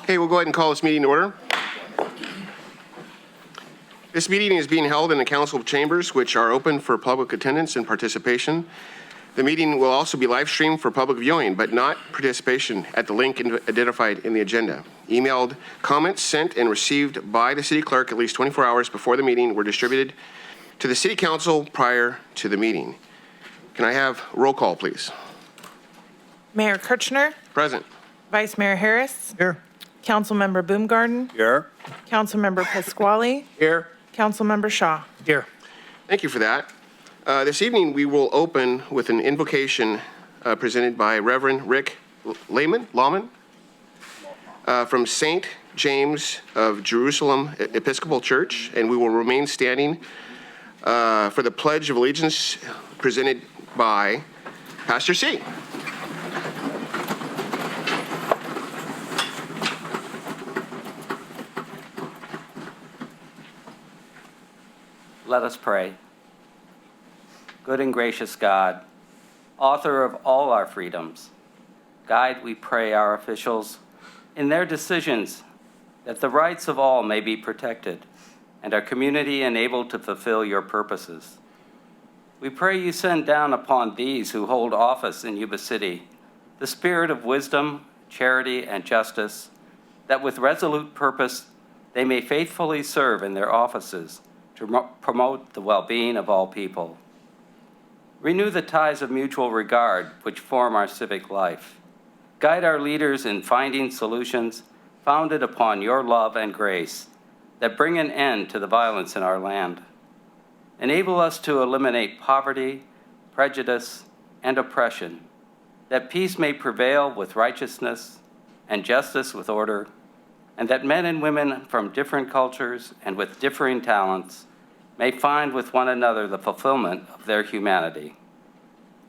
Okay, we'll go ahead and call this meeting to order. This meeting is being held in the council chambers, which are open for public attendance and participation. The meeting will also be live streamed for public viewing, but not participation at the link identified in the agenda. Emailed comments sent and received by the city clerk at least 24 hours before the meeting were distributed to the city council prior to the meeting. Can I have roll call, please? Mayor Kirchner. Present. Vice Mayor Harris. Here. Councilmember Boomgarden. Here. Councilmember Pasquale. Here. Councilmember Shaw. Here. Thank you for that. This evening, we will open with an invocation presented by Reverend Rick Lawman from St. James of Jerusalem Episcopal Church, and we will remain standing for the Pledge of Allegiance presented by Pastor C. Let us pray. Good and gracious God, author of all our freedoms, guide, we pray, our officials in their decisions that the rights of all may be protected and our community enabled to fulfill your purposes. We pray you send down upon these who hold office in Yuba City the spirit of wisdom, charity, and justice, that with resolute purpose they may faithfully serve in their offices to promote the well-being of all people. Renew the ties of mutual regard which form our civic life. Guide our leaders in finding solutions founded upon your love and grace that bring an end to the violence in our land. Enable us to eliminate poverty, prejudice, and oppression, that peace may prevail with righteousness and justice with order, and that men and women from different cultures and with differing talents may find with one another the fulfillment of their humanity.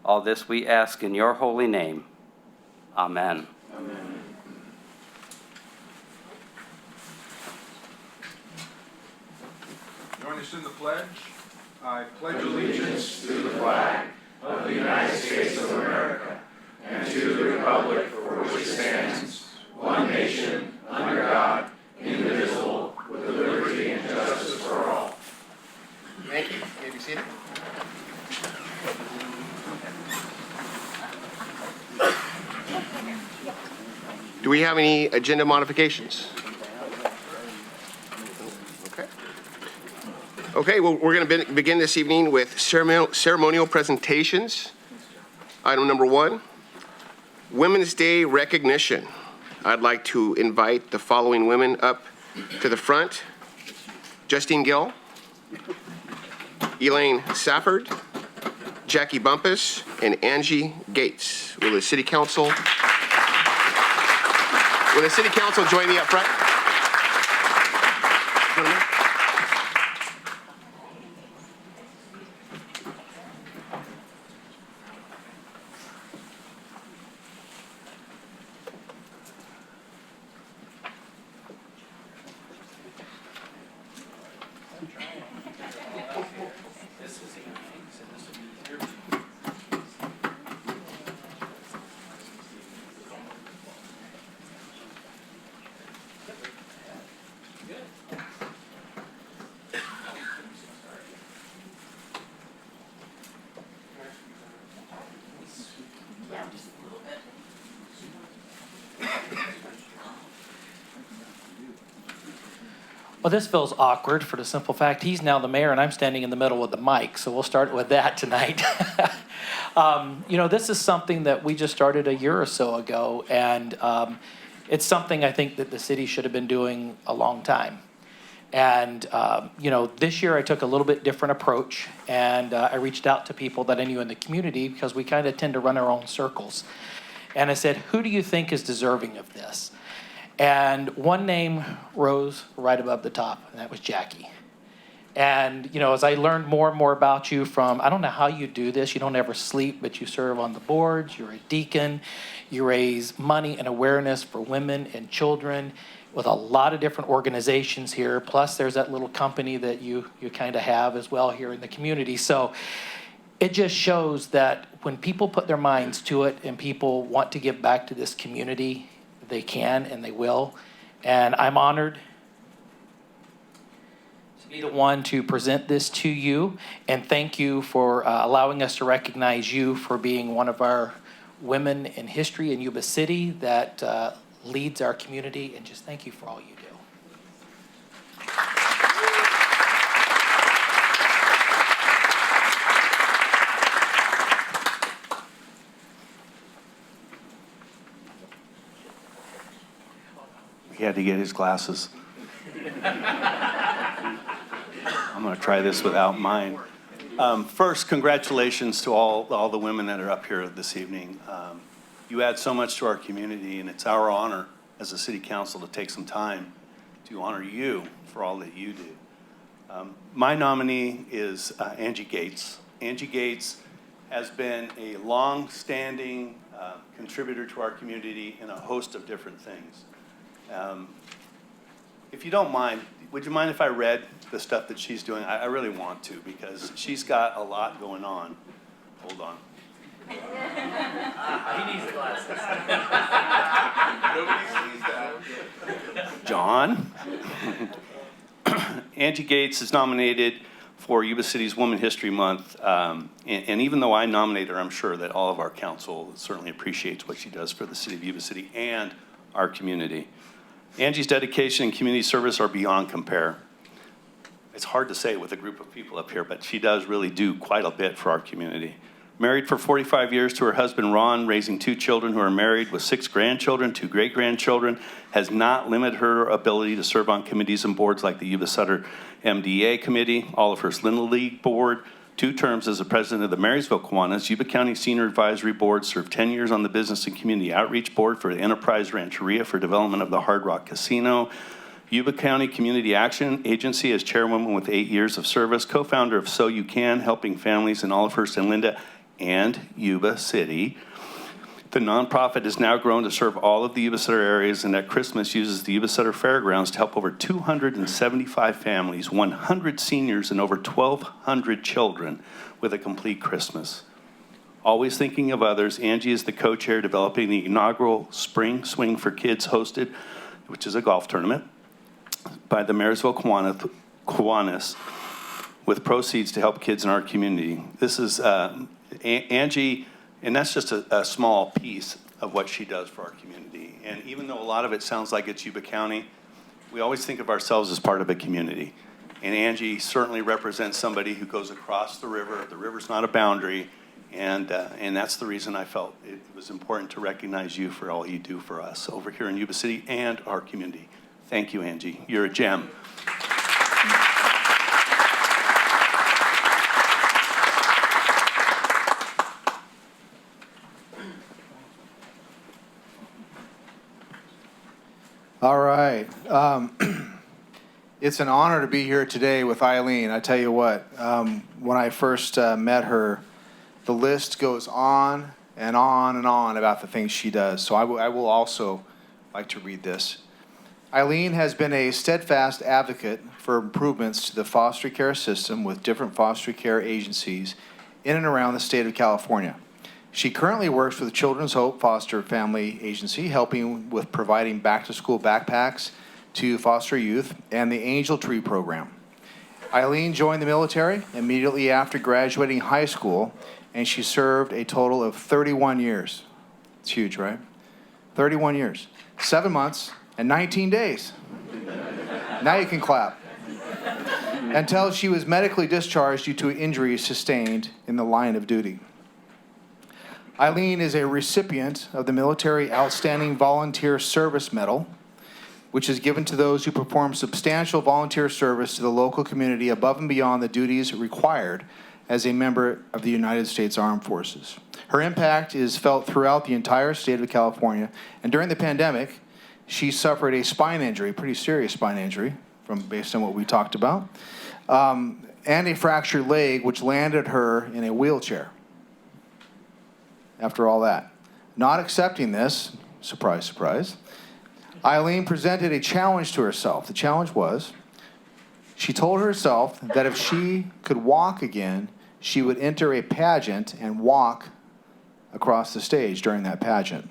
All this we ask in your holy name. Amen. Amen. Join us in the pledge. I pledge allegiance to the flag of the United States of America and to the republic for which it stands, one nation, under God, indivisible, with liberty and justice for all. Thank you. You may be seated. Do we have any agenda modifications? Okay, well, we're going to begin this evening with ceremonial presentations. Item number 1, Women's Day recognition. I'd like to invite the following women up to the front. Justine Gill, Elaine Safford, Jackie Bumpus, and Angie Gates. Will the City Council join me up front? Well, this feels awkward for the simple fact he's now the mayor and I'm standing in the middle with the mic, so we'll start with that tonight. This is something that we just started a year or so ago, and it's something I think that the city should have been doing a long time. And, this year I took a little bit different approach, and I reached out to people that I knew in the community because we kind of tend to run our own circles. And I said, who do you think is deserving of this? And one name rose right above the top, and that was Jackie. And, as I learned more and more about you from, I don't know how you do this, you don't ever sleep, but you serve on the boards, you're a deacon, you raise money and awareness for women and children with a lot of different organizations here. Plus, there's that little company that you kind of have as well here in the community. So it just shows that when people put their minds to it and people want to give back to this community, they can and they will. And I'm honored to be the one to present this to you, and thank you for allowing us to recognize you for being one of our women in history in Yuba City that leads our community, and just thank you for all you do. He had to get his glasses. I'm going to try this without mine. First, congratulations to all the women that are up here this evening. You add so much to our community, and it's our honor as a city council to take some time to honor you for all that you do. My nominee is Angie Gates. Angie Gates has been a long-standing contributor to our community in a host of different things. If you don't mind, would you mind if I read the stuff that she's doing? I really want to, because she's got a lot going on. Hold on. He needs the glasses. Nobody sees that. John. Angie Gates is nominated for Yuba City's Women History Month. And even though I nominate her, I'm sure that all of our council certainly appreciates what she does for the city of Yuba City and our community. Angie's dedication and community service are beyond compare. It's hard to say with a group of people up here, but she does really do quite a bit for our community. Married for 45 years to her husband, Ron, raising 2 children who are married with 6 grandchildren, 2 great-grandchildren, has not limited her ability to serve on committees and boards like the Yuba City MDA Committee, Oliver's Little League Board, 2 terms as the president of the Marysville Kiwanis, Yuba County Senior Advisory Board, served 10 years on the Business and Community Outreach Board for the Enterprise Rancheria for development of the Hard Rock Casino, Yuba County Community Action Agency as chairwoman with 8 years of service, co-founder of So You Can, helping families in Olivehurst and Linda and Yuba City. The nonprofit has now grown to serve all of the Yuba City areas, and at Christmas uses the Yuba City Fairgrounds to help over 275 families, 100 seniors, and over 1,200 children with a complete Christmas. Always thinking of others, Angie is the co-chair developing the inaugural Spring Swing for Kids hosted, which is a golf tournament, by the Marysville Kiwanis, with proceeds to help kids in our community. This is Angie. And that's just a small piece of what she does for our community. And even though a lot of it sounds like it's Yuba County, we always think of ourselves as part of a community. And Angie certainly represents somebody who goes across the river. The river's not a boundary. And that's the reason I felt it was important to recognize you for all you do for us over here in Yuba City and our community. Thank you, Angie. You're a gem. All right. It's an honor to be here today with Eileen. I tell you what, when I first met her, the list goes on and on and on about the things she does. So I will also like to read this. Eileen has been a steadfast advocate for improvements to the foster care system with different foster care agencies in and around the state of California. She currently works with the Children's Hope Foster Family Agency, helping with providing back-to-school backpacks to foster youth and the Angel Tree program. Eileen joined the military immediately after graduating high school, and she served a total of 31 years. It's huge, right? 31 years, 7 months, and 19 days. Now you can clap. Until she was medically discharged due to injuries sustained in the line of duty. Eileen is a recipient of the Military Outstanding Volunteer Service Medal, which is given to those who perform substantial volunteer service to the local community above and beyond the duties required as a member of the United States Armed Forces. Her impact is felt throughout the entire state of California, and during the pandemic, she suffered a spine injury, pretty serious spine injury, based on what we talked about, and a fractured leg, which landed her in a wheelchair. After all that, not accepting this, surprise, surprise, Eileen presented a challenge to herself. The challenge was, she told herself that if she could walk again, she would enter a pageant and walk across the stage during that pageant.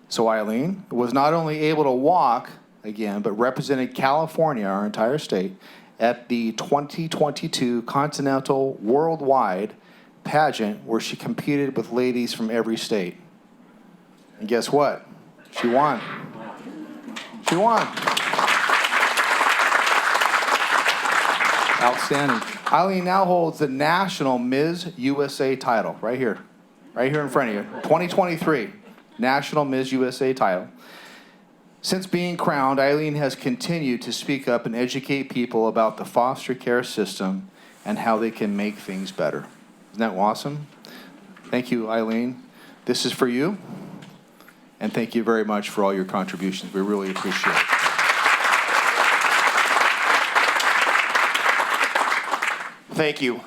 So Eileen was not only able to walk again, but represented California, our entire state, at the 2022 Continental Worldwide pageant where she competed with ladies from every state. And guess what? She won. She won. Outstanding. Eileen now holds the national Ms. USA title right here in front of you. 2023 National Ms. USA title. Since being crowned, Eileen has continued to speak up and educate people about the foster care system and how they can make things better. Isn't that awesome? Thank you, Eileen. This is for you. And thank you very much for all your contributions. We really appreciate it. Thank you.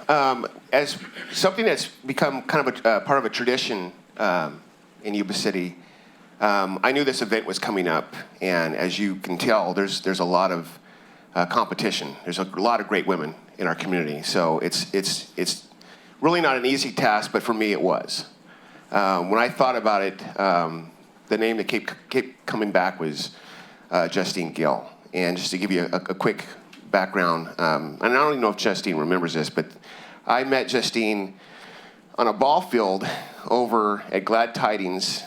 As something that's become kind of a part of a tradition in Yuba City, I knew this event was coming up, and as you can tell, there's a lot of competition. There's a lot of great women in our community, so it's really not an easy task, but for me it was. When I thought about it, the name that kept coming back was Justine Gill. And just to give you a quick background, and I don't even know if Justine remembers this, but I met Justine on a ball field over at Glad Tidings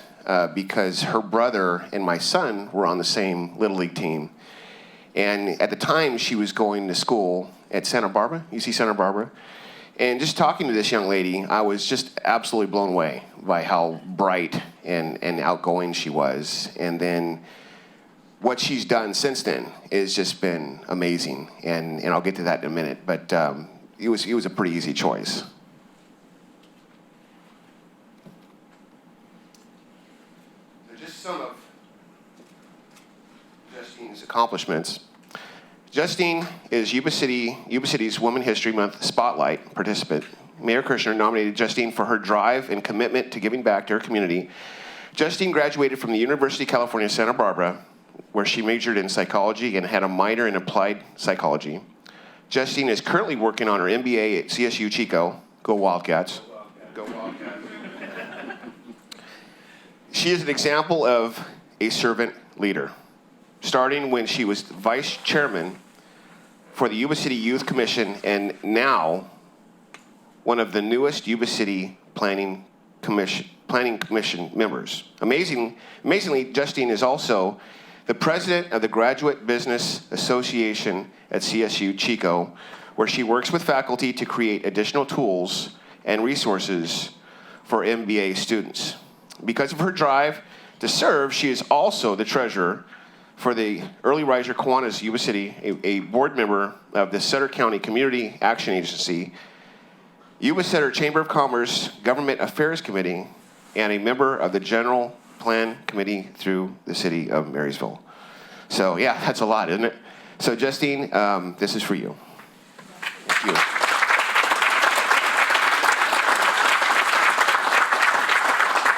because her brother and my son were on the same Little League team. And at the time, she was going to school at Santa Barbara, UC Santa Barbara. And just talking to this young lady, I was just absolutely blown away by how bright and outgoing she was. And then what she's done since then has just been amazing. And I'll get to that in a minute. But it was a pretty easy choice. So just some of Justine's accomplishments. Justine is Yuba City's Women History Month Spotlight participant. Mayor Kirshner nominated Justine for her drive and commitment to giving back to her community. Justine graduated from the University of California, Santa Barbara, where she majored in psychology and had a minor in applied psychology. Justine is currently working on her MBA at CSU Chico. Go Wildcats. Go Wildcats. She is an example of a servant leader, starting when she was vice chairman for the Yuba City Youth Commission, and now one of the newest Yuba City Planning Commission members. Amazingly, Justine is also the president of the Graduate Business Association at CSU Chico, where she works with faculty to create additional tools and resources for MBA students. Because of her drive to serve, she is also the treasurer for the Early Riser Kiwanis Yuba City, a board member of the Sutter County Community Action Agency, Yuba Sutter Chamber of Commerce Government Affairs Committee, and a member of the General Plan Committee through the city of Marysville. So yeah, that's a lot, isn't it? So Justine, this is for you. Thank you.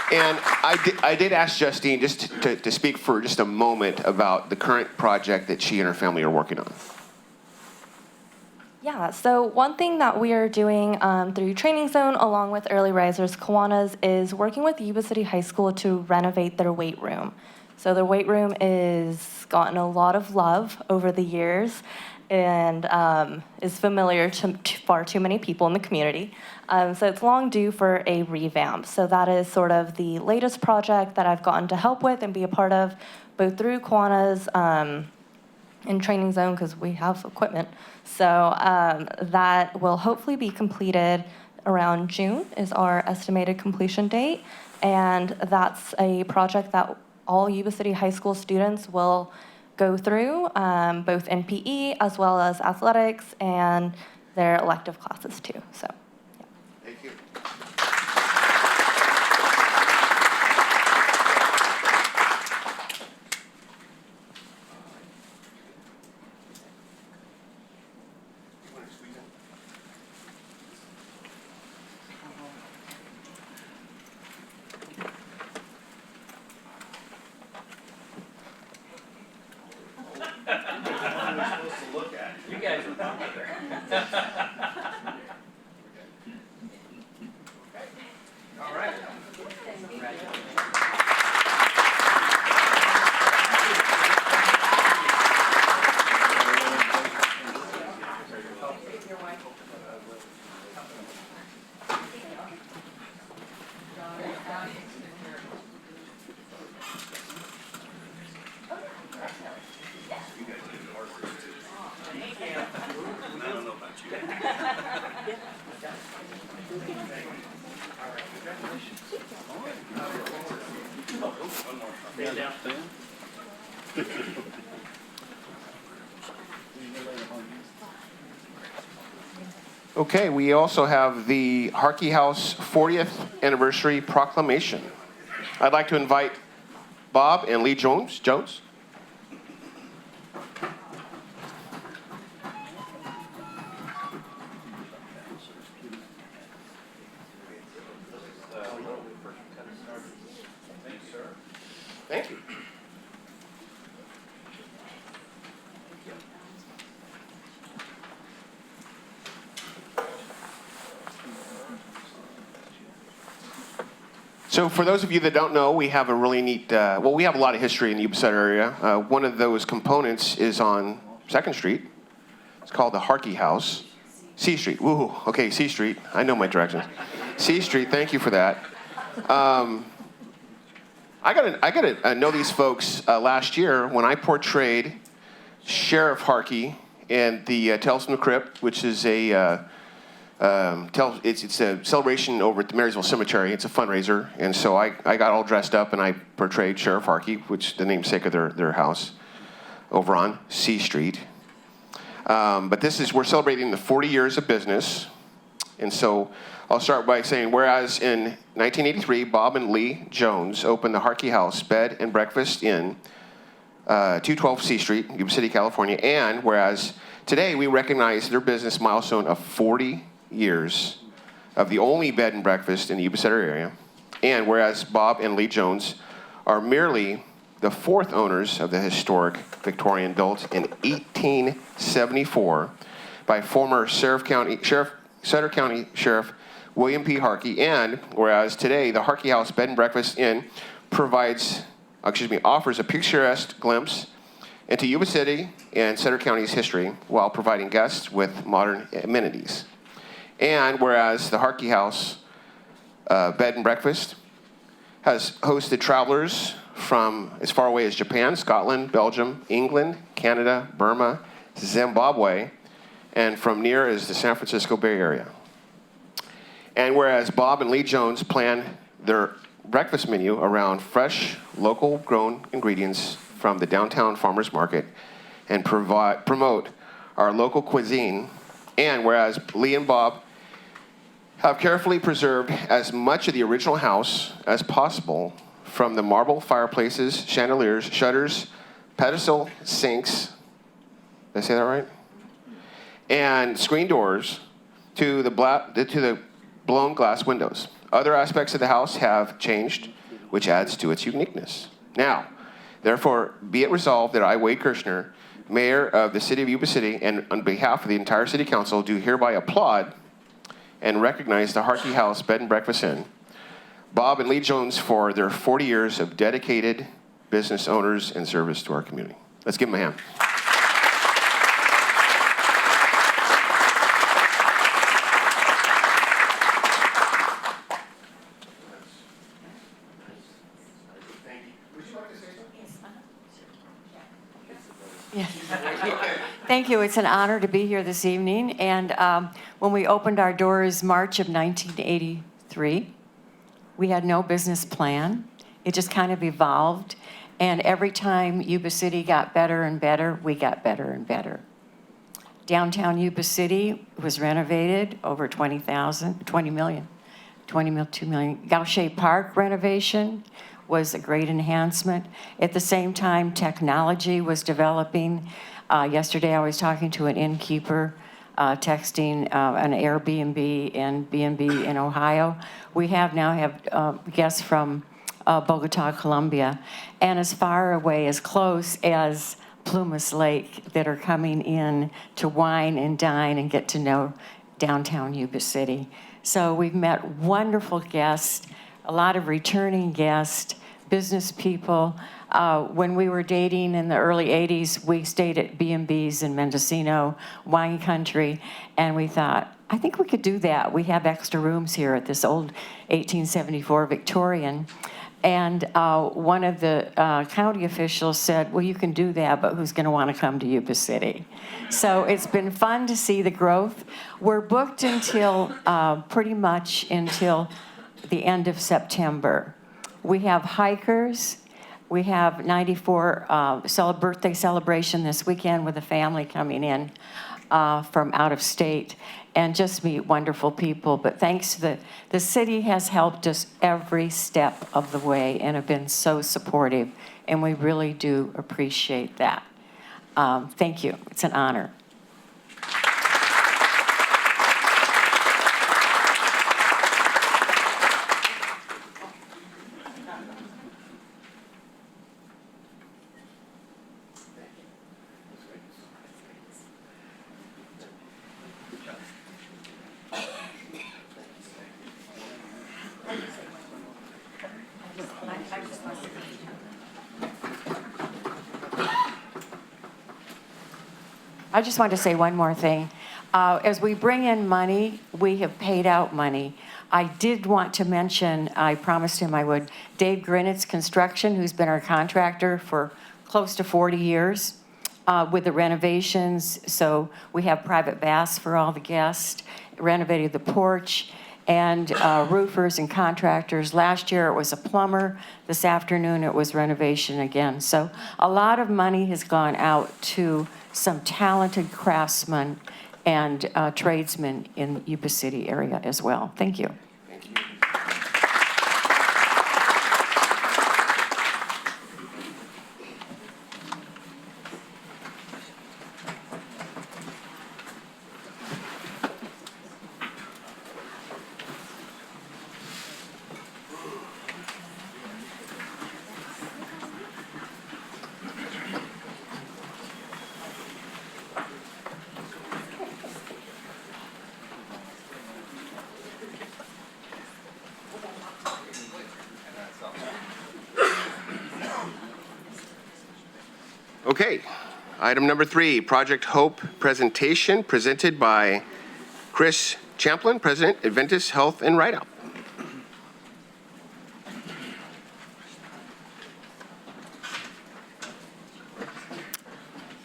And I did ask Justine just to speak for just a moment about the current project that she and her family are working on. Yeah, so one thing that we are doing through Training Zone along with Early Risers Kiwanis is working with Yuba City High School to renovate their weight room. So their weight room is gotten a lot of love over the years and is familiar to far too many people in the community. So it's long due for a revamp. So that is sort of the latest project that I've gotten to help with and be a part of, both through Kiwanis and Training Zone, because we have equipment. So that will hopefully be completed around June is our estimated completion date. And that's a project that all Yuba City High School students will go through, both in PE as well as athletics and their elective classes too. So, yeah. Thank you. You guys are popular. All right. Okay, we also have the Harkey House 40th Anniversary Proclamation. I'd like to invite Bob and Lee Jones. Thank you. So for those of you that don't know, we have a really neat, we have a lot of history in the Yuba City area. One of those components is on 2nd Street. It's called the Harkey House. C Street, woo, okay, C Street. I know my directions. C Street, thank you for that. I gotta know these folks last year when I portrayed Sheriff Harkey in the Tales from the Crypt, which is a it's a celebration over at the Marysville Cemetery. It's a fundraiser, and so I got all dressed up and I portrayed Sheriff Harkey, which the namesake of their house, over on C Street. But we're celebrating the 40 years of business, and so I'll start by saying, whereas in 1983, Bob and Lee Jones opened the Harkey House Bed and Breakfast Inn, 212 C Street, Yuba City, California, and whereas today we recognize their business milestone of 40 years of the only bed and breakfast in the Yuba City area, and whereas Bob and Lee Jones are merely the 4th owners of the historic Victorian built in 1874 by former Sutter County Sheriff William P. Harkey, and whereas today the Harkey House Bed and Breakfast Inn offers a picturesque glimpse into Yuba City and Sutter County's history while providing guests with modern amenities. And whereas the Harkey House Bed and Breakfast has hosted travelers from as far away as Japan, Scotland, Belgium, England, Canada, Burma, Zimbabwe, and from near as the San Francisco Bay Area. And whereas Bob and Lee Jones plan their breakfast menu around fresh, local grown ingredients from the downtown farmers market and promote our local cuisine, and whereas Lee and Bob have carefully preserved as much of the original house as possible, from the marble fireplaces, chandeliers, shutters, pedestal sinks, did I say that right? And screen doors to the blown glass windows. Other aspects of the house have changed, which adds to its uniqueness. Now, therefore, be it resolved that I, Wade Kirshner, Mayor of the City of Yuba City, and on behalf of the entire City Council, do hereby applaud and recognize the Harkey House Bed and Breakfast Inn, Bob and Lee Jones, for their 40 years of dedicated business owners and service to our community. Let's give them a hand. Thank you. It's an honor to be here this evening. And when we opened our doors March of 1983, we had no business plan. It just kind of evolved. And every time Yuba City got better and better, we got better and better. Downtown Yuba City was renovated over 2 million. Gaucher Park renovation was a great enhancement. At the same time, technology was developing. Yesterday, I was talking to an innkeeper, texting an Airbnb and B&B in Ohio. We now have guests from Bogota, Colombia, and as far away, as close as Plumas Lake, that are coming in to wine and dine and get to know downtown Yuba City. So we've met wonderful guests, a lot of returning guests, business people. When we were dating in the early 80s, we stayed at B&B's in Mendocino, wine country, and we thought, I think we could do that. We have extra rooms here at this old 1874 Victorian. And one of the county officials said, well, you can do that, but who's going to want to come to Yuba City? So it's been fun to see the growth. We're booked until pretty much until the end of September. We have hikers, We have 94 birthday celebration this weekend with a family coming in from out of state, and just meet wonderful people. But thanks to the city has helped us every step of the way and have been so supportive, and we really do appreciate that. Thank you. It's an honor. I just want to say one more thing. As we bring in money, we have paid out money. I did want to mention, I promised him I would, Dave Grinnett's Construction, who's been our contractor for close to 40 years with the renovations. So we have private baths for all the guests, renovated the porch, and roofers and contractors. Last year it was a plumber. This afternoon it was renovation again. So a lot of money has gone out to some talented craftsmen and tradesmen in the Yuba City area as well. Thank you. Thank you. Okay, item number 3, Project Hope presentation presented by Chris Champlin, President, Adventist Health and Rideout.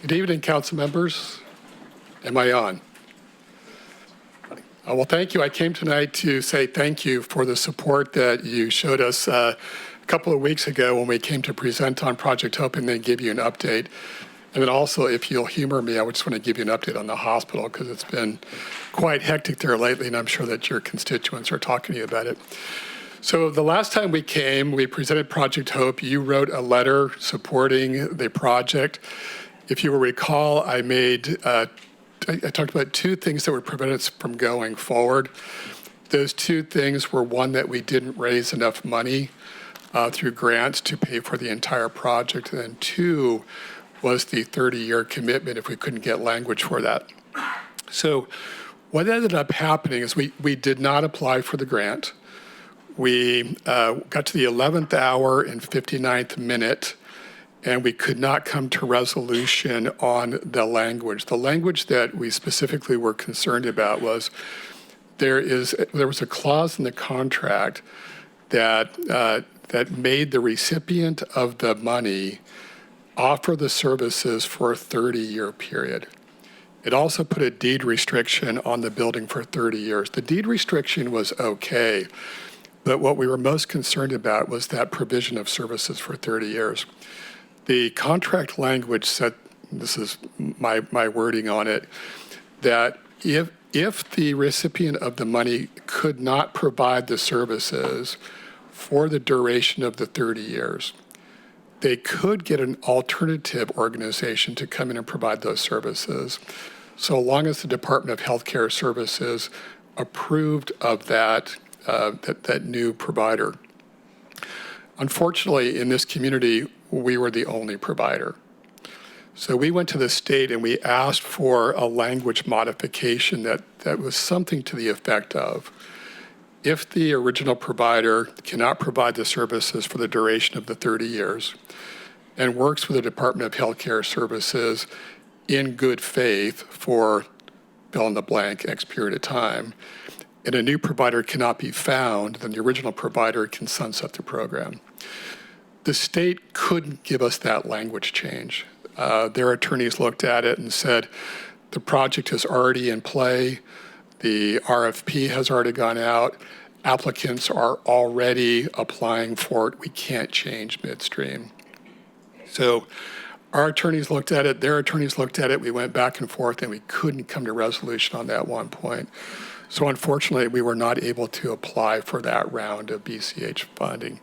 Good evening, council members. Am I on? Well, thank you. I came tonight to say thank you for the support that you showed us a couple of weeks ago when we came to present on Project Hope and then give you an update. And then also, if you'll humor me, I would just want to give you an update on the hospital because it's been quite hectic there lately, and I'm sure that your constituents are talking to you about it. So the last time we came, we presented Project Hope. You wrote a letter supporting the project. If you will recall, I talked about 2 things that would prevent us from going forward. Those 2 things were, one, that we didn't raise enough money through grants to pay for the entire project, and then 2 was the 30-year commitment if we couldn't get language for that. So what ended up happening is we did not apply for the grant. We got to the 11th hour and 59th minute, and we could not come to resolution on the language. The language that we specifically were concerned about was there was a clause in the contract that made the recipient of the money offer the services for a 30-year period. It also put a deed restriction on the building for 30 years. The deed restriction was okay, but what we were most concerned about was that provision of services for 30 years. The contract language said, this is my wording on it, that if the recipient of the money could not provide the services for the duration of the 30 years, they could get an alternative organization to come in and provide those services, so long as the Department of Healthcare Services approved of that new provider. Unfortunately, in this community, we were the only provider. So we went to the state and we asked for a language modification that was something to the effect of, if the original provider cannot provide the services for the duration of the 30 years and works with the Department of Healthcare Services in good faith for fill in the blank X period of time, and a new provider cannot be found, then the original provider can sunset the program. The state couldn't give us that language change. Their attorneys looked at it and said, the project is already in play. The RFP has already gone out. Applicants are already applying for it. We can't change midstream. So our attorneys looked at it, their attorneys looked at it, we went back and forth, and we couldn't come to resolution on that one point. So unfortunately, we were not able to apply for that round of BCH funding.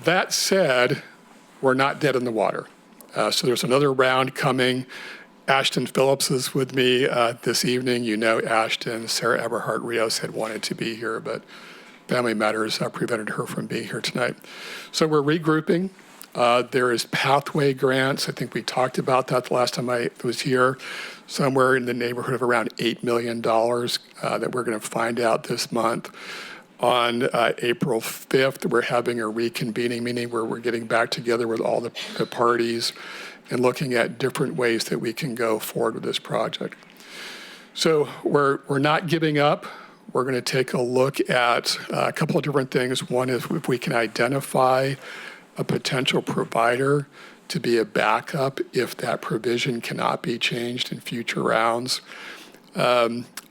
That said, we're not dead in the water. So there's another round coming. Ashton Phillips is with me this evening. You know Ashton. Sarah Eberhardt Rios had wanted to be here, but family matters prevented her from being here tonight. So we're regrouping. There is pathway grants. I think we talked about that the last time I was here. Somewhere in the neighborhood of around $8 million that we're going to find out this month. On April 5th, we're having a reconvening meeting where we're getting back together with all the parties and looking at different ways that we can go forward with this project. So we're not giving up. We're going to take a look at a couple of different things. One is if we can identify a potential provider to be a backup if that provision cannot be changed in future rounds.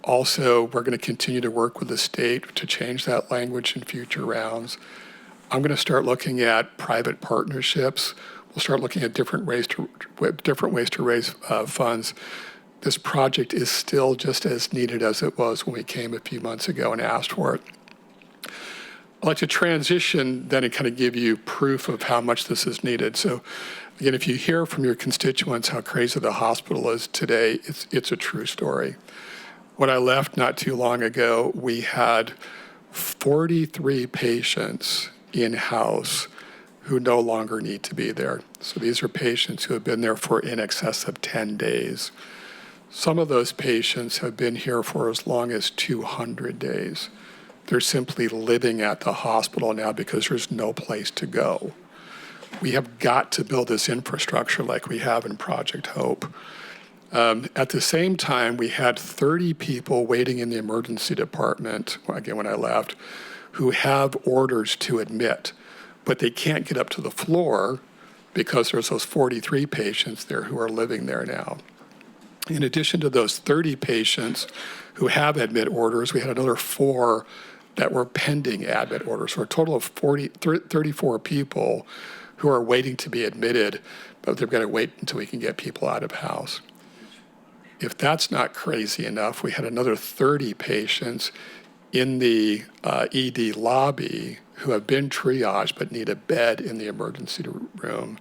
Also, we're going to continue to work with the state to change that language in future rounds. I'm going to start looking at private partnerships. We'll start looking at different ways to raise funds. This project is still just as needed as it was when we came a few months ago and asked for it. I'd like to transition then and kind of give you proof of how much this is needed. So again, if you hear from your constituents how crazy the hospital is today, it's a true story. When I left not too long ago, we had 43 patients in-house who no longer need to be there. So these are patients who have been there for in excess of 10 days. Some of those patients have been here for as long as 200 days. They're simply living at the hospital now because there's no place to go. We have got to build this infrastructure like we have in Project Hope. At the same time, we had 30 people waiting in the emergency department, again, when I left, who have orders to admit, but they can't get up to the floor because there's those 43 patients there who are living there now. In addition to those 30 patients who have admit orders, we had another 4 that were pending admit orders. So a total of 34 people who are waiting to be admitted, but they've got to wait until we can get people out of house. If that's not crazy enough, we had another 30 patients in the ED lobby who have been triaged but need a bed in the emergency room.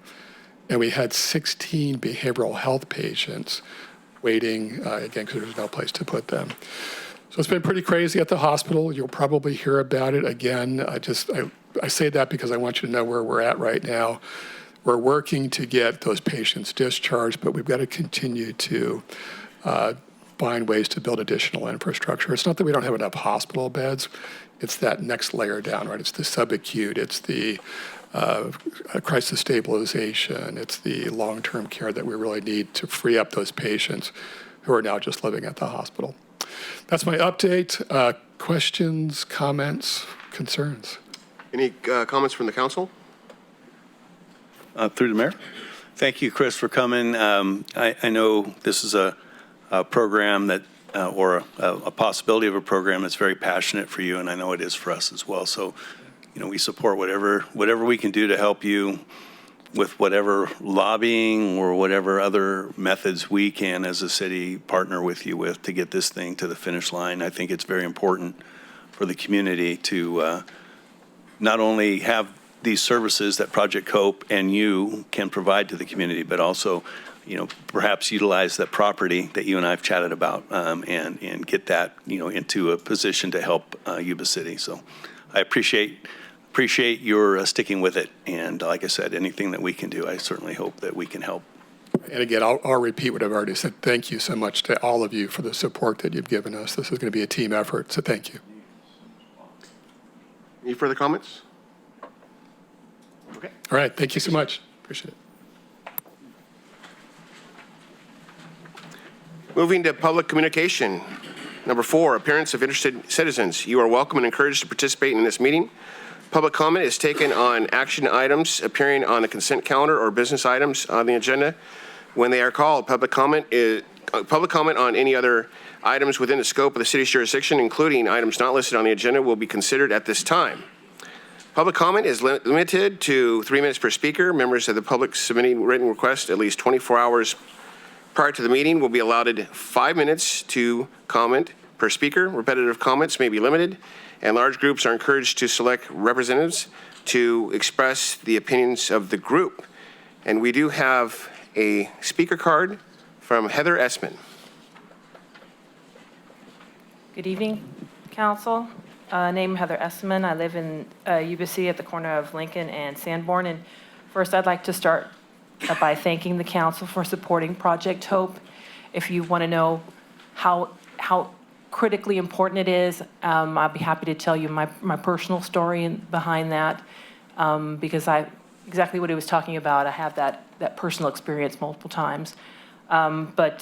And we had 16 behavioral health patients waiting, again, because there's no place to put them. So it's been pretty crazy at the hospital. You'll probably hear about it again. I say that because I want you to know where we're at right now. We're working to get those patients discharged, but we've got to continue to find ways to build additional infrastructure. It's not that we don't have enough hospital beds. It's that next layer down, right? It's the subacute. It's the crisis stabilization. It's the long-term care that we really need to free up those patients who are now just living at the hospital. That's my update. Questions, comments, concerns? Any comments from the council? Through the mayor. Thank you, Chris, for coming. I know this is a program that, or a possibility of a program that's very passionate for you, and I know it is for us as well. So, we support whatever we can do to help you with whatever lobbying or whatever other methods we can as a city partner with you with to get this thing to the finish line. I think it's very important for the community to not only have these services that Project Hope and you can provide to the community, but also, perhaps utilize that property that you and I have chatted about and get that, into a position to help Yuba City. So I appreciate your sticking with it. And like I said, anything that we can do, I certainly hope that we can help. And again, I'll repeat what I've already said. Thank you so much to all of you for the support that you've given us. This is going to be a team effort, so thank you. Any further comments? Okay. All right, thank you so much. Appreciate it. Moving to public communication. Number 4, appearance of interested citizens. You are welcome and encouraged to participate in this meeting. Public comment is taken on action items appearing on the consent calendar or business items on the agenda. When they are called, public comment on any other items within the scope of the city's jurisdiction, including items not listed on the agenda, will be considered at this time. Public comment is limited to 3 minutes per speaker. Members of the public submitting written requests at least 24 hours prior to the meeting will be allotted 5 minutes to comment per speaker. Repetitive comments may be limited, and large groups are encouraged to select representatives to express the opinions of the group. And we do have a speaker card from Heather Essman. Good evening, Council. Name Heather Essman. I live in Yuba City at the corner of Lincoln and Sanborn. And first, I'd like to start by thanking the Council for supporting Project Hope. If you want to know how critically important it is, I'll be happy to tell you my personal story behind that, because exactly what he was talking about, I have that personal experience multiple times. But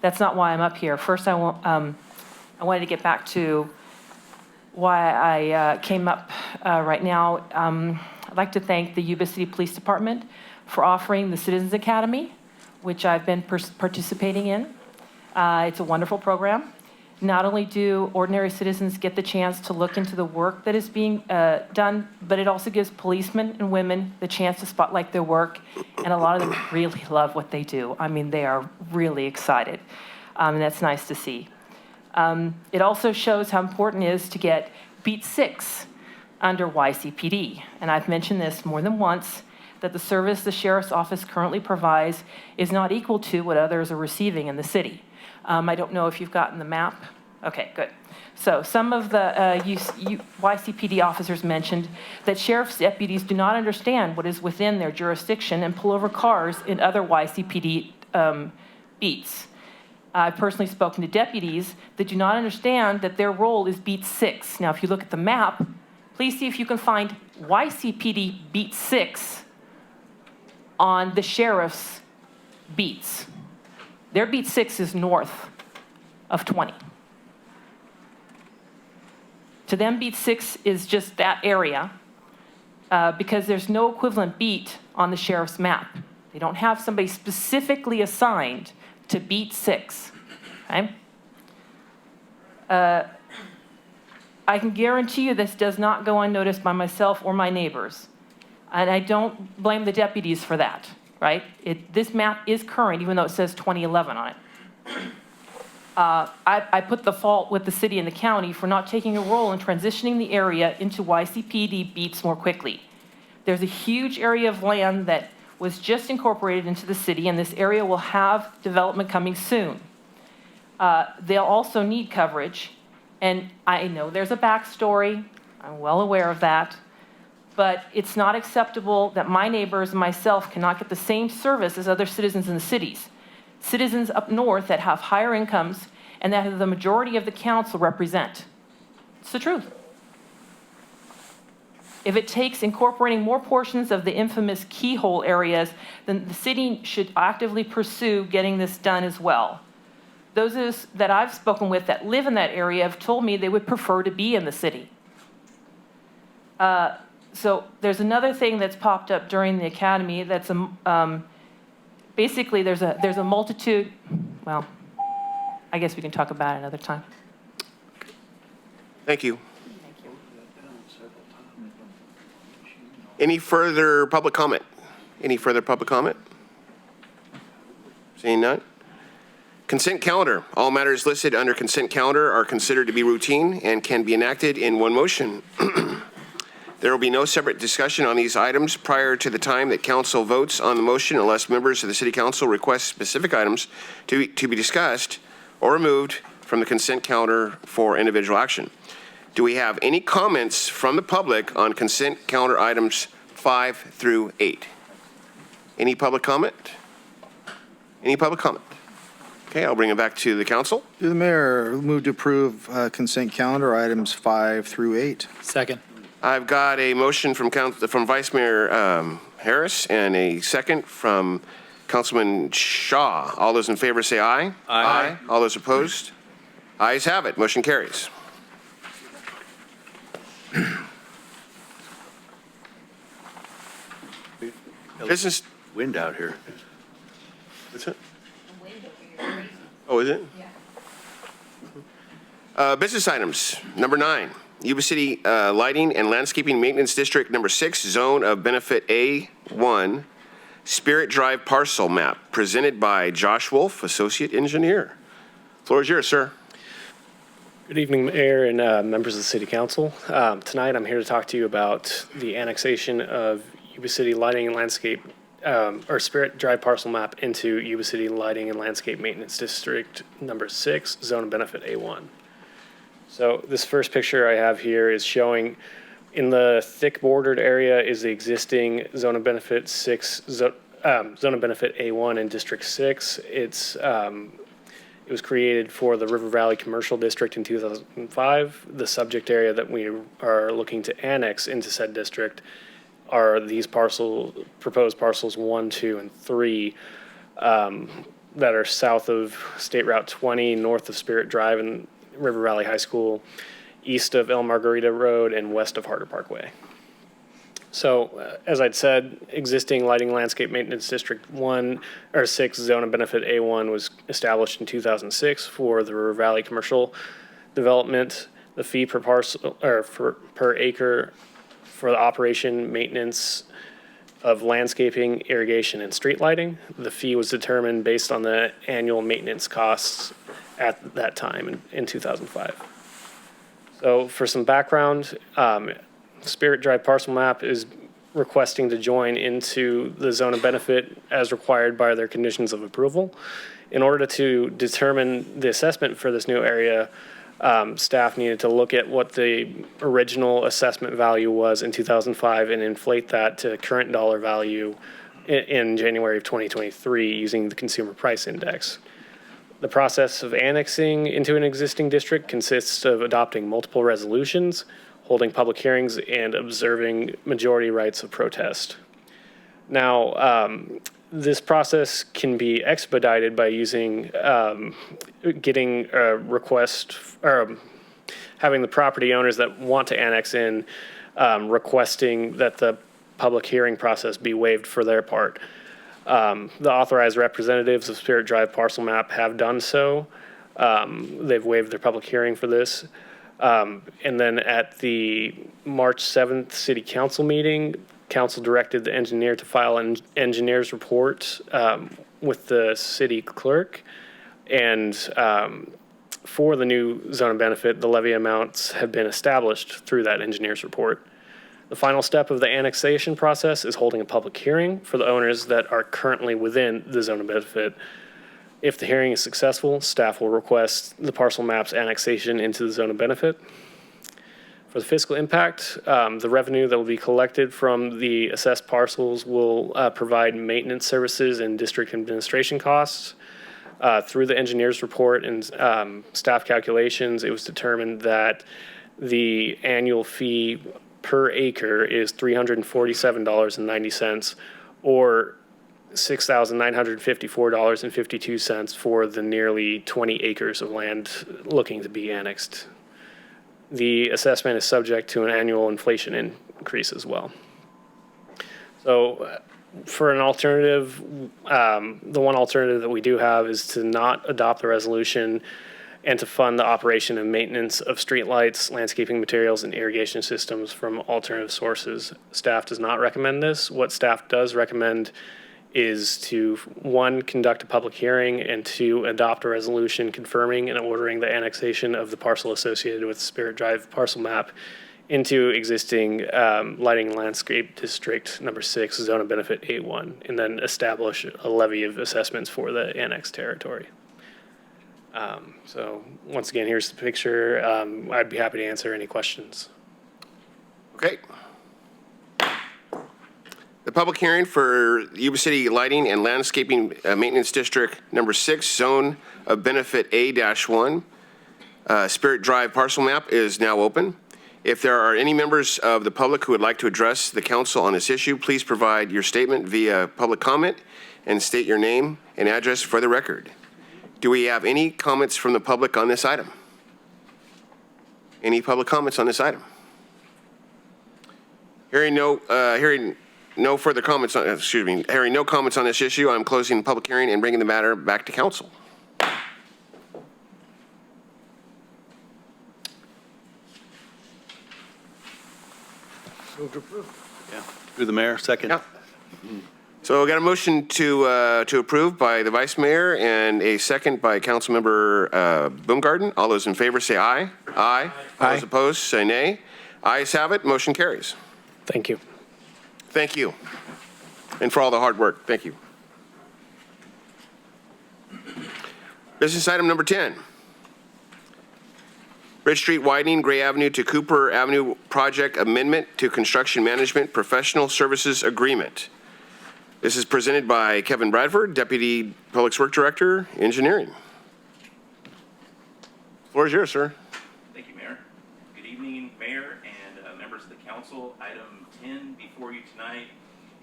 that's not why I'm up here. First, I wanted to get back to why I came up right now. I'd like to thank the Yuba City Police Department for offering the Citizens Academy, which I've been participating in. It's a wonderful program. Not only do ordinary citizens get the chance to look into the work that is being done, but it also gives policemen and women the chance to spotlight their work, and a lot of them really love what they do. I mean, they are really excited, and that's nice to see. It also shows how important it is to get Beat 6 under YCPD. And I've mentioned this more than once, that the service the Sheriff's Office currently provides is not equal to what others are receiving in the city. I don't know if you've gotten the map. Okay, good. So some of the YCPD officers mentioned that sheriff's deputies do not understand what is within their jurisdiction and pull over cars in other YCPD beats. I've personally spoken to deputies that do not understand that their role is Beat 6. Now, if you look at the map, please see if you can find YCPD Beat 6 on the sheriff's beats. Their Beat 6 is north of 20. To them, Beat 6 is just that area because there's no equivalent beat on the sheriff's map. They don't have somebody specifically assigned to Beat 6, okay? I can guarantee you this does not go unnoticed by myself or my neighbors. And I don't blame the deputies for that, right? This map is current, even though it says 2011 on it. I put the fault with the city and the county for not taking a role in transitioning the area into YCPD beats more quickly. There's a huge area of land that was just incorporated into the city, and this area will have development coming soon. They'll also need coverage, and I know there's a backstory. I'm well aware of that. But it's not acceptable that my neighbors and myself cannot get the same service as other citizens in the cities. Citizens up north that have higher incomes and that the majority of the council represent. It's the truth. If it takes incorporating more portions of the infamous keyhole areas, then the city should actively pursue getting this done as well. Those that I've spoken with that live in that area have told me they would prefer to be in the city. So there's another thing that's popped up during the academy that's basically there's a multitude, well, I guess we can talk about it another time. Thank you. Any further public comment? Any further public comment? Seeing none? Consent calendar. All matters listed under consent calendar are considered to be routine and can be enacted in one motion. There will be no separate discussion on these items prior to the time that council votes on the motion unless members of the city council request specific items to be discussed or removed from the consent calendar for individual action. Do we have any comments from the public on consent calendar items 5 through 8? Any public comment? Any public comment? Okay, I'll bring it back to the council. Through the mayor, move to approve consent calendar items 5 through 8. Second. I've got a motion from Vice Mayor Harris and a second from Councilman Shaw. All those in favor say aye. Aye. All those opposed? Ayes have it. Motion carries. Business. Wind out here. What's it? Oh, is it? Yeah. Business items. Number 9. Yuba City Lighting and Landscaping Maintenance District Number 6, Zone of Benefit A1, Spirit Drive Parcel Map, presented by Josh Wolf, Associate Engineer. Floor is yours, sir. Good evening, Mayor and members of the City Council. Tonight, I'm here to talk to you about the annexation of Yuba City Lighting and Landscape, or Spirit Drive Parcel Map into Yuba City Lighting and Landscape Maintenance District Number 6, Zone of Benefit A1. So this first picture I have here is showing in the thick bordered area is the existing Zone of Benefit 6, Zone of Benefit A1 in District 6. It was created for the River Valley Commercial District in 2005. The subject area that we are looking to annex into said district are these proposed parcels 1, 2, and 3 that are south of State Route 20, north of Spirit Drive and River Valley High School, east of El Margarita Road, and west of Harder Parkway. So, as I'd said, existing Lighting Landscape Maintenance District 1 or 6 Zone of Benefit A1 was established in 2006 for the River Valley commercial development. The fee per parcel or per acre for the operation, maintenance of landscaping, irrigation, and street lighting. The fee was determined based on the annual maintenance costs at that time in 2005. So for some background, Spirit Drive Parcel Map is requesting to join into the zone of benefit as required by their conditions of approval. In order to determine the assessment for this new area, staff needed to look at what the original assessment value was in 2005 and inflate that to current dollar value in January of 2023 using the Consumer Price Index. The process of annexing into an existing district consists of adopting multiple resolutions, holding public hearings, and observing majority rights of protest. Now, this process can be expedited by using, getting a request, or having the property owners that want to annex in requesting that the public hearing process be waived for their part. The authorized representatives of Spirit Drive Parcel Map have done so. They've waived their public hearing for this. And then at the March 7th City Council meeting, Council directed the engineer to file an engineer's report with the city clerk. And for the new zone of benefit, the levy amounts have been established through that engineer's report. The final step of the annexation process is holding a public hearing for the owners that are currently within the zone of benefit. If the hearing is successful, staff will request the parcel map's annexation into the zone of benefit. For the fiscal impact, the revenue that will be collected from the assessed parcels will provide maintenance services and district administration costs. Through the engineer's report and staff calculations, it was determined that the annual fee per acre is $347.90 or $6,954.52 for the nearly 20 acres of land looking to be annexed. The assessment is subject to an annual inflation increase as well. So for an alternative, the one alternative that we do have is to not adopt the resolution and to fund the operation and maintenance of streetlights, landscaping materials, and irrigation systems from alternative sources. Staff does not recommend this. What staff does recommend is to, 1, conduct a public hearing, and 2, adopt a resolution confirming and ordering the annexation of the parcel associated with Spirit Drive Parcel Map into existing Lighting Landscape District Number 6, Zone of Benefit A1, and then establish a levy of assessments for the annexed territory. So once again, here's the picture. I'd be happy to answer any questions. Okay. The public hearing for Yuba City Lighting and Landscaping Maintenance District Number 6, Zone of Benefit A-1, Spirit Drive Parcel Map is now open. If there are any members of the public who would like to address the council on this issue, please provide your statement via public comment and state your name and address for the record. Do we have any comments from the public on this item? Any public comments on this item? Hearing no further comments on, hearing no comments on this issue, I'm closing the public hearing and bringing the matter back to council. Yeah. Through the mayor, second. Yeah. So we got a motion to approve by the vice mayor and a second by Councilmember Baumgarten. All those in favor say aye. Aye. All those opposed say nay. Ayes have it. Motion carries. Thank you. Thank you. And for all the hard work. Thank you. Business item number 10. Bridge Street Widening, Gray Avenue to Cooper Avenue Project Amendment to Construction Management Professional Services Agreement. This is presented by Kevin Bradford, Deputy Public Works Director, Engineering. Floor is yours, sir. Thank you, Mayor. Good evening, Mayor and members of the council. Item 10 before you tonight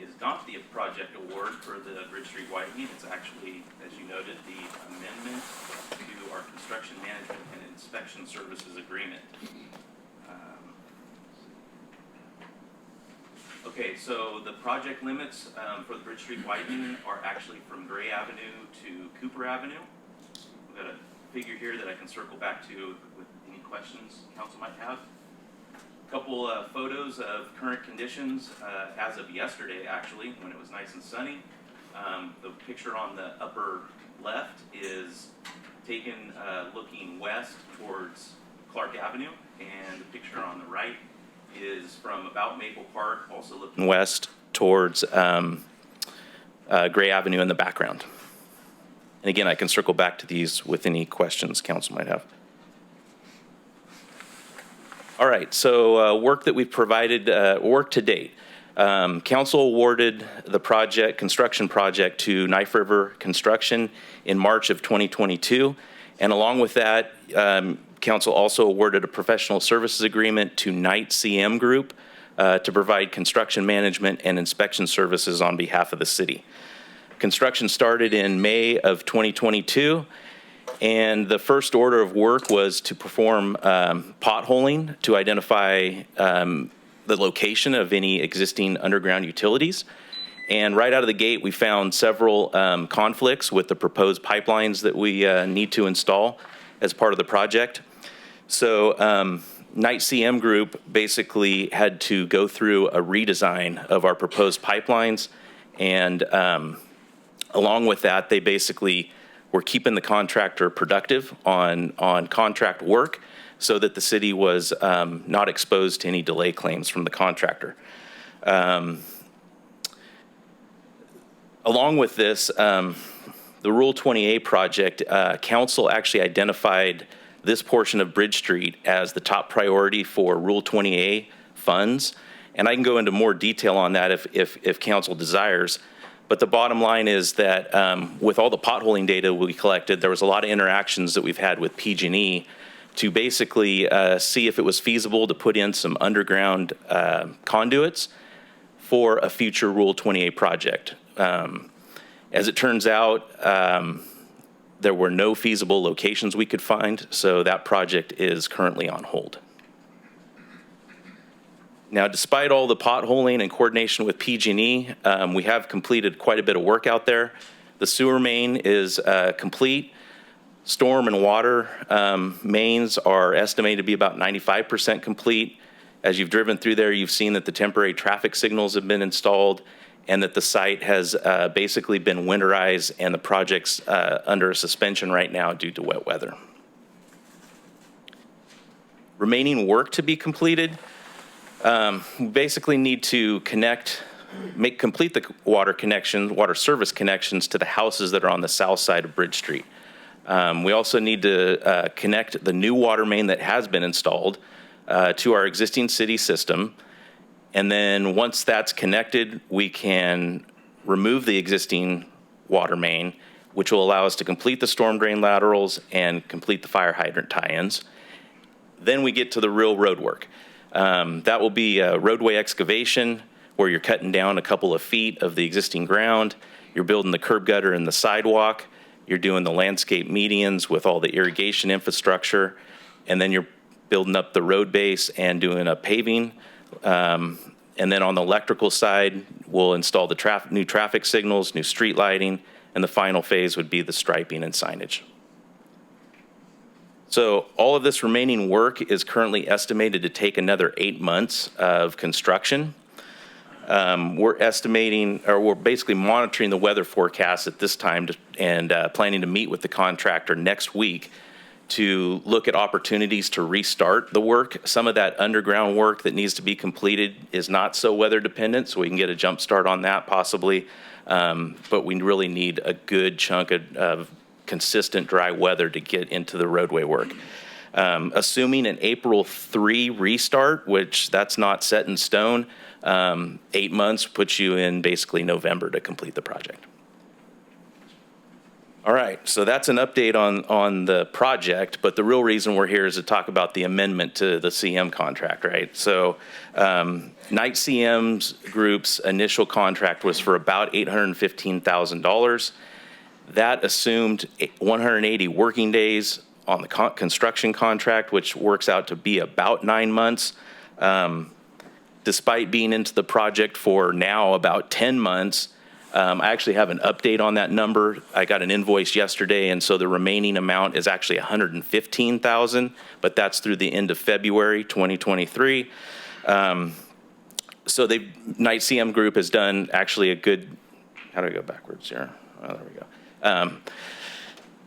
is not the project award for the Bridge Street widening. It's actually, as you noted, the amendment to our construction management and inspection services agreement. Okay, so the project limits for the Bridge Street widening are actually from Gray Avenue to Cooper Avenue. We've got a figure here that I can circle back to with any questions council might have. A couple photos of current conditions as of yesterday, actually, when it was nice and sunny. The picture on the upper left is taken looking west towards Clark Avenue, and the picture on the right is from about Maple Park, also looking west towards Gray Avenue in the background. And again, I can circle back to these with any questions council might have. All right, so work that we've provided, work to date. Council awarded the construction project to Knife River Construction in March of 2022. And along with that, Council also awarded a professional services agreement to Knight CM Group to provide construction management and inspection services on behalf of the city. Construction started in May of 2022, and the first order of work was to perform potholing to identify the location of any existing underground utilities. And right out of the gate, we found several conflicts with the proposed pipelines that we need to install as part of the project. So Knight CM Group basically had to go through a redesign of our proposed pipelines, and along with that, they basically were keeping the contractor productive on contract work so that the city was not exposed to any delay claims from the contractor. Along with this, the Rule 20A project, council actually identified this portion of Bridge Street as the top priority for Rule 20A funds. And I can go into more detail on that if council desires. But the bottom line is that with all the potholing data we collected, there was a lot of interactions that we've had with PG&E to basically see if it was feasible to put in some underground conduits for a future Rule 20A project. As it turns out, there were no feasible locations we could find, so that project is currently on hold. Now, despite all the potholing and coordination with PG&E, we have completed quite a bit of work out there. The sewer main is complete. Storm and water mains are estimated to be about 95% complete. As you've driven through there, you've seen that the temporary traffic signals have been installed and that the site has basically been winterized, and the project's under a suspension right now due to wet weather. Remaining work to be completed, we basically need to complete the water service connections to the houses that are on the south side of Bridge Street. We also need to connect the new water main that has been installed to our existing city system. And then once that's connected, we can remove the existing water main, which will allow us to complete the storm drain laterals and complete the fire hydrant tie-ins. Then we get to the real road work. That will be a roadway excavation where you're cutting down a couple of feet of the existing ground. You're building the curb gutter and the sidewalk. You're doing the landscape medians with all the irrigation infrastructure. And then you're building up the road base and doing a paving. And then on the electrical side, we'll install the new traffic signals, new street lighting, and the final phase would be the striping and signage. So all of this remaining work is currently estimated to take another 8 months of construction. We're estimating, or we're basically monitoring the weather forecast at this time and planning to meet with the contractor next week to look at opportunities to restart the work. Some of that underground work that needs to be completed is not so weather dependent, so we can get a jump start on that possibly. But we really need a good chunk of consistent dry weather to get into the roadway work. Assuming an April 3 restart, which that's not set in stone, 8 months puts you in basically November to complete the project. All right, so that's an update on the project, but the real reason we're here is to talk about the amendment to the CM contract, right? So Knight CM's group's initial contract was for about $815,000. That assumed 180 working days on the construction contract, which works out to be about 9 months. Despite being into the project for now about 10 months, I actually have an update on that number. I got an invoice yesterday, and so the remaining amount is actually $115,000, but that's through the end of February 2023. So Knight CM Group has done actually a good, how do I go backwards here? Oh, there we go.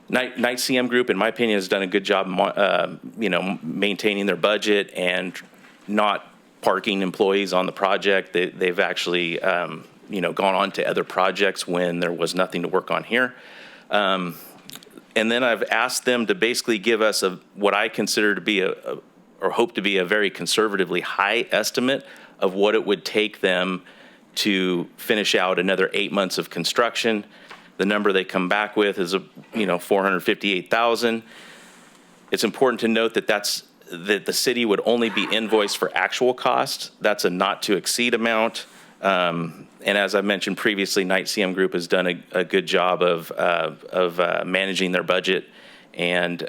Knight CM Group, in my opinion, has done a good job, maintaining their budget and not parking employees on the project. They've actually, gone on to other projects when there was nothing to work on here. And then I've asked them to basically give us what I consider to be or hope to be a very conservatively high estimate of what it would take them to finish out another 8 months of construction. The number they come back with is $458,000. It's important to note that that the city would only be invoiced for actual costs. That's a not to exceed amount. And as I mentioned previously, Knight CM Group has done a good job of managing their budget. And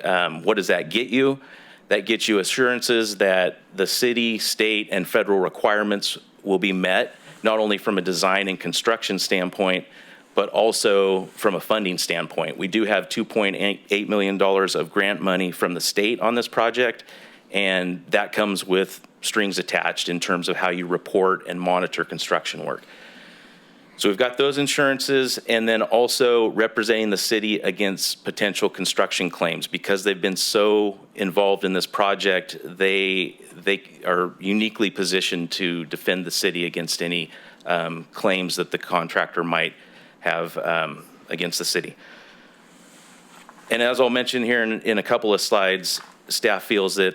what does that get you? That gets you assurances that the city, state, and federal requirements will be met, not only from a design and construction standpoint, but also from a funding standpoint. We do have $2.8 million of grant money from the state on this project, and that comes with strings attached in terms of how you report and monitor construction work. So we've got those insurances, and then also representing the city against potential construction claims. Because they've been so involved in this project, they are uniquely positioned to defend the city against any claims that the contractor might have against the city. And as I'll mention here in a couple of slides, staff feels that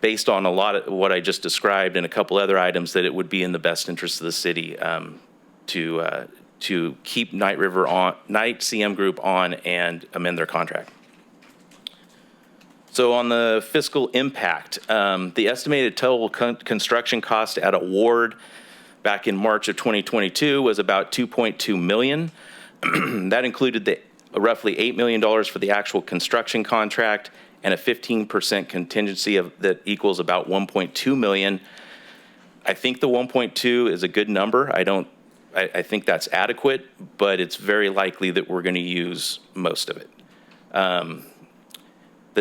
based on a lot of what I just described and a couple other items, that it would be in the best interest of the city to keep Knight CM Group on and amend their contract. So on the fiscal impact, the estimated total construction cost at award back in March of 2022 was about $2.2 million. That included the roughly $8 million for the actual construction contract and a 15% contingency that equals about $1.2 million. I think the 1.2 is a good number. I think that's adequate, but it's very likely that we're going to use most of it. The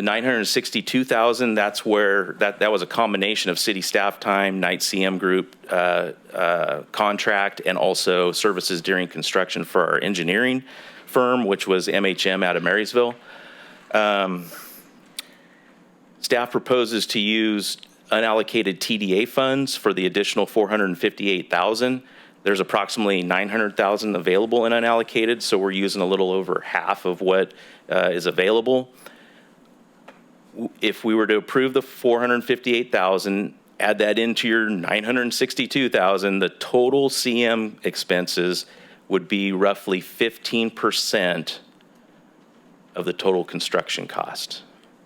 $962,000, that's where that was a combination of city staff time, Knight CM Group contract, and also services during construction for our engineering firm, which was MHM out of Marysville. Staff proposes to use unallocated TDA funds for the additional $458,000. There's approximately $900,000 available in unallocated, so we're using a little over half of what is available. If we were to approve the $458,000, add that into your $962,000, the total CM expenses would be roughly 15% of the total construction cost.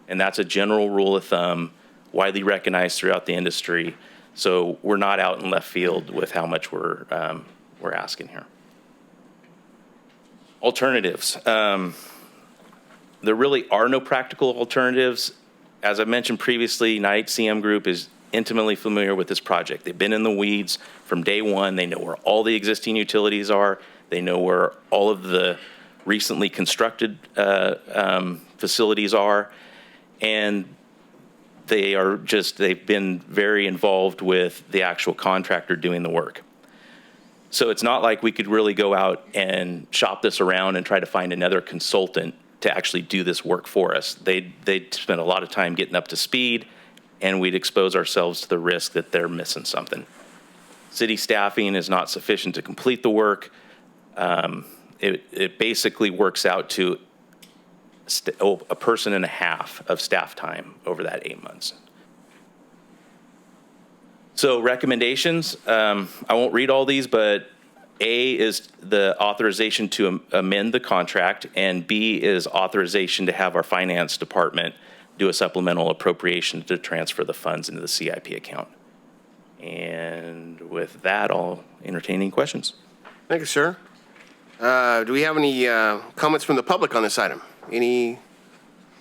And that's a general rule of thumb, widely recognized throughout the industry. So we're not out in left field with how much we're asking here. Alternatives. There really are no practical alternatives. As I mentioned previously, Knight CM Group is intimately familiar with this project. They've been in the weeds from day one. They know where all the existing utilities are. They know where all of the recently constructed facilities are. and they've been very involved with the actual contractor doing the work. So it's not like we could really go out and shop this around and try to find another consultant to actually do this work for us. They'd spend a lot of time getting up to speed, and we'd expose ourselves to the risk that they're missing something. City staffing is not sufficient to complete the work. It basically works out to a person and a half of staff time over that 8 months. So recommendations, I won't read all these, but A is the authorization to amend the contract, and B is authorization to have our finance department do a supplemental appropriation to transfer the funds into the CIP account. And with that, I'll entertain any questions. Thank you, sir. Do we have any comments from the public on this item? Any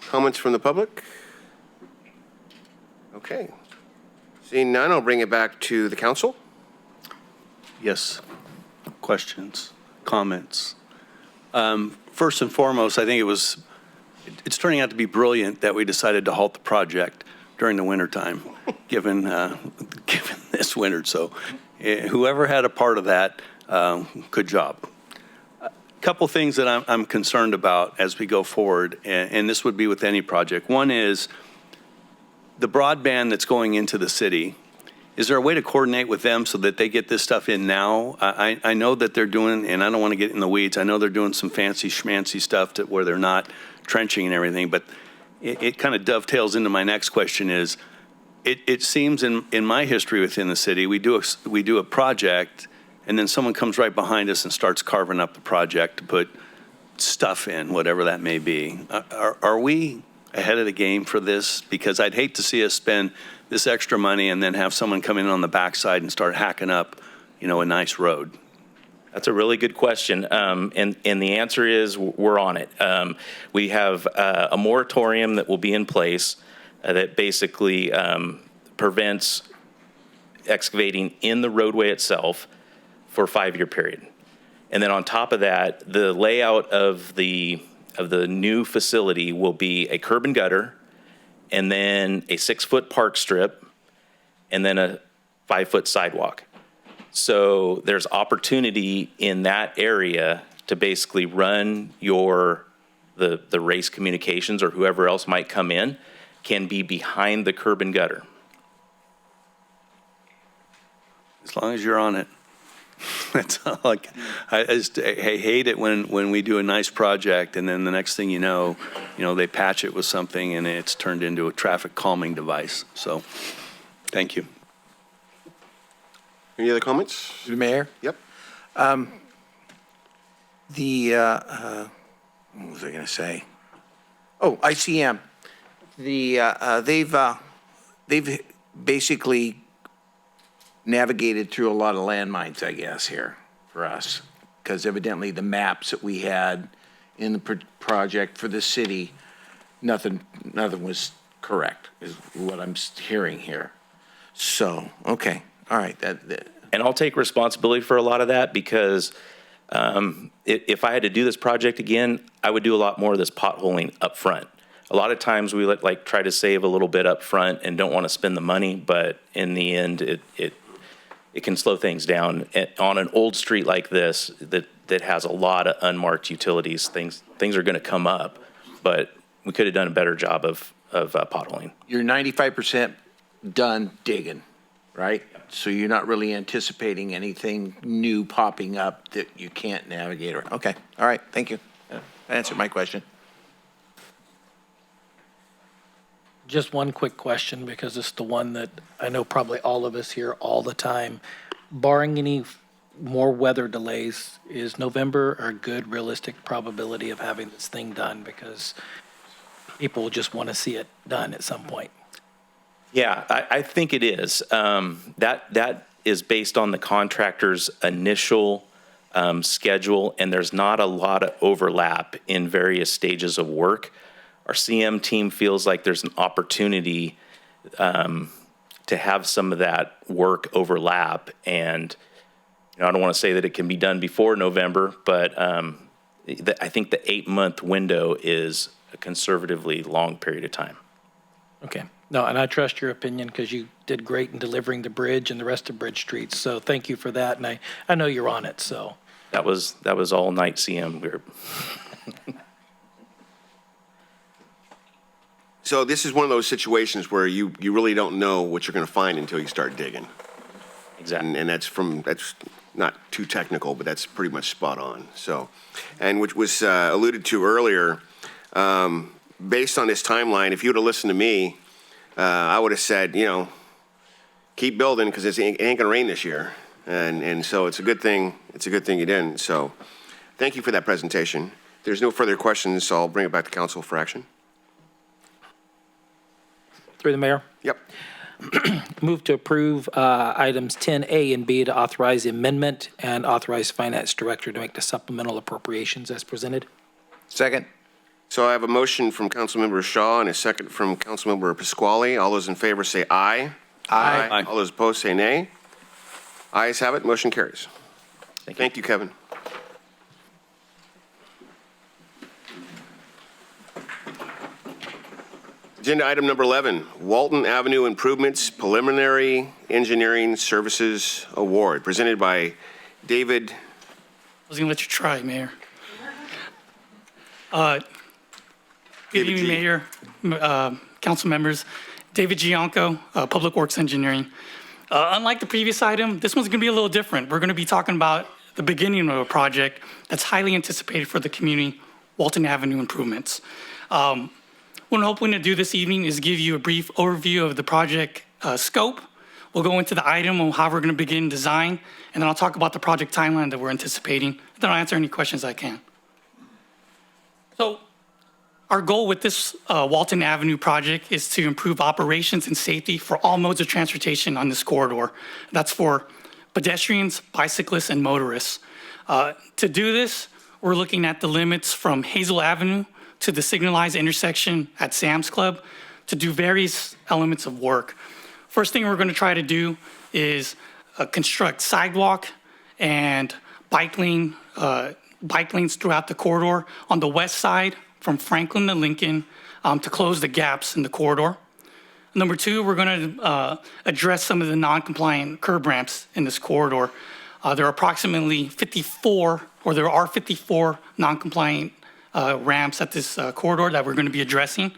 comments from the public? Okay. Seeing none, I'll bring it back to the council. Yes. Questions, comments. First and foremost, I think it's turning out to be brilliant that we decided to halt the project during the wintertime, given this winter. So whoever had a part of that, good job. A couple things that I'm concerned about as we go forward, and this would be with any project. One is the broadband that's going into the city. Is there a way to coordinate with them so that they get this stuff in now? I know that they're doing, and I don't want to get in the weeds, I know they're doing some fancy schmancy stuff where they're not trenching and everything, but it kind of dovetails into my next question is, it seems in my history within the city, we do a project, and then someone comes right behind us and starts carving up the project to put stuff in, whatever that may be. Are we ahead of the game for this? Because I'd hate to see us spend this extra money and then have someone come in on the backside and start hacking up, a nice road. That's a really good question, and the answer is we're on it. We have a moratorium that will be in place that basically prevents excavating in the roadway itself for a 5-year period. And then on top of that, the layout of the new facility will be a curb and gutter, and then a 6-foot park strip, and then a 5-foot sidewalk. So there's opportunity in that area to basically run the race communications, or whoever else might come in can be behind the curb and gutter. As long as you're on it. That's all. I hate it when we do a nice project and then the next thing you know, they patch it with something and it's turned into a traffic calming device. So, thank you. Any other comments? The mayor? Yep. What was I going to say? Oh, ICM. They've basically navigated through a lot of landmines, I guess, here for us, because evidently the maps that we had in the project for the city, nothing was correct, is what I'm hearing here. So, okay, all right. And I'll take responsibility for a lot of that, because if I had to do this project again, I would do a lot more of this potholing up front. A lot of times we try to save a little bit up front and don't want to spend the money, but in the end, it can slow things down. On an old street like this that has a lot of unmarked utilities, things are going to come up, but we could have done a better job of potholing. You're 95% done digging, right? So you're not really anticipating anything new popping up that you can't navigate around. Okay, all right, thank you. That answered my question. Just one quick question, because it's the one that I know probably all of us hear all the time. Barring any more weather delays, is November a good realistic probability of having this thing done? Because people just want to see it done at some point. Yeah, I think it is. That is based on the contractor's initial schedule, and there's not a lot of overlap in various stages of work. Our CM team feels like there's an opportunity to have some of that work overlap. And I don't want to say that it can be done before November, but I think the 8-month window is a conservatively long period of time. Okay. No, and I trust your opinion because you did great in delivering the bridge and the rest of Bridge Street. So thank you for that. And I know you're on it, so. That was all night CM. So this is one of those situations where you really don't know what you're going to find until you start digging. Exactly. And that's not too technical, but that's pretty much spot on. So, and which was alluded to earlier, based on this timeline, if you would have listened to me, I would have said, keep building because it ain't going to rain this year. And so it's a good thing. It's a good thing you didn't. So thank you for that presentation. If there's no further questions, so I'll bring it back to council for action. Through the mayor. Yep. Move to approve items 10A and B to authorize the amendment and authorize finance director to make the supplemental appropriations as presented. Second. So I have a motion from Councilmember Shaw and a second from Councilmember Pasquale. All those in favor say aye. Aye. All those opposed say nay. Ayes have it. Motion carries. Thank you, Kevin. Agenda item number 11, Walton Avenue Improvements Preliminary Engineering Services Award, presented by David. I was going to let you try, Mayor. Good evening, Mayor, council members. David Gianco, Public Works Engineering. Unlike the previous item, this one's going to be a little different. We're going to be talking about the beginning of a project that's highly anticipated for the community, Walton Avenue improvements. What I'm hoping to do this evening is give you a brief overview of the project scope. We'll go into the item on how we're going to begin design, and then I'll talk about the project timeline that we're anticipating. Then I'll answer any questions I can. So our goal with this Walton Avenue project is to improve operations and safety for all modes of transportation on this corridor. That's for pedestrians, bicyclists, and motorists. To do this, we're looking at the limits from Hazel Avenue to the signalized intersection at Sam's Club to do various elements of work. First thing we're going to try to do is construct sidewalk and bike lanes throughout the corridor on the west side from Franklin to Lincoln to close the gaps in the corridor. Number two, we're going to address some of the non-compliant curb ramps in this corridor. There are approximately 54 non-compliant ramps at this corridor that we're going to be addressing.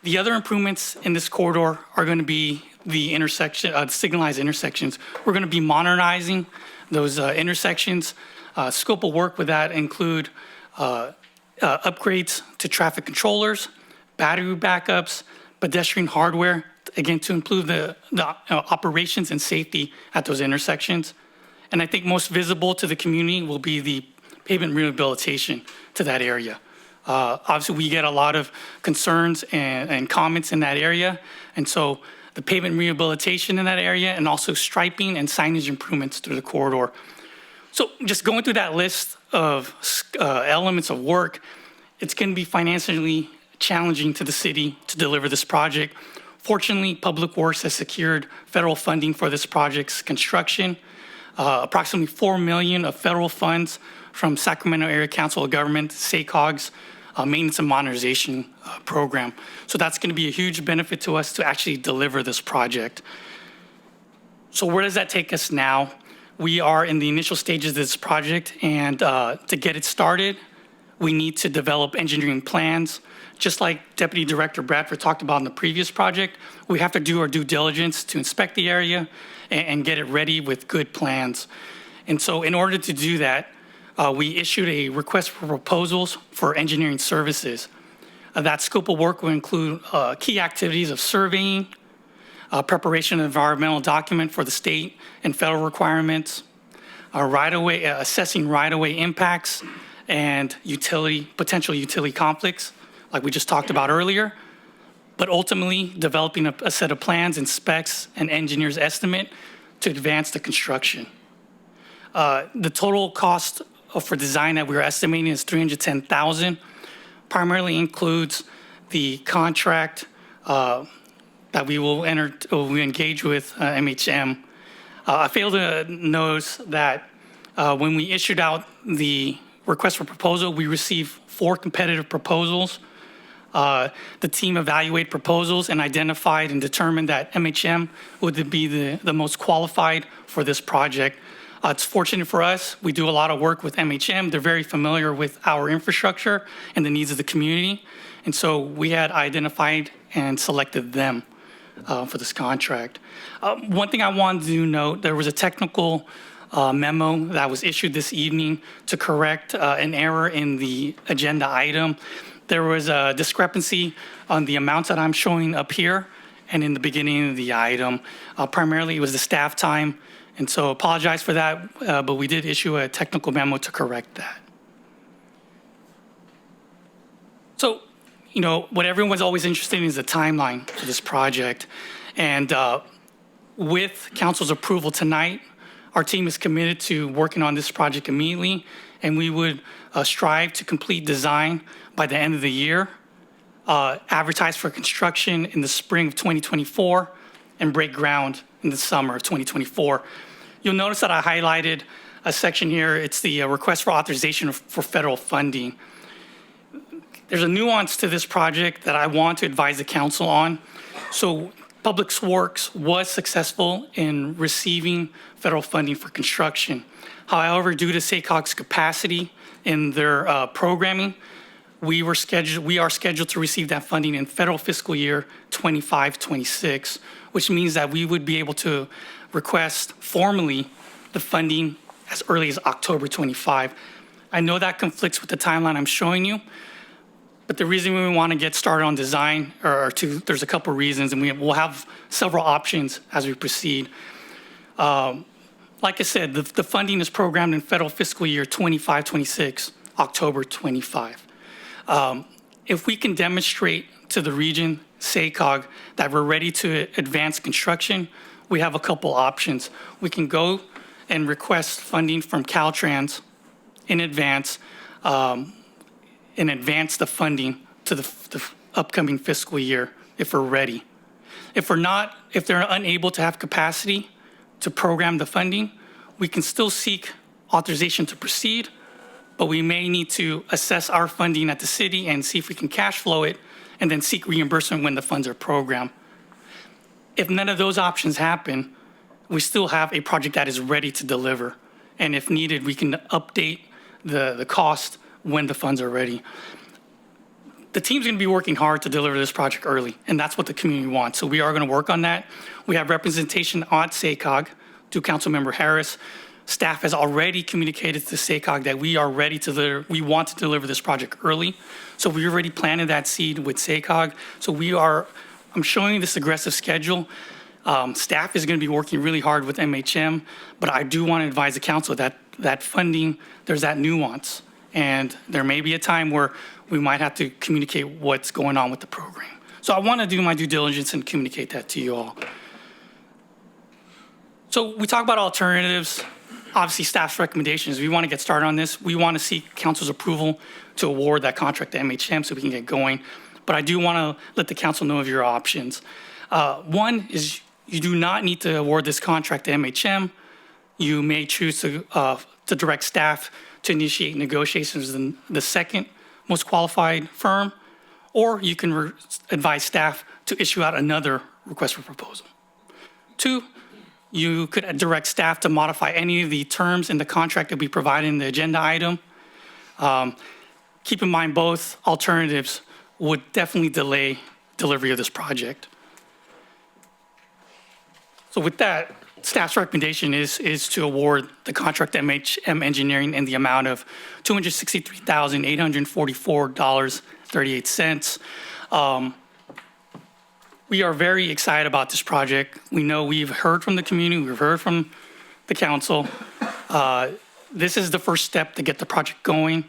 The other improvements in this corridor are going to be the signalized intersections. We're going to be modernizing those intersections. Scope of work with that include upgrades to traffic controllers, battery backups, pedestrian hardware, again, to improve the operations and safety at those intersections. And I think most visible to the community will be the pavement rehabilitation to that area. Obviously, we get a lot of concerns and comments in that area. And so the pavement rehabilitation in that area and also striping and signage improvements through the corridor. So just going through that list of elements of work, it's going to be financially challenging to the city to deliver this project. Fortunately, Public Works has secured federal funding for this project's construction, approximately $4 million of federal funds from Sacramento Area Council of Government, SACOG's Maintenance and Modernization Program. So that's going to be a huge benefit to us to actually deliver this project. So where does that take us now? We are in the initial stages of this project, and to get it started, we need to develop engineering plans. Just like Deputy Director Bradford talked about in the previous project, we have to do our due diligence to inspect the area and get it ready with good plans. And so in order to do that, we issued a request for proposals for engineering services. That scope of work will include key activities of surveying, preparation of environmental document for the state and federal requirements, assessing right-of-way impacts and potential utility conflicts, like we just talked about earlier, but ultimately developing a set of plans and specs and engineer's estimate to advance the construction. The total cost for design that we're estimating is $310,000, primarily includes the contract that we will engage with MHM. I failed to notice that when we issued out the request for proposal, we received 4 competitive proposals. The team evaluated proposals and identified and determined that MHM would be the most qualified for this project. It's fortunate for us. We do a lot of work with MHM. They're very familiar with our infrastructure and the needs of the community. And so we had identified and selected them for this contract. One thing I wanted to note, there was a technical memo that was issued this evening to correct an error in the agenda item. There was a discrepancy on the amounts that I'm showing up here and in the beginning of the item. Primarily, it was the staff time. And so apologize for that, but we did issue a technical memo to correct that. So, you know, what everyone's always interested in is the timeline for this project. And with council's approval tonight, our team is committed to working on this project immediately, and we would strive to complete design by the end of the year, advertise for construction in the spring of 2024, and break ground in the summer of 2024. You'll notice that I highlighted a section here. It's the request for authorization for federal funding. There's a nuance to this project that I want to advise the council on. So Public Works was successful in receiving federal funding for construction. However, due to SACOG's capacity in their programming, we are scheduled to receive that funding in federal fiscal year 25-26, which means that we would be able to request formally the funding as early as October 25. I know that conflicts with the timeline I'm showing you, but the reason we want to get started on design there's a couple reasons, and we'll have several options as we proceed. Like I said, the funding is programmed in federal fiscal year 25-26, October 25. If we can demonstrate to the region, SACOG, that we're ready to advance construction, we have a couple options. We can go and request funding from Caltrans in advance, the funding to the upcoming fiscal year if we're ready. If they're unable to have capacity to program the funding, we can still seek authorization to proceed, but we may need to assess our funding at the city and see if we can cash flow it and then seek reimbursement when the funds are programmed. If none of those options happen, we still have a project that is ready to deliver. And if needed, we can update the cost when the funds are ready. The team's going to be working hard to deliver this project early, and that's what the community wants. So we are going to work on that. We have representation at SACOG through Councilmember Harris. Staff has already communicated to SACOG that we are ready to deliver. We want to deliver this project early. So we already planted that seed with SACOG. So I'm showing you this aggressive schedule. Staff is going to be working really hard with MHM, but I do want to advise the council that funding, there's that nuance. And there may be a time where we might have to communicate what's going on with the program. So I want to do my due diligence and communicate that to you all. So we talk about alternatives. Obviously, staff's recommendations. We want to get started on this. We want to seek council's approval to award that contract to MHM so we can get going. But I do want to let the council know of your options. One is you do not need to award this contract to MHM. You may choose to direct staff to initiate negotiations with the second most qualified firm, or you can advise staff to issue out another request for proposal. Two, you could direct staff to modify any of the terms in the contract that we provide in the agenda item. Keep in mind both alternatives would definitely delay delivery of this project. So with that, staff's recommendation is to award the contract to MHM Engineering in the amount of $263,844.38. We are very excited about this project. We know we've heard from the community, we've heard from the council. This is the first step to get the project going.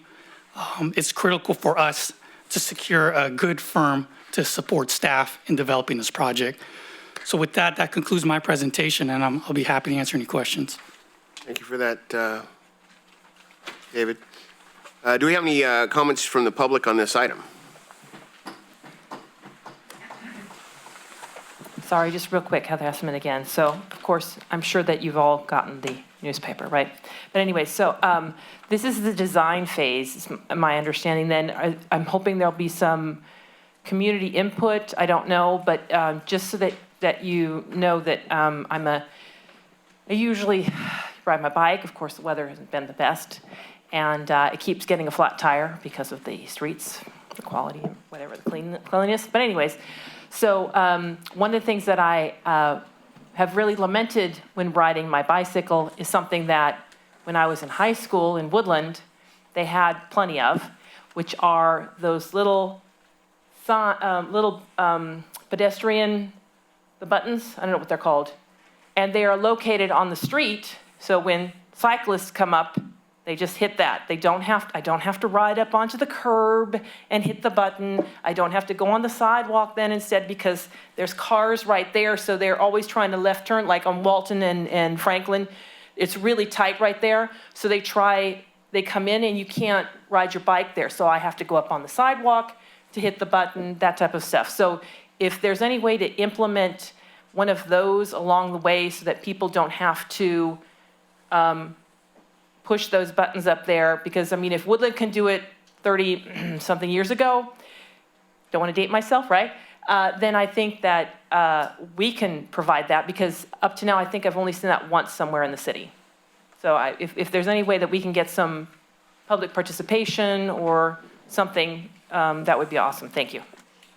It's critical for us to secure a good firm to support staff in developing this project. So with that, that concludes my presentation, and I'll be happy to answer any questions. Thank you for that, David. Do we have any comments from the public on this item? Sorry, just real quick, Heather Esseman again. So, of course, I'm sure that you've all gotten the newspaper, right? But anyway, so this is the design phase, is my understanding. Then I'm hoping there'll be some community input, I don't know, but just so that you know that I usually ride my bike. Of course, the weather hasn't been the best, and it keeps getting a flat tire because of the streets, the quality, whatever, the cleanliness. But anyways, so one of the things that I have really lamented when riding my bicycle is something that when I was in high school in Woodland, they had plenty of, which are those little pedestrian, the buttons, I don't know what they're called. And they are located on the street, so when cyclists come up, they just hit that. I don't have to ride up onto the curb and hit the button. I don't have to go on the sidewalk then instead because there's cars right there, so they're always trying to left turn, like on Walton and Franklin. It's really tight right there, so they come in and you can't ride your bike there. So I have to go up on the sidewalk to hit the button, that type of stuff. So if there's any way to implement one of those along the way so that people don't have to push those buttons up there, because I mean, if Woodland can do it 30 something years ago, don't want to date myself, right? Then I think that we can provide that, because up to now, I think I've only seen that once somewhere in the city. So if there's any way that we can get some public participation or something, that would be awesome. Thank you.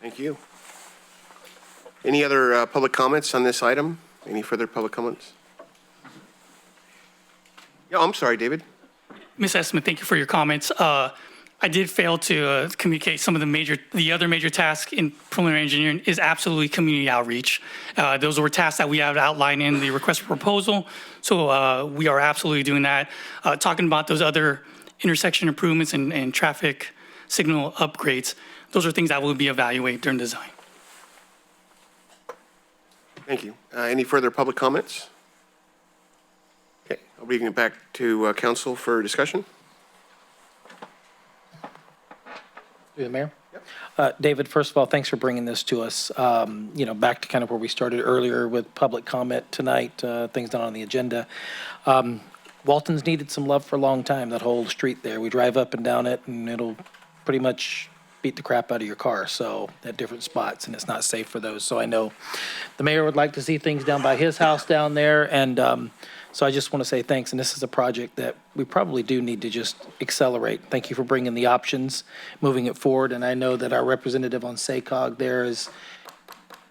Thank you. Any other public comments on this item? Any further public comments? Yeah, I'm sorry, David. Ms. Esseman, thank you for your comments. I did fail to communicate some of the other major tasks in preliminary engineering is absolutely community outreach. Those were tasks that we have outlined in the request for proposal. So we are absolutely doing that. Talking about those other intersection improvements and traffic signal upgrades, those are things that will be evaluated during design. Thank you. Any further public comments? Okay, I'll bring it back to council for discussion. Through the mayor? David, first of all, thanks for bringing this to us. Back to kind of where we started earlier with public comment tonight, things not on the agenda. Walton's needed some love for a long time, that whole street there. We drive up and down it, and it'll pretty much beat the crap out of your car, so at different spots, and it's not safe for those. So I know the mayor would like to see things down by his house down there, and so I just want to say thanks, and this is a project that we probably do need to just accelerate. Thank you for bringing the options, moving it forward, and I know that our representative on SACOG there has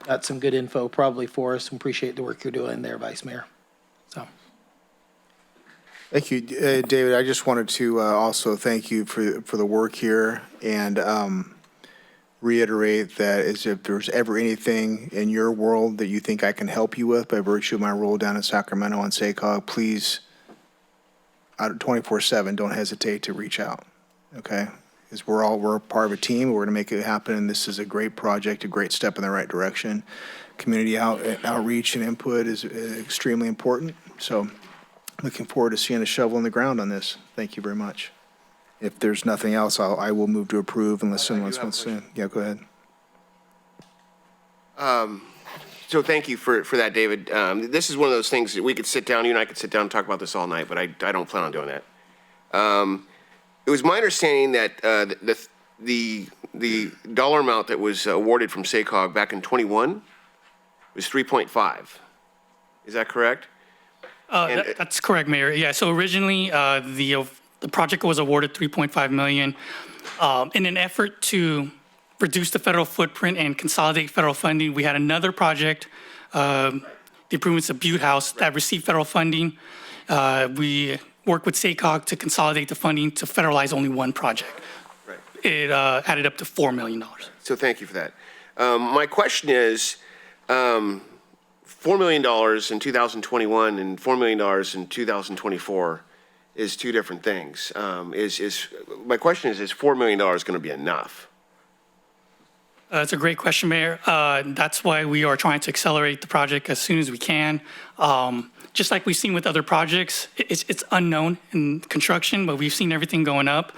got some good info probably for us, and appreciate the work you're doing there, Vice Mayor. So. Thank you, David. I just wanted to also thank you for the work here and reiterate that if there's ever anything in your world that you think I can help you with by virtue of my role down in Sacramento on SACOG, please, 24/7, don't hesitate to reach out, okay? Because we're part of a team. We're going to make it happen, and this is a great project, a great step in the right direction. Community outreach and input is extremely important, so looking forward to seeing a shovel in the ground on this. Thank you very much. If there's nothing else, I will move to approve unless someone wants to. Yeah, go ahead. So thank you for that, David. This is one of those things that we could sit down, you and I could sit down and talk about this all night, but I don't plan on doing that. It was my understanding that the dollar amount that was awarded from SACOG back in 21 was 3.5. Is that correct? That's correct, Mayor. Yeah, so originally the project was awarded $3.5 million in an effort to reduce the federal footprint and consolidate federal funding. We had another project, the improvements of Butte House, that received federal funding. We worked with SACOG to consolidate the funding to federalize only one project. Right. It added up to $4 million. So thank you for that. My question is, $4 million in 2021 and $4 million in 2024 is two different things. My question is $4 million going to be enough? That's a great question, Mayor. That's why we are trying to accelerate the project as soon as we can. Just like we've seen with other projects, it's unknown in construction, but we've seen everything going up.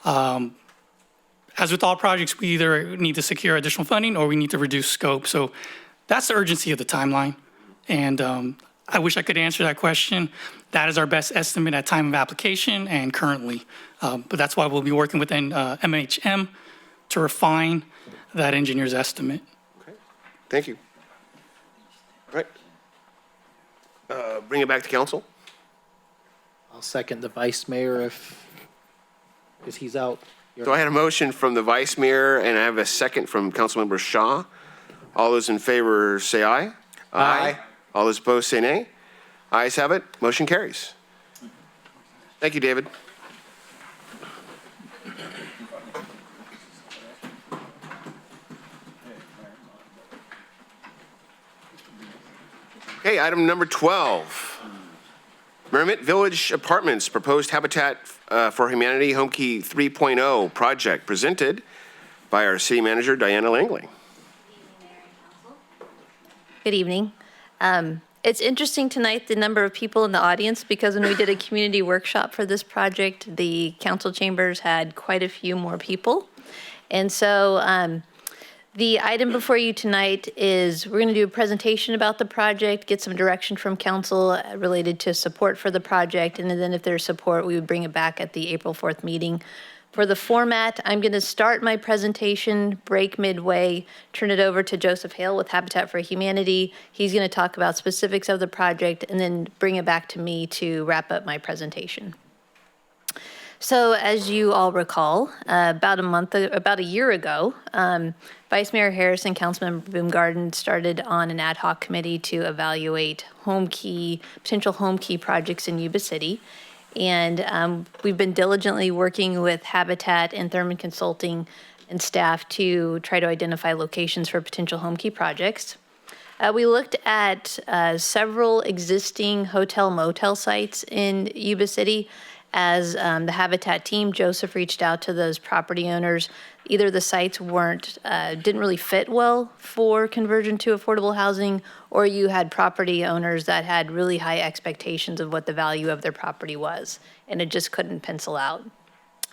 As with all projects, we either need to secure additional funding or we need to reduce scope. So that's the urgency of the timeline. And I wish I could answer that question. That is our best estimate at time of application and currently. But that's why we'll be working within MHM to refine that engineer's estimate. Thank you. All right. Bring it back to council. I'll second the vice mayor because he's out. So I had a motion from the vice mayor, and I have a second from Councilmember Shaw. All those in favor say aye. Aye. All those opposed say nay. Ayes have it. Motion carries. Thank you, David. Okay, item number 12. Merriment Village Apartments Proposed Habitat for Humanity Homekey 3.0 project presented by our city manager, Diana Langley. Good evening. It's interesting tonight, the number of people in the audience, because when we did a community workshop for this project, the council chambers had quite a few more people. And so the item before you tonight is we're going to do a presentation about the project, get some direction from council related to support for the project, and then if there's support, we would bring it back at the April 4th meeting. For the format, I'm going to start my presentation, break midway, turn it over to Joseph Hale with Habitat for Humanity. He's going to talk about specifics of the project and then bring it back to me to wrap up my presentation. So as you all recall, about a year ago, Vice Mayor Harris and Councilmember Boomgarden started on an ad hoc committee to evaluate potential Homekey projects in Yuba City. And we've been diligently working with Habitat and Thurman Consulting and staff to try to identify locations for potential Homekey projects. We looked at several existing hotel-motel sites in Yuba City. As the Habitat team, Joseph reached out to those property owners. Either the sites didn't really fit well for conversion to affordable housing, or you had property owners that had really high expectations of what the value of their property was, and it just couldn't pencil out.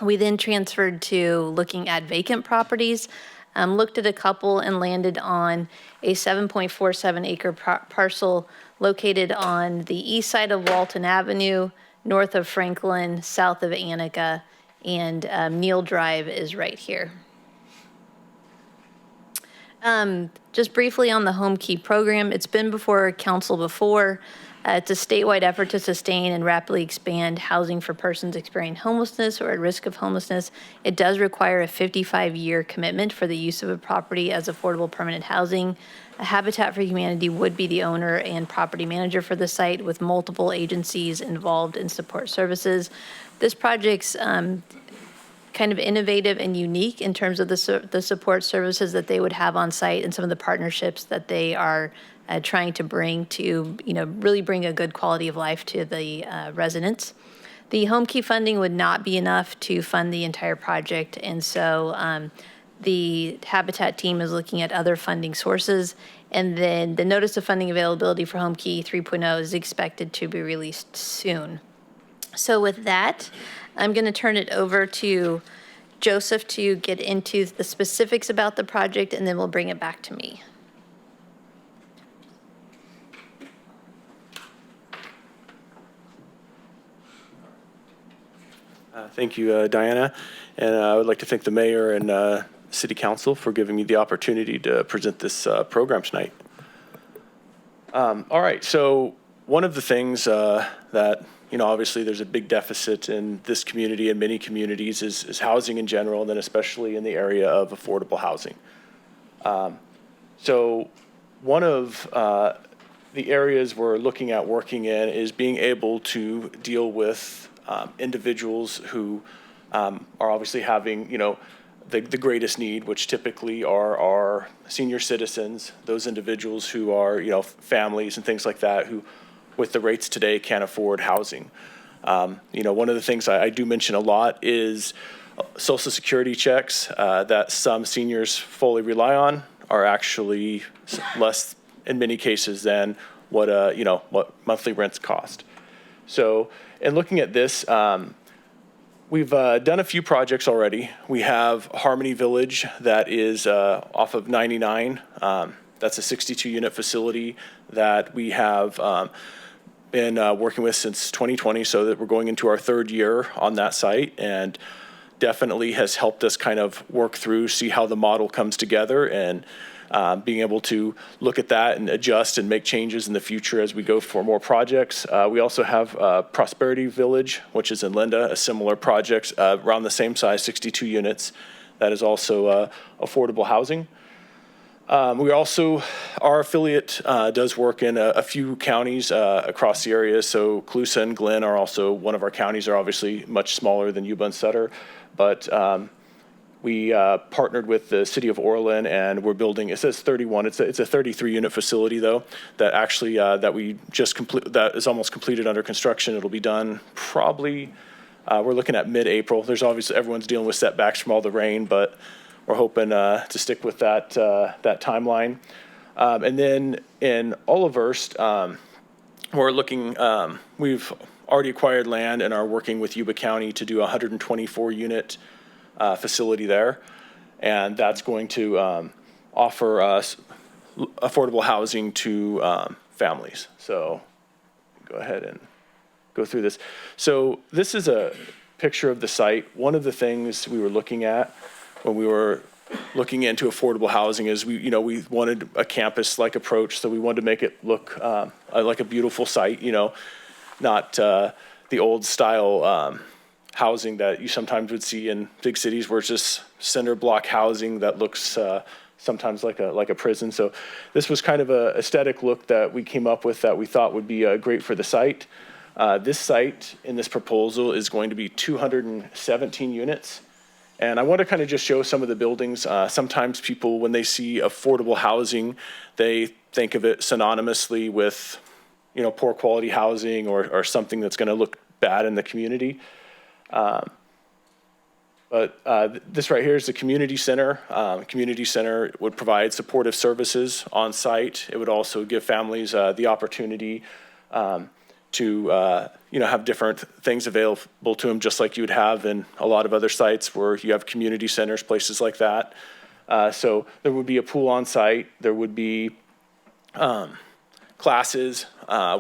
We then transferred to looking at vacant properties, looked at a couple and landed on a 7.47 acre parcel located on the east side of Walton Avenue, north of Franklin, south of Annika, and Neal Drive is right here. Just briefly on the Homekey program, it's been before council before. It's a statewide effort to sustain and rapidly expand housing for persons experiencing homelessness or at risk of homelessness. It does require a 55-year commitment for the use of a property as affordable permanent housing. Habitat for Humanity would be the owner and property manager for the site, with multiple agencies involved in support services. This project's kind of innovative and unique in terms of the support services that they would have on site and some of the partnerships that they are trying to bring to, really bring a good quality of life to the residents. The Homekey funding would not be enough to fund the entire project, and so the Habitat team is looking at other funding sources, and then the notice of funding availability for Homekey 3.0 is expected to be released soon. So with that, I'm going to turn it over to Joseph to get into the specifics about the project, and then we'll bring it back to me. Thank you, Diana. And I would like to thank the mayor and City Council for giving me the opportunity to present this program tonight. All right, so one of the things that, obviously there's a big deficit in this community and many communities is housing in general, and then especially in the area of affordable housing. So one of the areas we're looking at working in is being able to deal with individuals who are obviously having, the greatest need, which typically are our senior citizens, those individuals who are, families and things like that, who, with the rates today, can't afford housing. One of the things I do mention a lot is Social Security checks that some seniors fully rely on are actually less, in many cases, than what monthly rents cost. So, in looking at this, we've done a few projects already. We have Harmony Village that is off of 99. That's a 62-unit facility that we have been working with since 2020, so that we're going into our third year on that site. And definitely has helped us kind of work through, see how the model comes together, and being able to look at that and adjust and make changes in the future as we go for more projects. We also have Prosperity Village, which is in Linda, a similar project around the same size, 62 units. That is also affordable housing. We also, our affiliate does work in a few counties across the area. So Colusa and Glenn are also one of our counties. Are obviously much smaller than Yuba and Sutter, but we partnered with the city of Orland, and we're building. It says 31. It's a 33-unit facility though that actually that we just complete. That is almost completed under construction. It'll be done probably. We're looking at mid-April. There's obviously everyone's dealing with setbacks from all the rain, but we're hoping to stick with that that timeline. And then in Olivehurst, we're looking. We've already acquired land and are working with Yuba County to do a 124-unit facility there, and that's going to offer us affordable housing to families. So go ahead and go through this. So this is a picture of the site. One of the things we were looking at when we were looking into affordable housing is we wanted a campus-like approach, so we wanted to make it look like a beautiful site, not the old style housing that you sometimes would see in big cities where it's just cinder block housing that looks sometimes like a prison. So this was kind of a aesthetic look that we came up with that we thought would be great for the site. This site in this proposal is going to be 217 units. And I want to kind of just show some of the buildings. Sometimes people, when they see affordable housing, they think of it synonymously with, poor quality housing or something that's going to look bad in the community. But this right here is the community center. Community center would provide supportive services on site. It would also give families the opportunity to have different things available to them, just like you would have in a lot of other sites where you have community centers, places like that. So there would be a pool on site. There would be classes.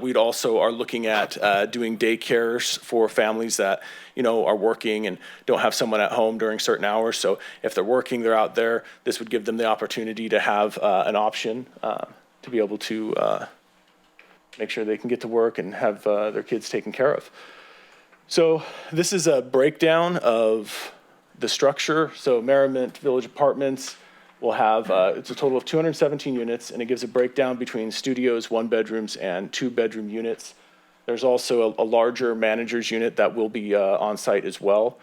We'd also are looking at doing daycares for families that are working and don't have someone at home during certain hours. So if they're working, they're out there. This would give them the opportunity to have an option to be able to make sure they can get to work and have their kids taken care of. So this is a breakdown of the structure. So Merriment Village Apartments will have, it's a total of 217 units, and it gives a breakdown between studios, 1-bedrooms, and 2-bedroom units. There's also a larger manager's unit that will be on site as well.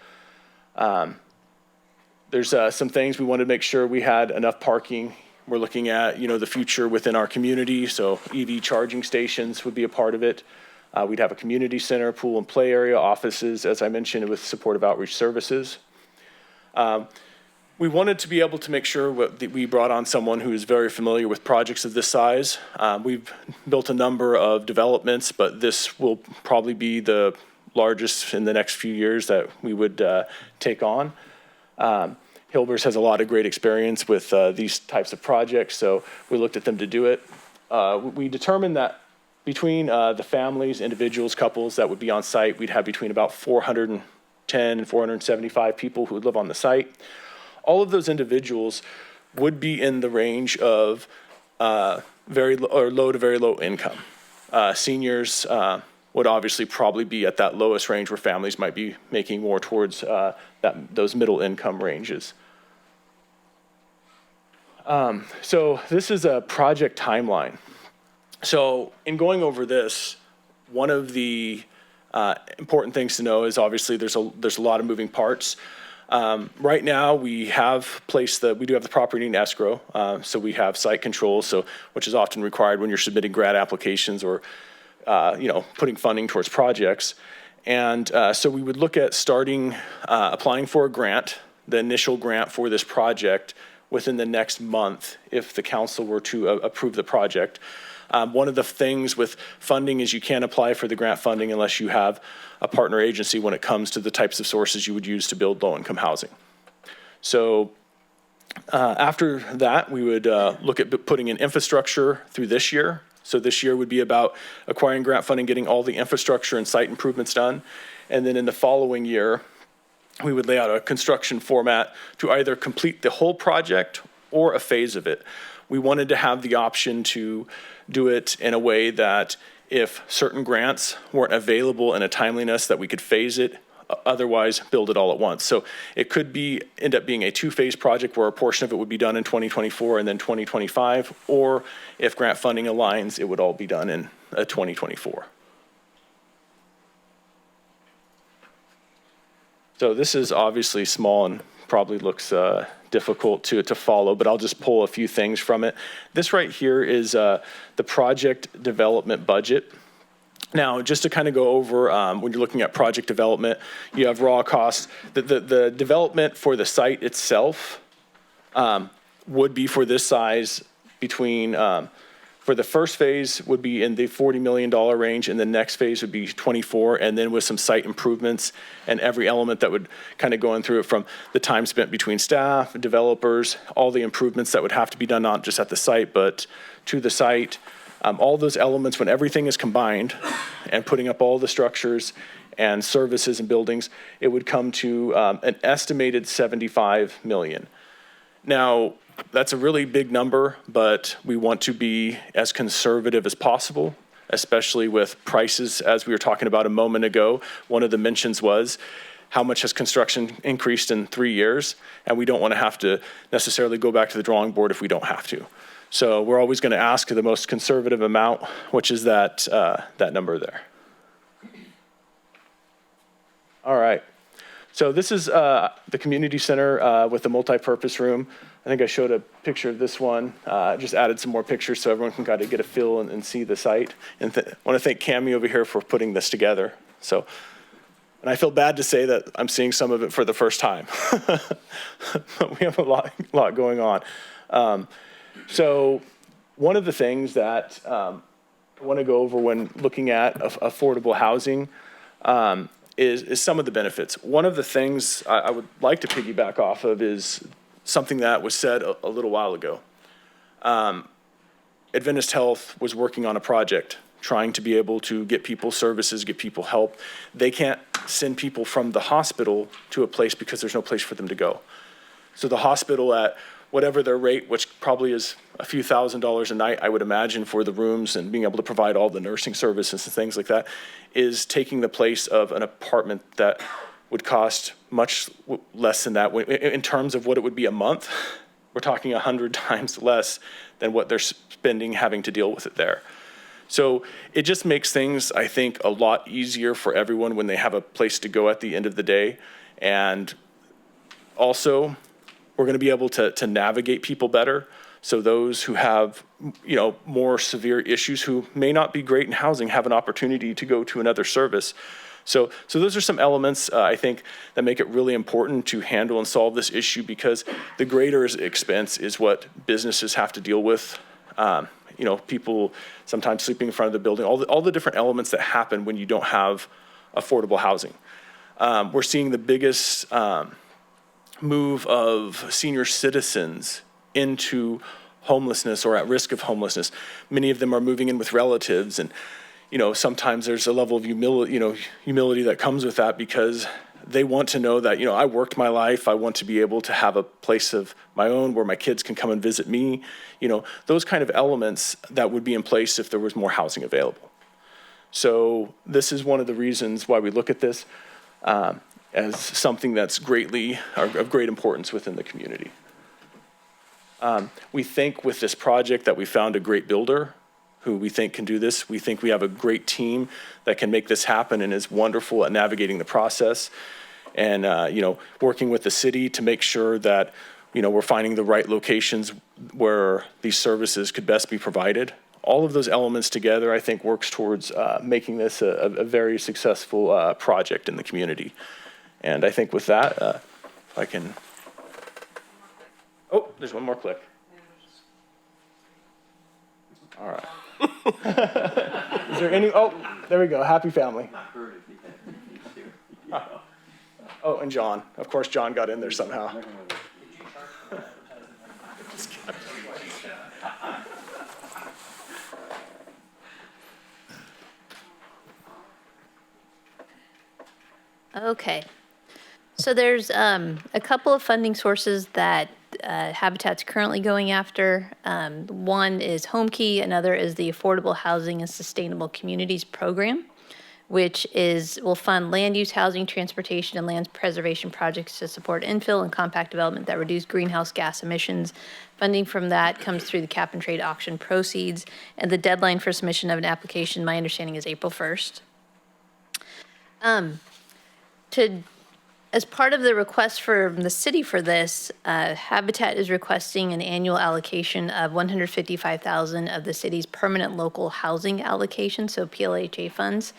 There's some things we wanted to make sure we had enough parking. We're looking at, the future within our community, so EV charging stations would be a part of it. We'd have a community center, pool and play area, offices, as I mentioned, with supportive outreach services. We wanted to be able to make sure that we brought on someone who is very familiar with projects of this size. We've built a number of developments, but this will probably be the largest in the next few years that we would take on. Hilbers has a lot of great experience with these types of projects, so we looked at them to do it. We determined that between the families, individuals, couples that would be on site, we'd have between about 410 and 475 people who would live on the site. All of those individuals would be in the range of very low to very low income. Seniors would obviously probably be at that lowest range where families might be making more towards those middle income ranges. So this is a project timeline. So in going over this, one of the important things to know is obviously there's a lot of moving parts. Right now we have placed we do have the property in escrow. So we have site control, which is often required when you're submitting grant applications or putting funding towards projects. And so we would look at starting applying for a grant, the initial grant for this project, within the next month if the council were to approve the project. One of the things with funding is you can't apply for the grant funding unless you have a partner agency when it comes to the types of sources you would use to build low-income housing. So after that, we would look at putting in infrastructure through this year. So this year would be about acquiring grant funding, getting all the infrastructure and site improvements done. And then in the following year, we would lay out a construction format to either complete the whole project or a phase of it. We wanted to have the option to do it in a way that if certain grants weren't available in a timeliness, that we could phase it, otherwise build it all at once. So it could end up being a two-phase project where a portion of it would be done in 2024 and then 2025, or if grant funding aligns, it would all be done in 2024. So this is obviously small and probably looks difficult to follow, but I'll just pull a few things from it. This right here is the project development budget. Now, just to kind of go over, when you're looking at project development, you have raw costs. The development for the site itself would be for this size between, for the first phase would be in the $40 million range, and the next phase would be 24, and then with some site improvements and every element that would kind of going through it, from the time spent between staff, developers, all the improvements that would have to be done, not just at the site, but to the site. All those elements, when everything is combined and putting up all the structures and services and buildings, it would come to an estimated $75 million. Now, that's a really big number, but we want to be as conservative as possible, especially with prices, as we were talking about a moment ago. One of the mentions was, how much has construction increased in 3 years? And we don't want to have to necessarily go back to the drawing board if we don't have to. So we're always going to ask the most conservative amount, which is that number there. All right. So this is the community center with the multi-purpose room. I think I showed a picture of this one. Just added some more pictures so everyone can kind of get a feel and see the site. And I want to thank Cammie over here for putting this together. So, and I feel bad to say that I'm seeing some of it for the first time. But we have a lot going on. So one of the things that I want to go over when looking at affordable housing is some of the benefits. One of the things I would like to piggyback off of is something that was said a little while ago. Adventist Health was working on a project, trying to be able to get people services, get people help. They can't send people from the hospital to a place because there's no place for them to go. So the hospital, at whatever their rate, which probably is a few $1,000s a night, I would imagine, for the rooms and being able to provide all the nursing services and things like that, is taking the place of an apartment that would cost much less than that. In terms of what it would be a month, we're talking 100 times less than what they're spending having to deal with it there. So it just makes things, I think, a lot easier for everyone when they have a place to go at the end of the day. And also, we're going to be able to navigate people better. So those who have, more severe issues, who may not be great in housing, have an opportunity to go to another service. So those are some elements, I think, that make it really important to handle and solve this issue, because the greater expense is what businesses have to deal with. People sometimes sleeping in front of the building, all the different elements that happen when you don't have affordable housing. We're seeing the biggest move of senior citizens into homelessness or at risk of homelessness. Many of them are moving in with relatives, and sometimes there's a level of humility that comes with that, because they want to know that, I worked my life. I want to be able to have a place of my own where my kids can come and visit me. Those kind of elements that would be in place if there was more housing available. So this is one of the reasons why we look at this as something that's of great importance within the community. We think with this project that we found a great builder who we think can do this. We think we have a great team that can make this happen and is wonderful at navigating the process, and working with the city to make sure that we're finding the right locations where these services could best be provided. All of those elements together, I think, works towards making this a very successful project in the community. And I think with that, if I can. Oh, there's one more click. All right. Is there any? Oh, there we go. Happy family. Oh, and John. Of course, John got in there somehow. Okay. So there's a couple of funding sources that Habitat's currently going after. One is Homekey, another is the Affordable Housing and Sustainable Communities Program, which will fund land use, housing, transportation, and land preservation projects to support infill and compact development that reduce greenhouse gas emissions. Funding from that comes through the cap and trade auction proceeds, and the deadline for submission of an application, my understanding, is April 1st. As part of the request from the city for this, Habitat is requesting an annual allocation of $155,000 of the city's permanent local housing allocation, so PLHA funds.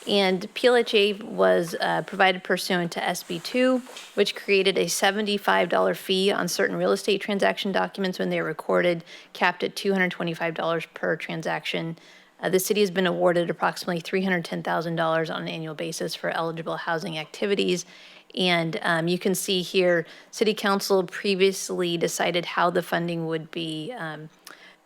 And PLHA was provided pursuant to SB2, which created a $75 fee on certain real estate transaction documents when they are recorded, capped at $225 per transaction. The city has been awarded approximately $310,000 on an annual basis for eligible housing activities. And you can see here, City Council previously decided how the funding would be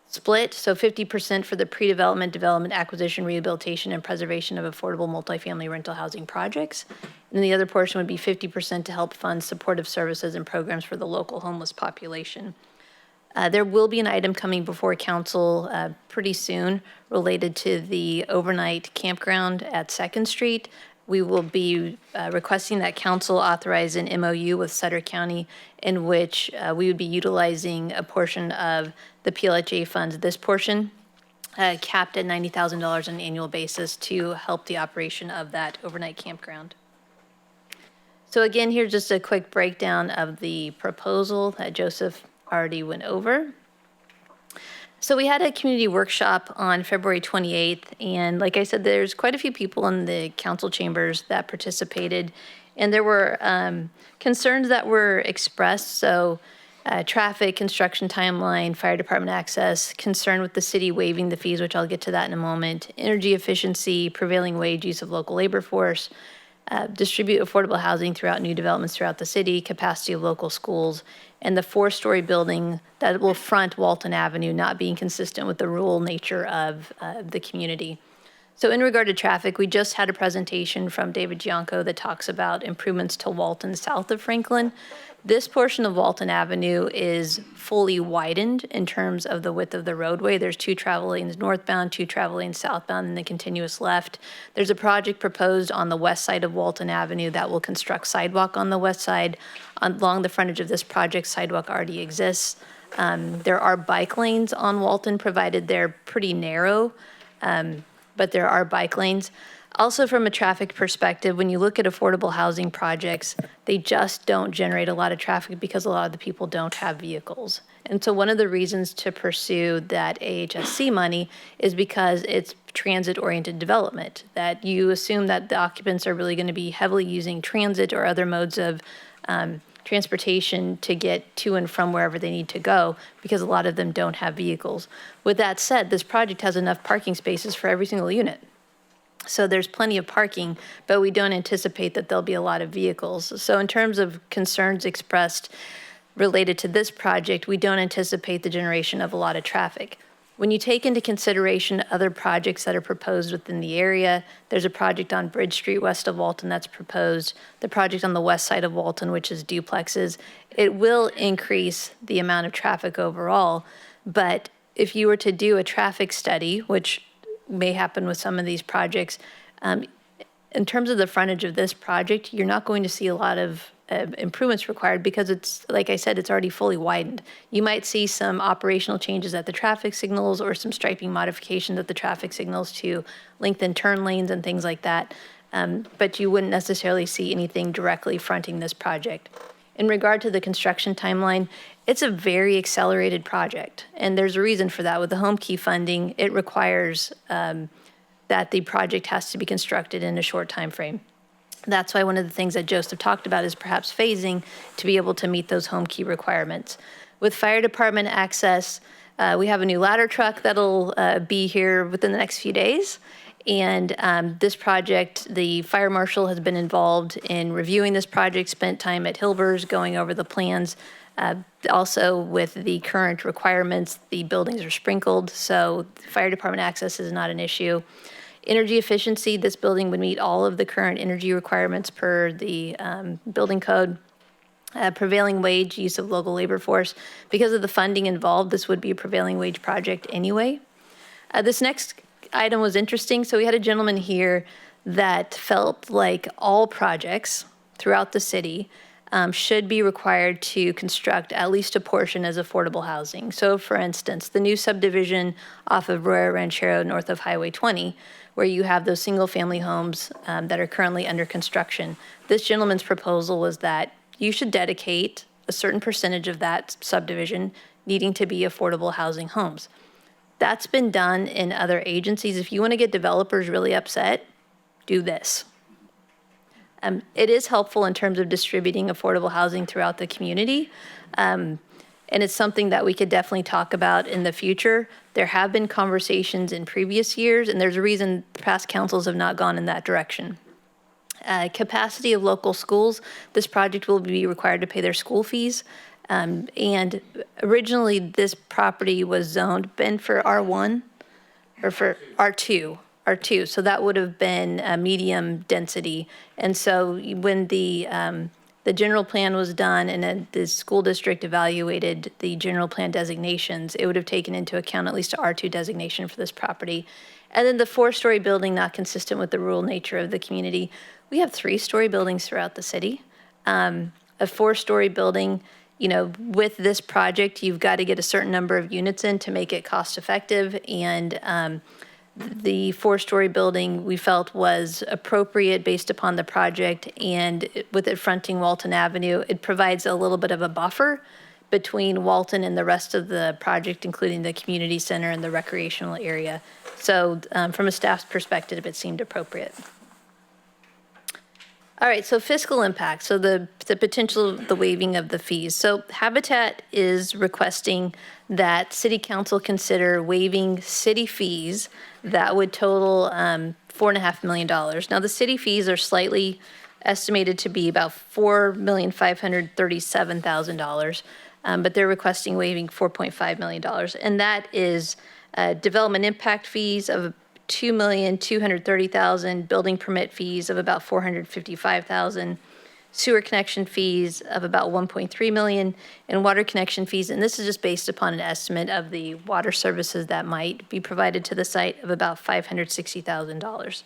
split. So 50% for the pre-development, development, acquisition, rehabilitation, and preservation of affordable multifamily rental housing projects. And the other portion would be 50% to help fund supportive services and programs for the local homeless population. There will be an item coming before council pretty soon related to the overnight campground at 2nd Street. We will be requesting that council authorize an MOU with Sutter County in which we would be utilizing a portion of the PLHA funds, this portion, capped at $90,000 on an annual basis to help the operation of that overnight campground. So again, here's just a quick breakdown of the proposal that Joseph already went over. So we had a community workshop on February 28th, and like I said, there's quite a few people in the council chambers that participated, and there were concerns that were expressed. So traffic, construction timeline, fire department access, concern with the city waiving the fees, which I'll get to that in a moment, energy efficiency, prevailing wage, use of local labor force, distribute affordable housing throughout new developments throughout the city, capacity of local schools, and the 4-story building that will front Walton Avenue not being consistent with the rural nature of the community. So in regard to traffic, we just had a presentation from David Gianco that talks about improvements to Walton south of Franklin. This portion of Walton Avenue is fully widened in terms of the width of the roadway. There's 2 travel lanes northbound, 2 travel lanes southbound, and the continuous left. There's a project proposed on the west side of Walton Avenue that will construct sidewalk on the west side. Along the frontage of this project, sidewalk already exists. There are bike lanes on Walton, provided they're pretty narrow, but there are bike lanes. Also, from a traffic perspective, when you look at affordable housing projects, they just don't generate a lot of traffic because a lot of the people don't have vehicles. And so one of the reasons to pursue that AHSC money is because it's transit-oriented development, that you assume that the occupants are really going to be heavily using transit or other modes of transportation to get to and from wherever they need to go, because a lot of them don't have vehicles. With that said, this project has enough parking spaces for every single unit. So there's plenty of parking, but we don't anticipate that there'll be a lot of vehicles. So in terms of concerns expressed related to this project, we don't anticipate the generation of a lot of traffic. When you take into consideration other projects that are proposed within the area, there's a project on Bridge Street west of Walton that's proposed, the project on the west side of Walton, which is duplexes. It will increase the amount of traffic overall, but if you were to do a traffic study, which may happen with some of these projects, in terms of the frontage of this project, you're not going to see a lot of improvements required because it's, like I said, it's already fully widened. You might see some operational changes at the traffic signals or some striping modifications at the traffic signals to lengthen turn lanes and things like that, but you wouldn't necessarily see anything directly fronting this project. In regard to the construction timeline, it's a very accelerated project, and there's a reason for that. With the Homekey funding, it requires that the project has to be constructed in a short time frame. That's why one of the things that Joseph talked about is perhaps phasing to be able to meet those Homekey requirements. With fire department access, we have a new ladder truck that'll be here within the next few days. And this project, the fire marshal has been involved in reviewing this project, spent time at Hilber's going over the plans. Also, with the current requirements, the buildings are sprinkled, so fire department access is not an issue. Energy efficiency, this building would meet all of the current energy requirements per the building code. Prevailing wage, use of local labor force. Because of the funding involved, this would be a prevailing wage project anyway. This next item was interesting. So we had a gentleman here that felt like all projects throughout the city should be required to construct at least a portion as affordable housing. So for instance, the new subdivision off of Royal Ranchero north of Highway 20, where you have those single family homes that are currently under construction. This gentleman's proposal was that you should dedicate a certain percentage of that subdivision needing to be affordable housing homes. That's been done in other agencies. If you want to get developers really upset, do this. It is helpful in terms of distributing affordable housing throughout the community. And it's something that we could definitely talk about in the future. There have been conversations in previous years, and there's a reason past councils have not gone in that direction. Capacity of local schools, this project will be required to pay their school fees. And originally, this property was zoned, been for R1 or for R2. R2, so that would have been a medium density. And so when the general plan was done and then the school district evaluated the general plan designations, it would have taken into account at least a R2 designation for this property. And then the 4-story building, not consistent with the rural nature of the community. We have 3-story buildings throughout the city. A 4-story building, you know, with this project, you've got to get a certain number of units in to make it cost effective. And the 4-story building we felt was appropriate based upon the project, and with it fronting Walton Avenue, it provides a little bit of a buffer between Walton and the rest of the project, including the community center and the recreational area. So from a staff's perspective, it seemed appropriate. All right, so fiscal impact, so the potential, the waiving of the fees. So Habitat is requesting that City Council consider waiving city fees that would total $4.5 million. Now, the city fees are slightly estimated to be about $4,537,000, but they're requesting waiving $4.5 million. And that is development impact fees of $2,230,000, building permit fees of about $455,000, sewer connection fees of about $1.3 million, and water connection fees. And this is just based upon an estimate of the water services that might be provided to the site of about $560,000.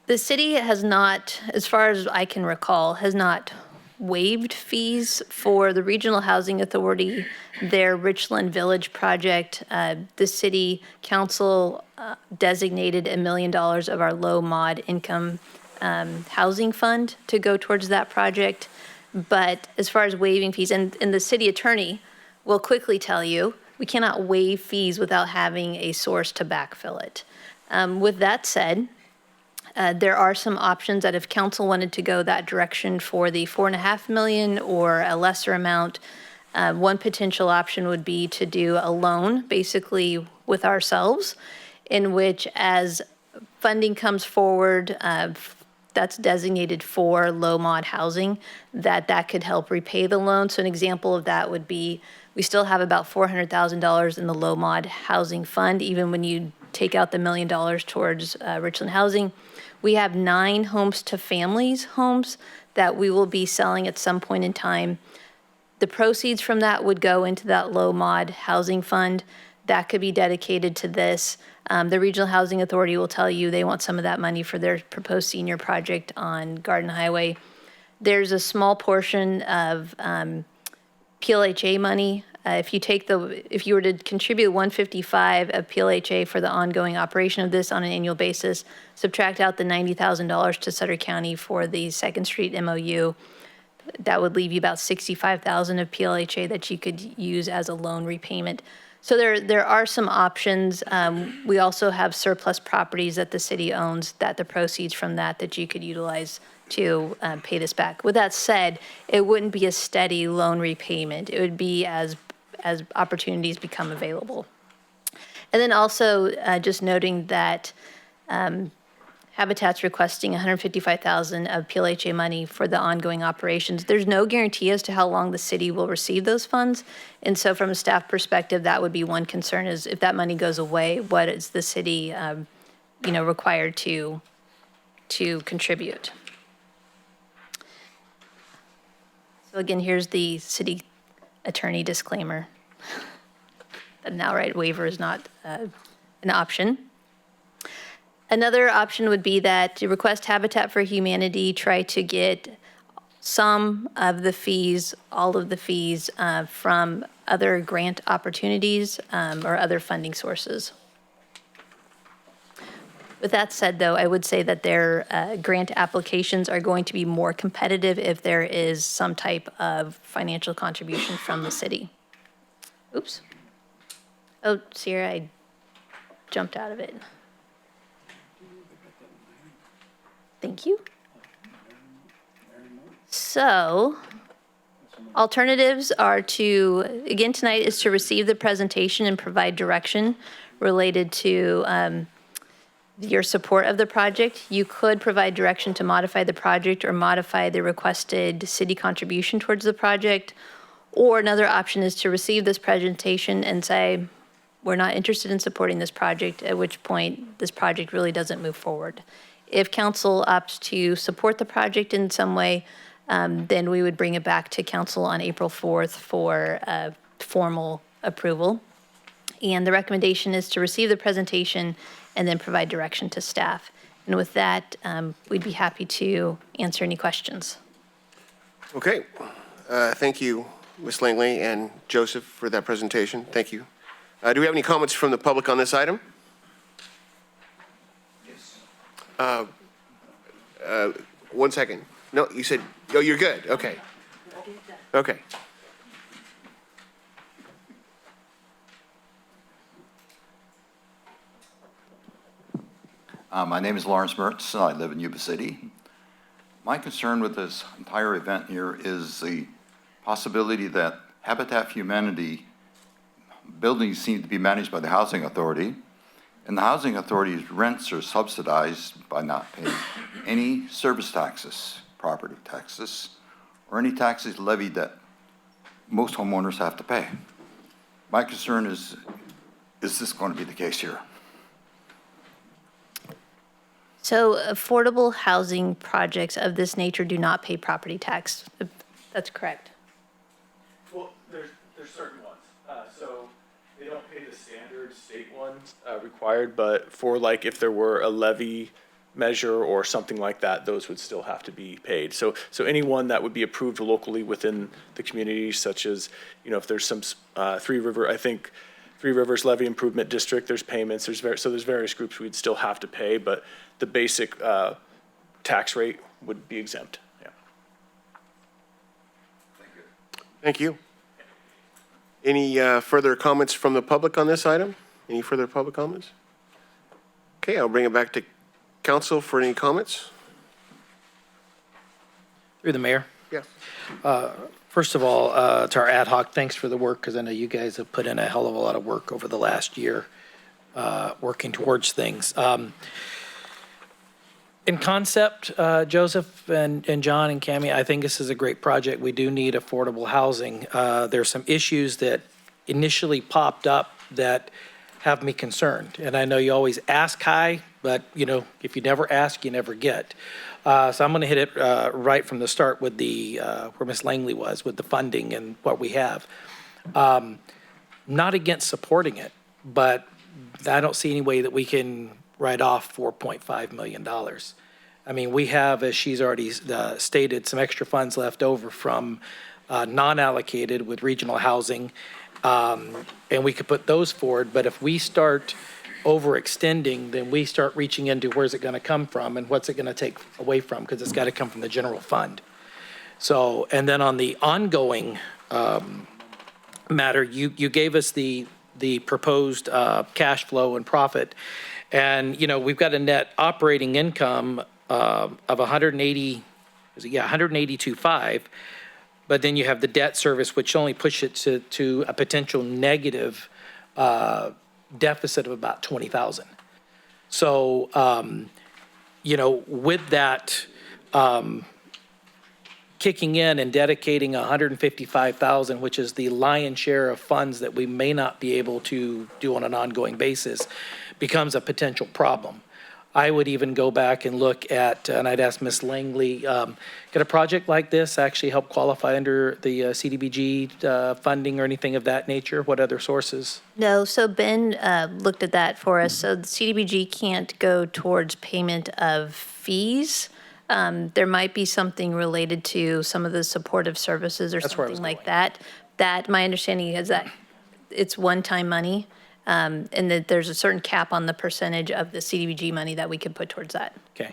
The city has not, as far as I can recall, has not waived fees for the Regional Housing Authority, their Richland Village project. The city council designated $1 million of our low mod income housing fund to go towards that project. But as far as waiving fees, and the city attorney will quickly tell you, we cannot waive fees without having a source to backfill it. With that said, there are some options that if council wanted to go that direction for the $4.5 million or a lesser amount, one potential option would be to do a loan, basically with ourselves, in which as funding comes forward, that's designated for low mod housing, that could help repay the loan. So an example of that would be, we still have about $400,000 in the low mod housing fund, even when you take out the $1 million towards Richland Housing. We have 9 homes to families homes that we will be selling at some point in time. The proceeds from that would go into that low mod housing fund. That could be dedicated to this. The Regional Housing Authority will tell you they want some of that money for their proposed senior project on Garden Highway. There's a small portion of PLHA money. If you were to contribute $155 of PLHA for the ongoing operation of this on an annual basis, subtract out the $90,000 to Sutter County for the 2nd Street MOU, that would leave you about $65,000 of PLHA that you could use as a loan repayment. So there are some options. We also have surplus properties that the city owns, that the proceeds from that you could utilize to pay this back. With that said, it wouldn't be a steady loan repayment. It would be as opportunities become available. And then also just noting that Habitat's requesting $155,000 of PLHA money for the ongoing operations. There's no guarantee as to how long the city will receive those funds. And so from a staff perspective, that would be one concern, is if that money goes away, what is the city, required to contribute? So again, here's the city attorney disclaimer. An outright waiver is not an option. Another option would be that to request Habitat for Humanity try to get some of the fees, all of the fees from other grant opportunities or other funding sources. With that said, though, I would say that their grant applications are going to be more competitive if there is some type of financial contribution from the city. Oops. Oh, Sierra, I jumped out of it. Thank you. So, alternatives are to, again, tonight is to receive the presentation and provide direction related to your support of the project. You could provide direction to modify the project or modify the requested city contribution towards the project. Or another option is to receive this presentation and say, we're not interested in supporting this project, at which point this project really doesn't move forward. If council opts to support the project in some way, then we would bring it back to council on April 4th for formal approval. And the recommendation is to receive the presentation and then provide direction to staff. And with that, we'd be happy to answer any questions. Okay. Thank you, Ms. Langley and Joseph, for that presentation. Thank you. Do we have any comments from the public on this item? Yes. 1 second. No, you said, oh, you're good. Okay. Okay. My name is Lawrence Mertz, and I live in Yuba City. My concern with this entire event here is the possibility that Habitat for Humanity buildings seem to be managed by the Housing Authority, and the Housing Authority's rents are subsidized by not paying any service taxes, property taxes, or any taxes levied that most homeowners have to pay. My concern is this going to be the case here? So affordable housing projects of this nature do not pay property tax. That's correct. Well, there's certain ones. So they don't pay the standard state ones required, but for like if there were a levy measure or something like that, those would still have to be paid. So anyone that would be approved locally within the community, such as, if there's some Three Rivers Levy Improvement District, there's payments, there's various groups we'd still have to pay, but the basic tax rate would be exempt. Yeah. Thank you. Any further comments from the public on this item? Any further public comments? Okay, I'll bring it back to council for any comments. Through the mayor. Yes. First of all, to our ad hoc, thanks for the work, because I know you guys have put in a hell of a lot of work over the last year working towards things. In concept, Joseph and John and Cammie, I think this is a great project. We do need affordable housing. There's some issues that initially popped up that have me concerned. And I know you always ask high, but if you never ask, you never get. So I'm going to hit it right from the start with the where Ms. Langley was with the funding and what we have. Not against supporting it, but I don't see any way that we can write off $4.5 million. I mean, we have, as she's already stated, some extra funds left over from non-allocated with regional housing, and we could put those forward. But if we start overextending, then we start reaching into where's it going to come from and what's it going to take away from, because it's got to come from the general fund. So, and then on the ongoing matter, you gave us the proposed cash flow and profit. And, we've got a net operating income of 182.5, but then you have the debt service, which only pushes it to a potential negative deficit of about 20,000. So with that kicking in and dedicating $155,000, which is the lion's share of funds that we may not be able to do on an ongoing basis, becomes a potential problem. I would even go back and look at, and I'd ask Ms. Langley, could a project like this actually help qualify under the CDBG funding or anything of that nature? What other sources? No, so Ben looked at that for us. So the CDBG can't go towards payment of fees. There might be something related to some of the supportive services or something like that. That, my understanding is that it's one-time money, and that there's a certain cap on the percentage of the CDBG money that we could put towards that. Okay.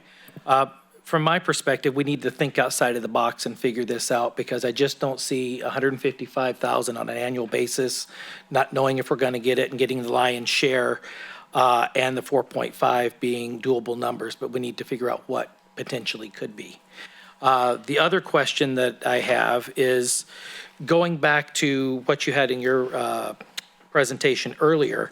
From my perspective, we need to think outside of the box and figure this out, because I just don't see $155,000 on an annual basis, not knowing if we're going to get it and getting the lion's share, and the 4.5 being doable numbers, but we need to figure out what potentially could be. The other question that I have is going back to what you had in your presentation earlier.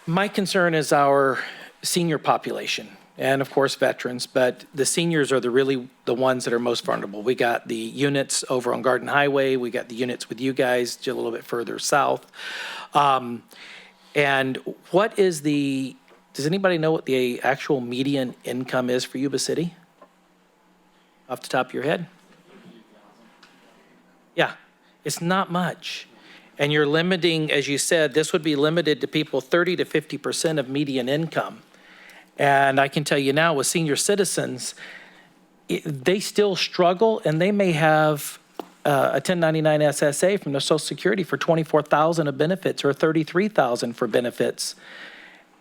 My concern is our senior population, and of course veterans, but the seniors are really the ones that are most vulnerable. We got the units over on Garden Highway, we got the units with you guys just a little bit further south. And what is does anybody know what the actual median income is for Yuba City? Off the top of your head? Yeah, it's not much. And you're limiting, as you said, this would be limited to people 30 to 50% of median income. And I can tell you now with senior citizens, they still struggle, and they may have a 1099 SSA from their Social Security for $24,000 of benefits or $33,000 for benefits.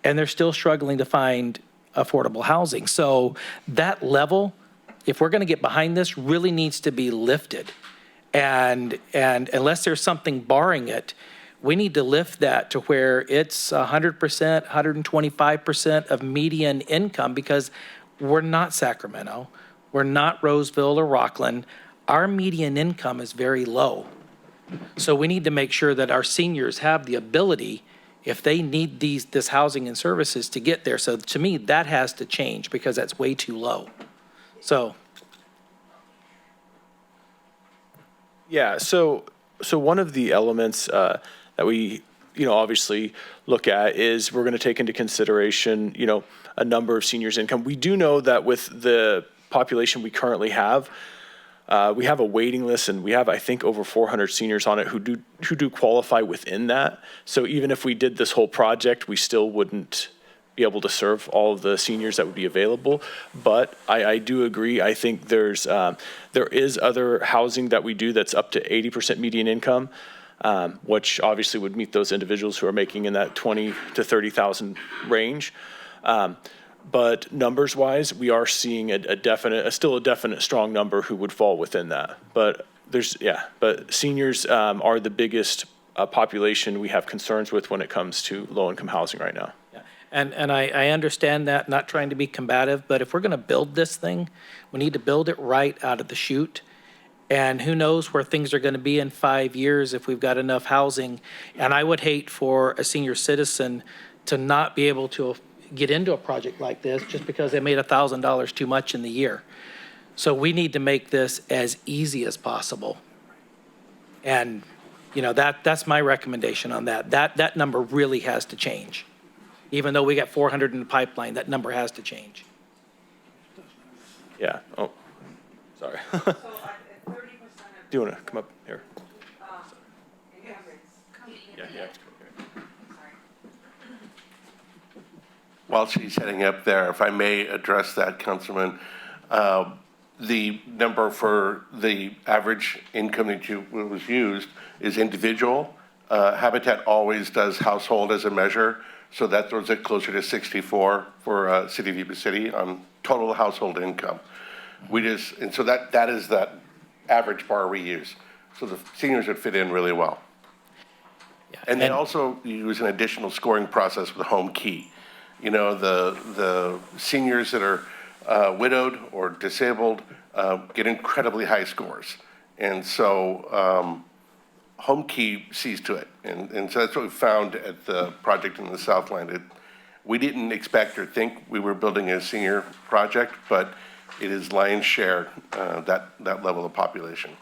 And they're still struggling to find affordable housing. So that level, if we're going to get behind this, really needs to be lifted. And unless there's something barring it, we need to lift that to where it's 100%, 125% of median income, because we're not Sacramento, we're not Roseville or Rockland. Our median income is very low. So we need to make sure that our seniors have the ability, if they need this housing and services, to get there. So to me, that has to change, because that's way too low. So. Yeah, so one of the elements that we, obviously look at is we're going to take into consideration, a number of seniors' income. We do know that with the population we currently have, we have a waiting list, and we have, I think, over 400 seniors on it who do qualify within that. So even if we did this whole project, we still wouldn't be able to serve all of the seniors that would be available. But I do agree. I think there is other housing that we do that's up to 80% median income, which obviously would meet those individuals who are making in that 20 to 30,000 range. But numbers-wise, we are seeing still a definite strong number who would fall within that. But seniors are the biggest population we have concerns with when it comes to low-income housing right now. And I understand that, not trying to be combative, but if we're going to build this thing, we need to build it right out of the chute. And who knows where things are going to be in 5 years if we've got enough housing. And I would hate for a senior citizen to not be able to get into a project like this just because they made $1,000 too much in the year. So we need to make this as easy as possible. And, that's my recommendation on that. That number really has to change. Even though we got 400 in the pipeline, that number has to change. Yeah. Oh, sorry. Do you want to come up here? Yeah. While she's heading up there, if I may address that, Councilman, the number for the average income that was used is individual. Habitat always does household as a measure. So that throws it closer to 64 for City of Yuba City on total household income. And so that is that average bar we use. So the seniors would fit in really well. Yeah, and they also use an additional scoring process with Homekey. The seniors that are widowed or disabled get incredibly high scores. And so Homekey sees to it. And so that's what we found at the project in the Southland. We didn't expect or think we were building a senior project, but it is lion's share, that level of population,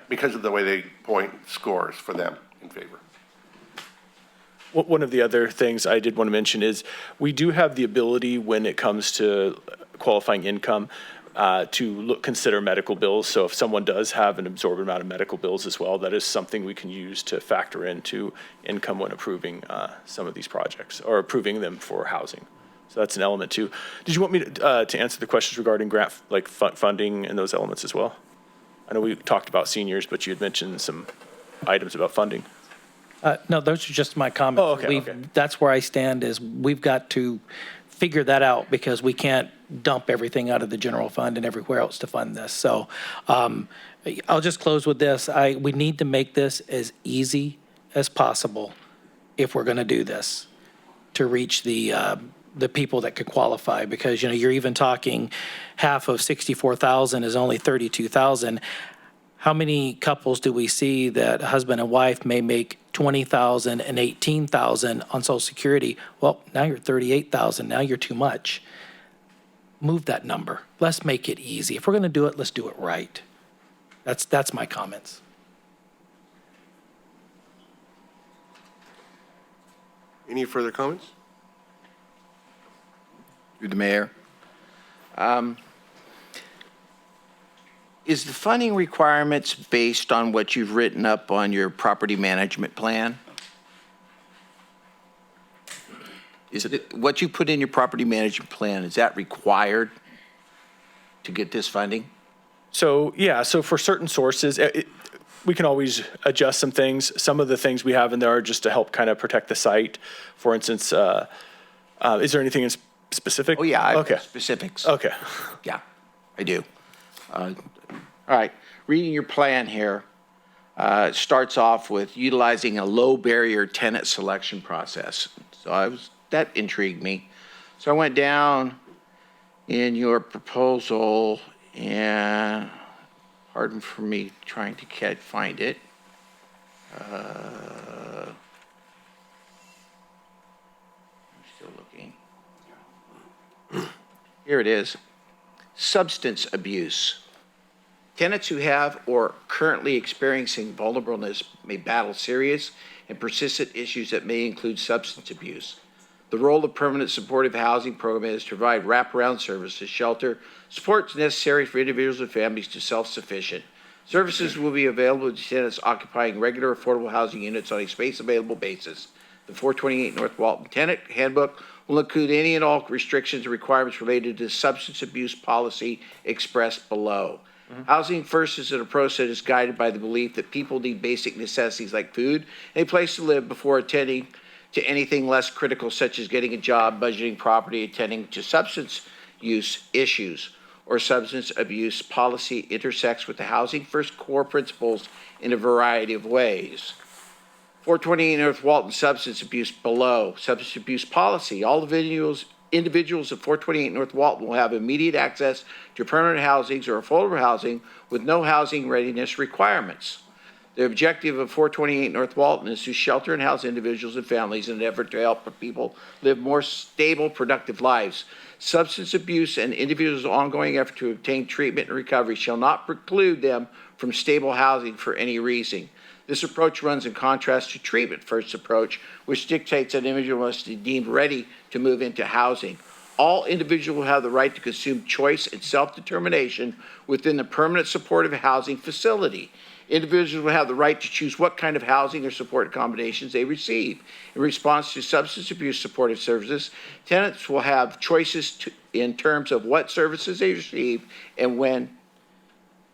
because of the way they point scores for them in favor. One of the other things I did want to mention is we do have the ability when it comes to qualifying income to consider medical bills. So if someone does have an absorbent amount of medical bills as well, that is something we can use to factor into income when approving some of these projects or approving them for housing. So that's an element too. Did you want me to answer the questions regarding grant funding and those elements as well? I know we talked about seniors, but you had mentioned some items about funding. No, those are just my comments. Oh, okay, okay. That's where I stand is we've got to figure that out because we can't dump everything out of the general fund and everywhere else to fund this. So I'll just close with this. We need to make this as easy as possible if we're going to do this to reach the people that could qualify because, you know, you're even talking half of 64,000 is only 32,000. How many couples do we see that husband and wife may make 20,000 and 18,000 on Social Security? Well, now you're 38,000. Now you're too much. Move that number. Let's make it easy. If we're going to do it, let's do it right. That's my comments. Any further comments? Through the mayor. Is the funding requirements based on what you've written up on your property management plan? Is it what you put in your property management plan, is that required to get this funding? So, yeah, so for certain sources, we can always adjust some things. Some of the things we have in there are just to help kind of protect the site. For instance, is there anything in specific? Oh, yeah, okay. Specifics. Okay. Yeah, I do. All right, reading your plan here, it starts off with utilizing a low barrier tenant selection process. So that intrigued me. So I went down in your proposal and, pardon for me trying to find it. I'm still looking. Here it is. Substance abuse. Tenants who have or currently experiencing vulnerableness may battle serious and persistent issues that may include substance abuse. The role of permanent supportive housing program is to provide wraparound services, shelter, supports necessary for individuals and families to self-sufficient. Services will be available to tenants occupying regular affordable housing units on a space available basis. The 428 North Walton Tenant Handbook will include any and all restrictions and requirements related to substance abuse policy expressed below. Housing First is an approach that is guided by the belief that people need basic necessities like food and a place to live before attending to anything less critical, such as getting a job, budgeting property, attending to substance use issues, or substance abuse policy intersects with the Housing First core principles in a variety of ways. 428 North Walton substance abuse below. Substance abuse policy. All individuals of 428 North Walton will have immediate access to permanent housings or affordable housing with no housing readiness requirements. The objective of 428 North Walton is to shelter and house individuals and families in an effort to help people live more stable, productive lives. Substance abuse and individuals' ongoing effort to obtain treatment and recovery shall not preclude them from stable housing for any reason. This approach runs in contrast to treatment first approach, which dictates that an individual must be deemed ready to move into housing. All individuals will have the right to consume choice and self-determination within the permanent supportive housing facility. Individuals will have the right to choose what kind of housing or support accommodations they receive. In response to substance abuse supportive services, tenants will have choices in terms of what services they receive and when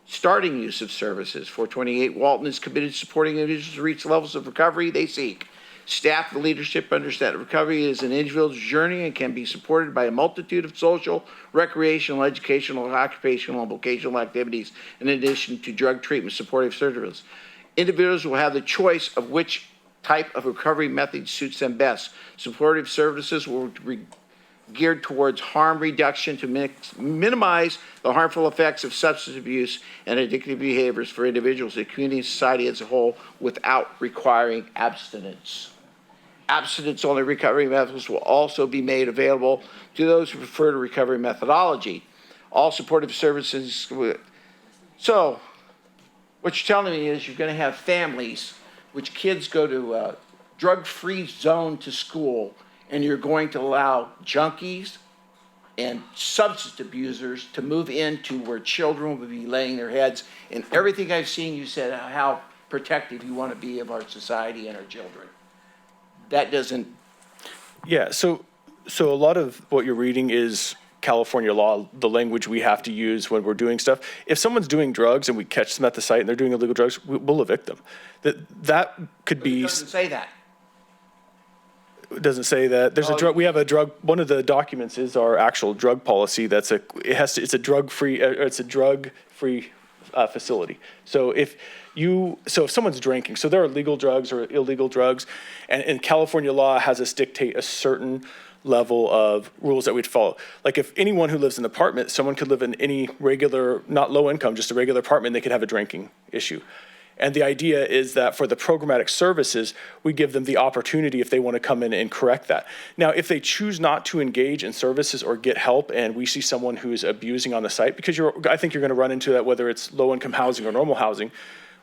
starting use of services. 428 Walton is committed to supporting individuals to reach levels of recovery they seek. Staff and leadership understand that recovery is an individual's journey and can be supported by a multitude of social, recreational, educational, occupational, and vocational activities in addition to drug treatment supportive services. Individuals will have the choice of which type of recovery method suits them best. Supportive services will be geared towards harm reduction to minimize the harmful effects of substance abuse and addictive behaviors for individuals, the community, and society as a whole without requiring abstinence. abstinence-only recovery methods will also be made available to those who prefer the recovery methodology. All supportive services. So what you're telling me is you're going to have families which kids go to a drug-free zone to school, and you're going to allow junkies and substance abusers to move into where children will be laying their heads. And everything I've seen, you said how protective you want to be of our society and our children. That doesn't. Yeah, so a lot of what you're reading is California law, the language we have to use when we're doing stuff. If someone's doing drugs and we catch them at the site and they're doing illegal drugs, we'll evict them. That could be. It doesn't say that. It doesn't say that. There's a drug. We have a drug. One of the documents is our actual drug policy. It's a drug-free facility. So if someone's drinking, so there are legal drugs or illegal drugs, and California law has us dictate a certain level of rules that we'd follow. Like if anyone who lives in an apartment, someone could live in any regular, not low income, just a regular apartment, they could have a drinking issue. And the idea is that for the programmatic services, we give them the opportunity if they want to come in and correct that. Now, if they choose not to engage in services or get help, and we see someone who is abusing on the site, because I think you're going to run into that whether it's low-income housing or normal housing,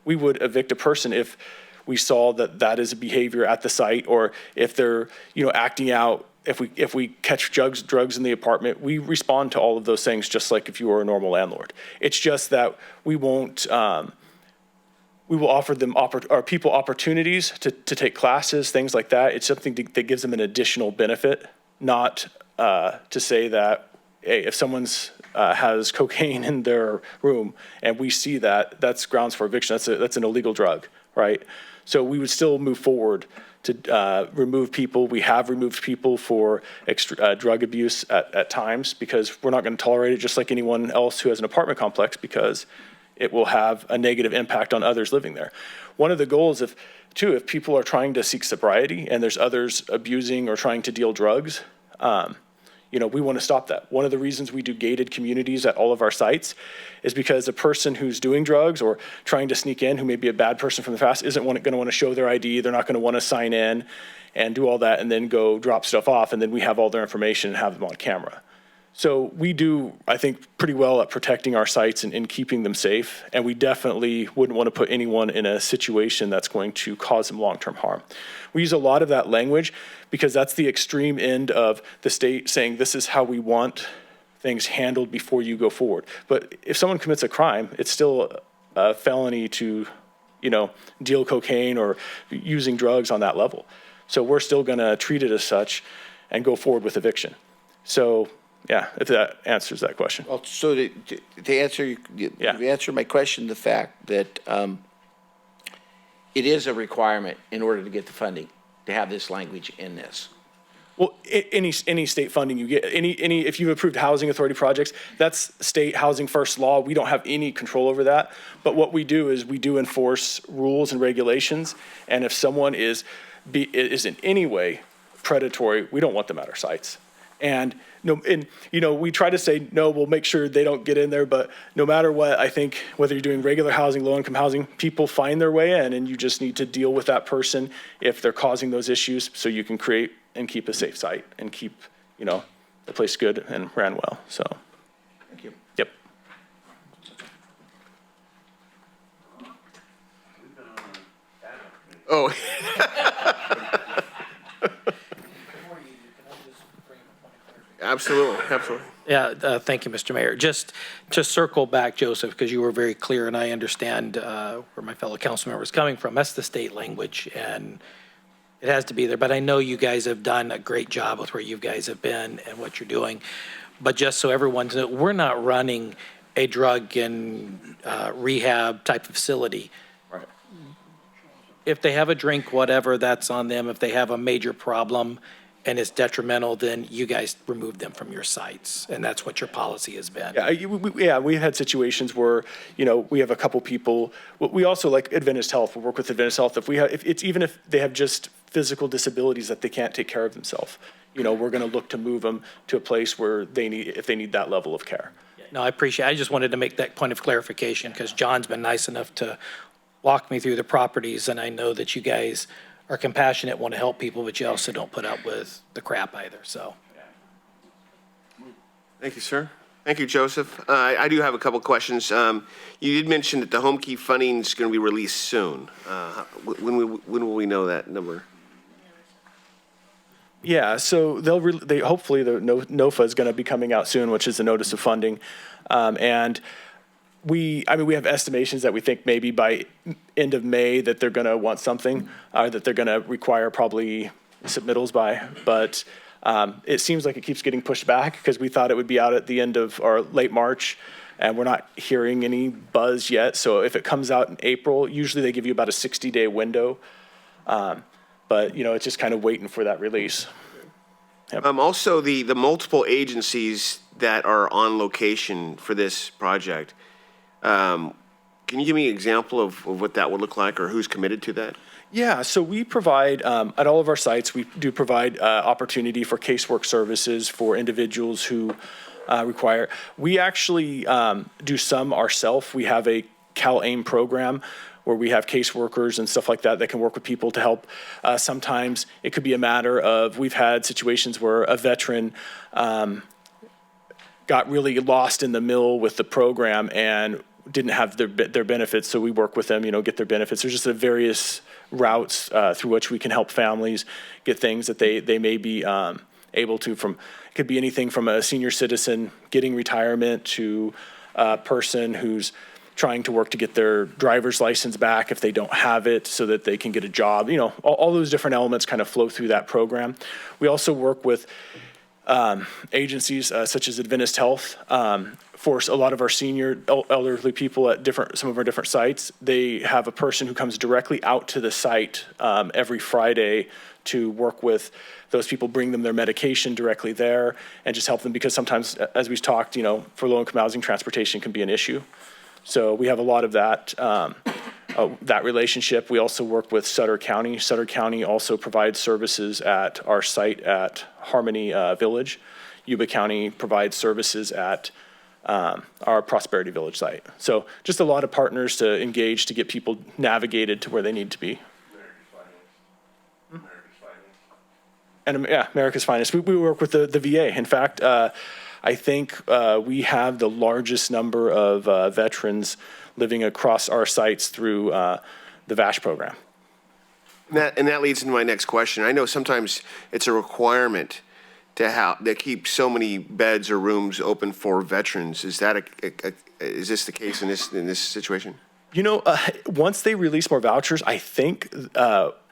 we would evict a person if we saw that that is a behavior at the site, or if they're acting out. If we catch drugs in the apartment, we respond to all of those things just like if you were a normal landlord. It's just that we won't. We will offer them our people opportunities to take classes, things like that. It's something that gives them an additional benefit, not to say that, hey, if someone's has cocaine in their room and we see that, that's grounds for eviction. That's an illegal drug, right? So we would still move forward to remove people. We have removed people for drug abuse at times because we're not going to tolerate it, just like anyone else who has an apartment complex, because it will have a negative impact on others living there. One of the goals, if people are trying to seek sobriety and there's others abusing or trying to deal drugs, we want to stop that. One of the reasons we do gated communities at all of our sites is because a person who's doing drugs or trying to sneak in, who may be a bad person from the past, isn't going to want to show their ID. They're not going to want to sign in and do all that and then go drop stuff off, and then we have all their information and have them on camera. So we do, I think, pretty well at protecting our sites and keeping them safe, and we definitely wouldn't want to put anyone in a situation that's going to cause them long-term harm. We use a lot of that language because that's the extreme end of the state saying this is how we want things handled before you go forward. But if someone commits a crime, it's still a felony to, deal cocaine or using drugs on that level. So we're still going to treat it as such and go forward with eviction. So, yeah, if that answers that question. Well, so to answer, you answered my question, the fact that it is a requirement in order to get the funding to have this language in this. Well, any state funding you get, if you've approved housing authority projects, that's state housing first law. We don't have any control over that. But what we do is we do enforce rules and regulations. And if someone is in any way predatory, we don't want them at our sites. And we try to say, no, we'll make sure they don't get in there. But no matter what, I think whether you're doing regular housing, low-income housing, people find their way in, and you just need to deal with that person if they're causing those issues so you can create and keep a safe site and keep, the place good and ran well. So, thank you. Yep. Oh. Absolutely. Yeah, thank you, Mr. Mayor. Just to circle back, Joseph, because you were very clear, and I understand where my fellow council member is coming from. That's the state language, and it has to be there. But I know you guys have done a great job with where you guys have been and what you're doing. But just so everyone's know, we're not running a drug and rehab type of facility. Right. If they have a drink, whatever, that's on them. If they have a major problem and it's detrimental, then you guys remove them from your sites. And that's what your policy has been. Yeah, we had situations where, we have a couple people. We also, like Adventist Health, we work with Adventist Health. Even if they have just physical disabilities that they can't take care of themselves, we're going to look to move them to a place where if they need that level of care. No, I appreciate it. I just wanted to make that point of clarification because John's been nice enough to walk me through the properties, and I know that you guys are compassionate, want to help people, but you also don't put up with the crap either, so. Thank you, sir. Thank you, Joseph. I do have a couple questions. You did mention that the Homekey funding is going to be released soon. When will we know that number? Yeah, so they hopefully the NOFA is going to be coming out soon, which is the notice of funding, and we have estimations that we think maybe by end of May that they're going to want something, that they're going to require probably submittals by, but it seems like it keeps getting pushed back because we thought it would be out at the end of or late March, and we're not hearing any buzz yet. So if it comes out in April, usually they give you about a 60-day window. But, it's just kind of waiting for that release. Yep. Also, the multiple agencies that are on location for this project, can you give me an example of what that would look like or who's committed to that? Yeah, so we provide, at all of our sites, we do provide opportunity for casework services for individuals who require. We actually do some ourselves. We have a CalAIM program where we have caseworkers and stuff like that that can work with people to help. Sometimes it could be a matter of, we've had situations where a veteran got really lost in the mill with the program and didn't have their benefits, so we work with them, get their benefits. There's just various routes through which we can help families get things that they may be able to. It could be anything from a senior citizen getting retirement to a person who's trying to work to get their driver's license back if they don't have it so that they can get a job. All those different elements kind of flow through that program. We also work with agencies such as Adventist Health. For a lot of our senior elderly people at some of our different sites, they have a person who comes directly out to the site every Friday to work with those people, bring them their medication directly there, and just help them, because sometimes, as we've talked, for low-income housing, transportation can be an issue. So we have a lot of that relationship. We also work with Sutter County. Sutter County also provides services at our site at Harmony Village. Yuba County provides services at our Prosperity Village site. So just a lot of partners to engage to get people navigated to where they need to be. And yeah, America's Finest. We work with the VA. In fact, I think we have the largest number of veterans living across our sites through the VASH program. And that leads into my next question. I know sometimes it's a requirement to keep so many beds or rooms open for veterans. Is this the case in this situation? Once they release more vouchers, I think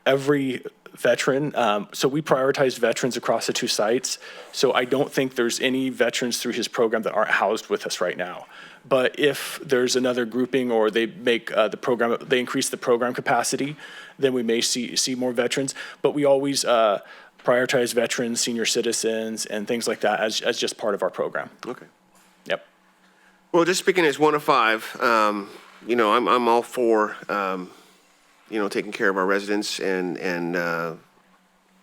every veteran, so we prioritize veterans across the two sites. So I don't think there's any veterans through his program that aren't housed with us right now. But if there's another grouping or they make they increase the program capacity, then we may see more veterans. But we always prioritize veterans, senior citizens, and things like that as just part of our program. Okay. Yep. Well, just speaking as one of five, I'm all for taking care of our residents, and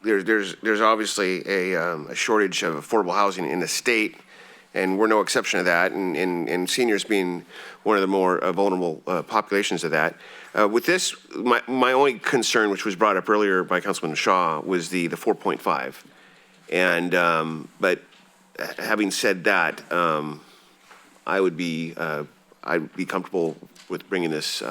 there's obviously a shortage of affordable housing in the state, and we're no exception to that, and seniors being one of the more vulnerable populations of that. With this, my only concern, which was brought up earlier by Councilman Shaw, was the 4.5, and but having said that, I'd be comfortable with bringing this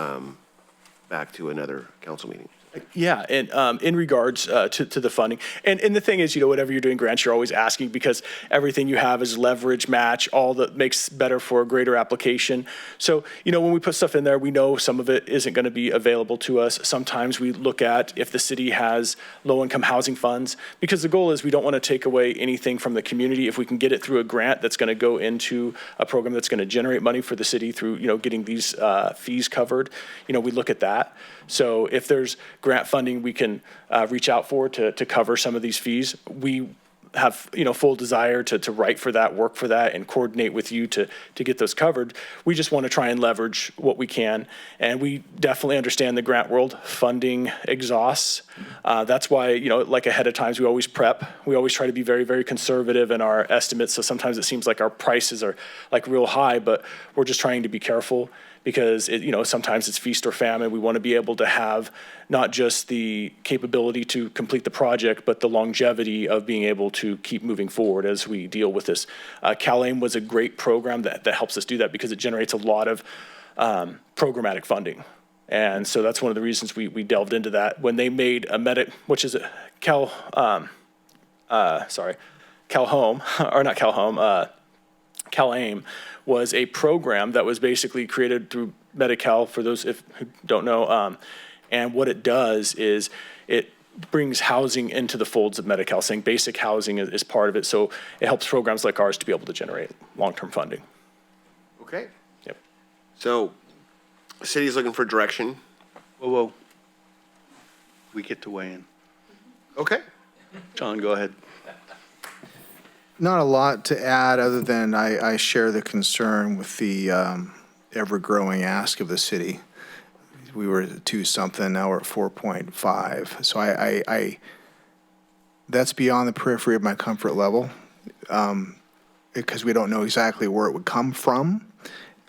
back to another council meeting. Yeah, and in regards to the funding, and the thing is, whatever you're doing grants, you're always asking, because everything you have is leverage, match, all that makes better for a greater application. So, when we put stuff in there, we know some of it isn't going to be available to us. Sometimes we look at if the city has low-income housing funds, because the goal is we don't want to take away anything from the community. If we can get it through a grant that's going to go into a program that's going to generate money for the city through, getting these fees covered, we look at that. So if there's grant funding we can reach out for to cover some of these fees, we have full desire to write for that, work for that, and coordinate with you to get those covered. We just want to try and leverage what we can, and we definitely understand the grant world. Funding exhausts. That's why like ahead of times we always prep. We always try to be very, very conservative in our estimates. So sometimes it seems like our prices are like real high, but we're just trying to be careful because sometimes it's feast or famine. We want to be able to have not just the capability to complete the project, but the longevity of being able to keep moving forward as we deal with this. CalAIM was a great program that helps us do that because it generates a lot of programmatic funding. And so that's one of the reasons we delved into that. When they made CalAIM was a program that was basically created through Medi-Cal, for those who don't know. And what it does is it brings housing into the folds of Medi-Cal, saying basic housing is part of it. So it helps programs like ours to be able to generate long-term funding. Okay. Yep. So the city's looking for direction. Whoa. We get to weigh in. Okay. John, go ahead. Not a lot to add other than I share the concern with the ever-growing ask of the city. We were at 2-something, now we're at 4.5. So I that's beyond the periphery of my comfort level because we don't know exactly where it would come from.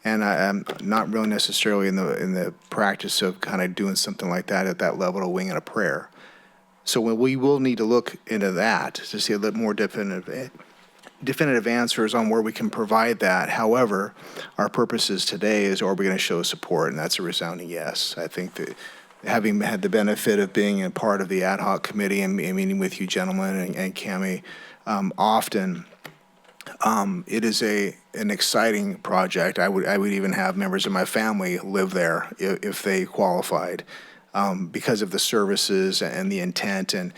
And I'm not really necessarily in the practice of kind of doing something like that at that level, to wing it a prayer. So we will need to look into that to see a little more definitive answers on where we can provide that. However, our purposes today is, are we going to show support? And that's a resounding yes. I think that having had the benefit of being a part of the ad hoc committee and meeting with you gentlemen and Cami often, it is an exciting project. I would even have members of my family live there if they qualified because of the services and the intent. And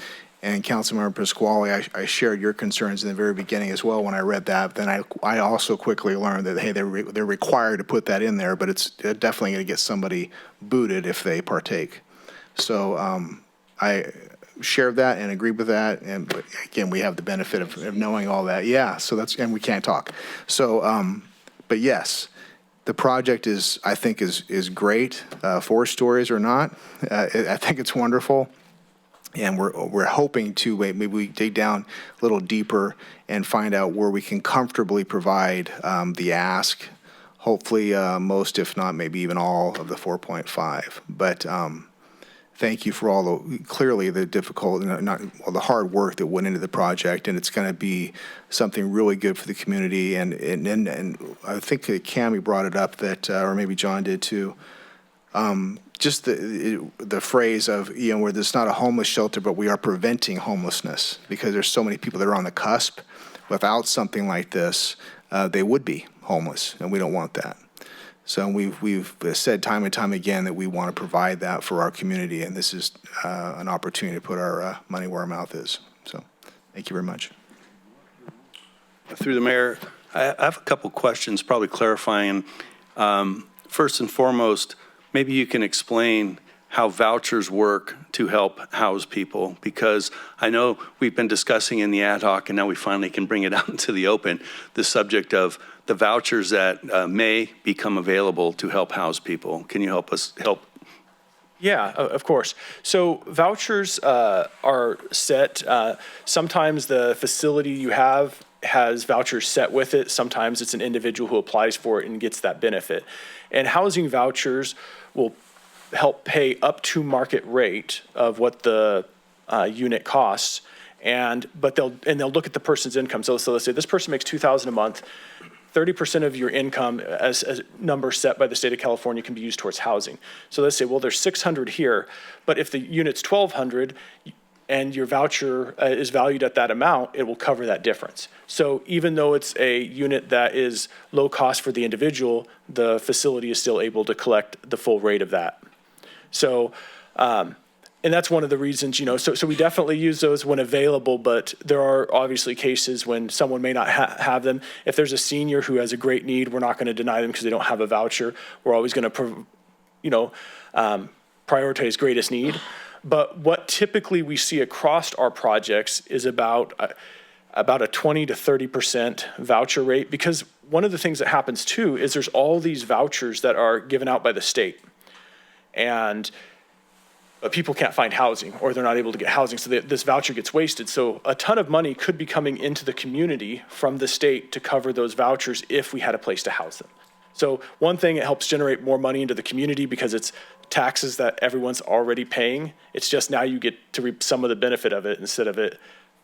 Councilmember Pasquale, I shared your concerns in the very beginning as well when I read that. Then I also quickly learned that, hey, they're required to put that in there, but it's definitely going to get somebody booted if they partake. So I shared that and agreed with that. And but again, we have the benefit of knowing all that. Yeah, so and we can't talk. So, but yes, the project I think is great. 4 stories or not, I think it's wonderful. And we're hoping to maybe we dig down a little deeper and find out where we can comfortably provide the ask. Hopefully most, if not maybe even all, of the 4.5. But thank you for all clearly the difficult, the hard work that went into the project, and it's going to be something really good for the community. And I think Cami brought it up that, or maybe John did too. Just the phrase of, where there's not a homeless shelter, but we are preventing homelessness, because there's so many people that are on the cusp. Without something like this, they would be homeless, and we don't want that. So we've said time and time again that we want to provide that for our community, and this is an opportunity to put our money where our mouth is. So thank you very much. Through the mayor, I have a couple questions, probably clarifying. First and foremost, maybe you can explain how vouchers work to help house people, because I know we've been discussing in the ad hoc, and now we finally can bring it out into the open, the subject of the vouchers that may become available to help house people. Can you help us help? Yeah, of course. So vouchers are set. Sometimes the facility you have has vouchers set with it. Sometimes it's an individual who applies for it and gets that benefit. And housing vouchers will help pay up to market rate of what the unit costs, but they'll look at the person's income. So let's say this person makes $2,000 a month. 30% of your income, as a number set by the state of California, can be used towards housing. So let's say, well, there's 600 here, but if the unit's 1,200 and your voucher is valued at that amount, it will cover that difference. So even though it's a unit that is low cost for the individual, the facility is still able to collect the full rate of that. So, and that's one of the reasons, so we definitely use those when available, but there are obviously cases when someone may not have them. If there's a senior who has a great need, we're not going to deny them because they don't have a voucher. We're always going to, prioritize greatest need. But what typically we see across our projects is about a 20 to 30% voucher rate, because one of the things that happens too is there's all these vouchers that are given out by the state, but people can't find housing, or they're not able to get housing, so this voucher gets wasted. So a ton of money could be coming into the community from the state to cover those vouchers if we had a place to house them. So one thing, it helps generate more money into the community because it's taxes that everyone's already paying. It's just now you get to reap some of the benefit of it instead of it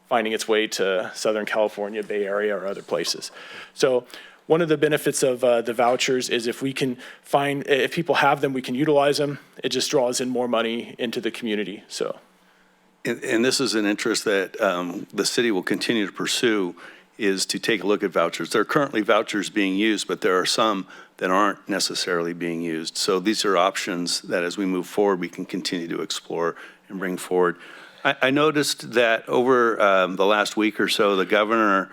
finding its way to Southern California, Bay Area, or other places. So one of the benefits of the vouchers is if people have them, we can utilize them. It just draws in more money into the community, so. And this is an interest that the city will continue to pursue, is to take a look at vouchers. There are currently vouchers being used, but there are some that aren't necessarily being used. So these are options that as we move forward, we can continue to explore and bring forward. I noticed that over the last week or so, the governor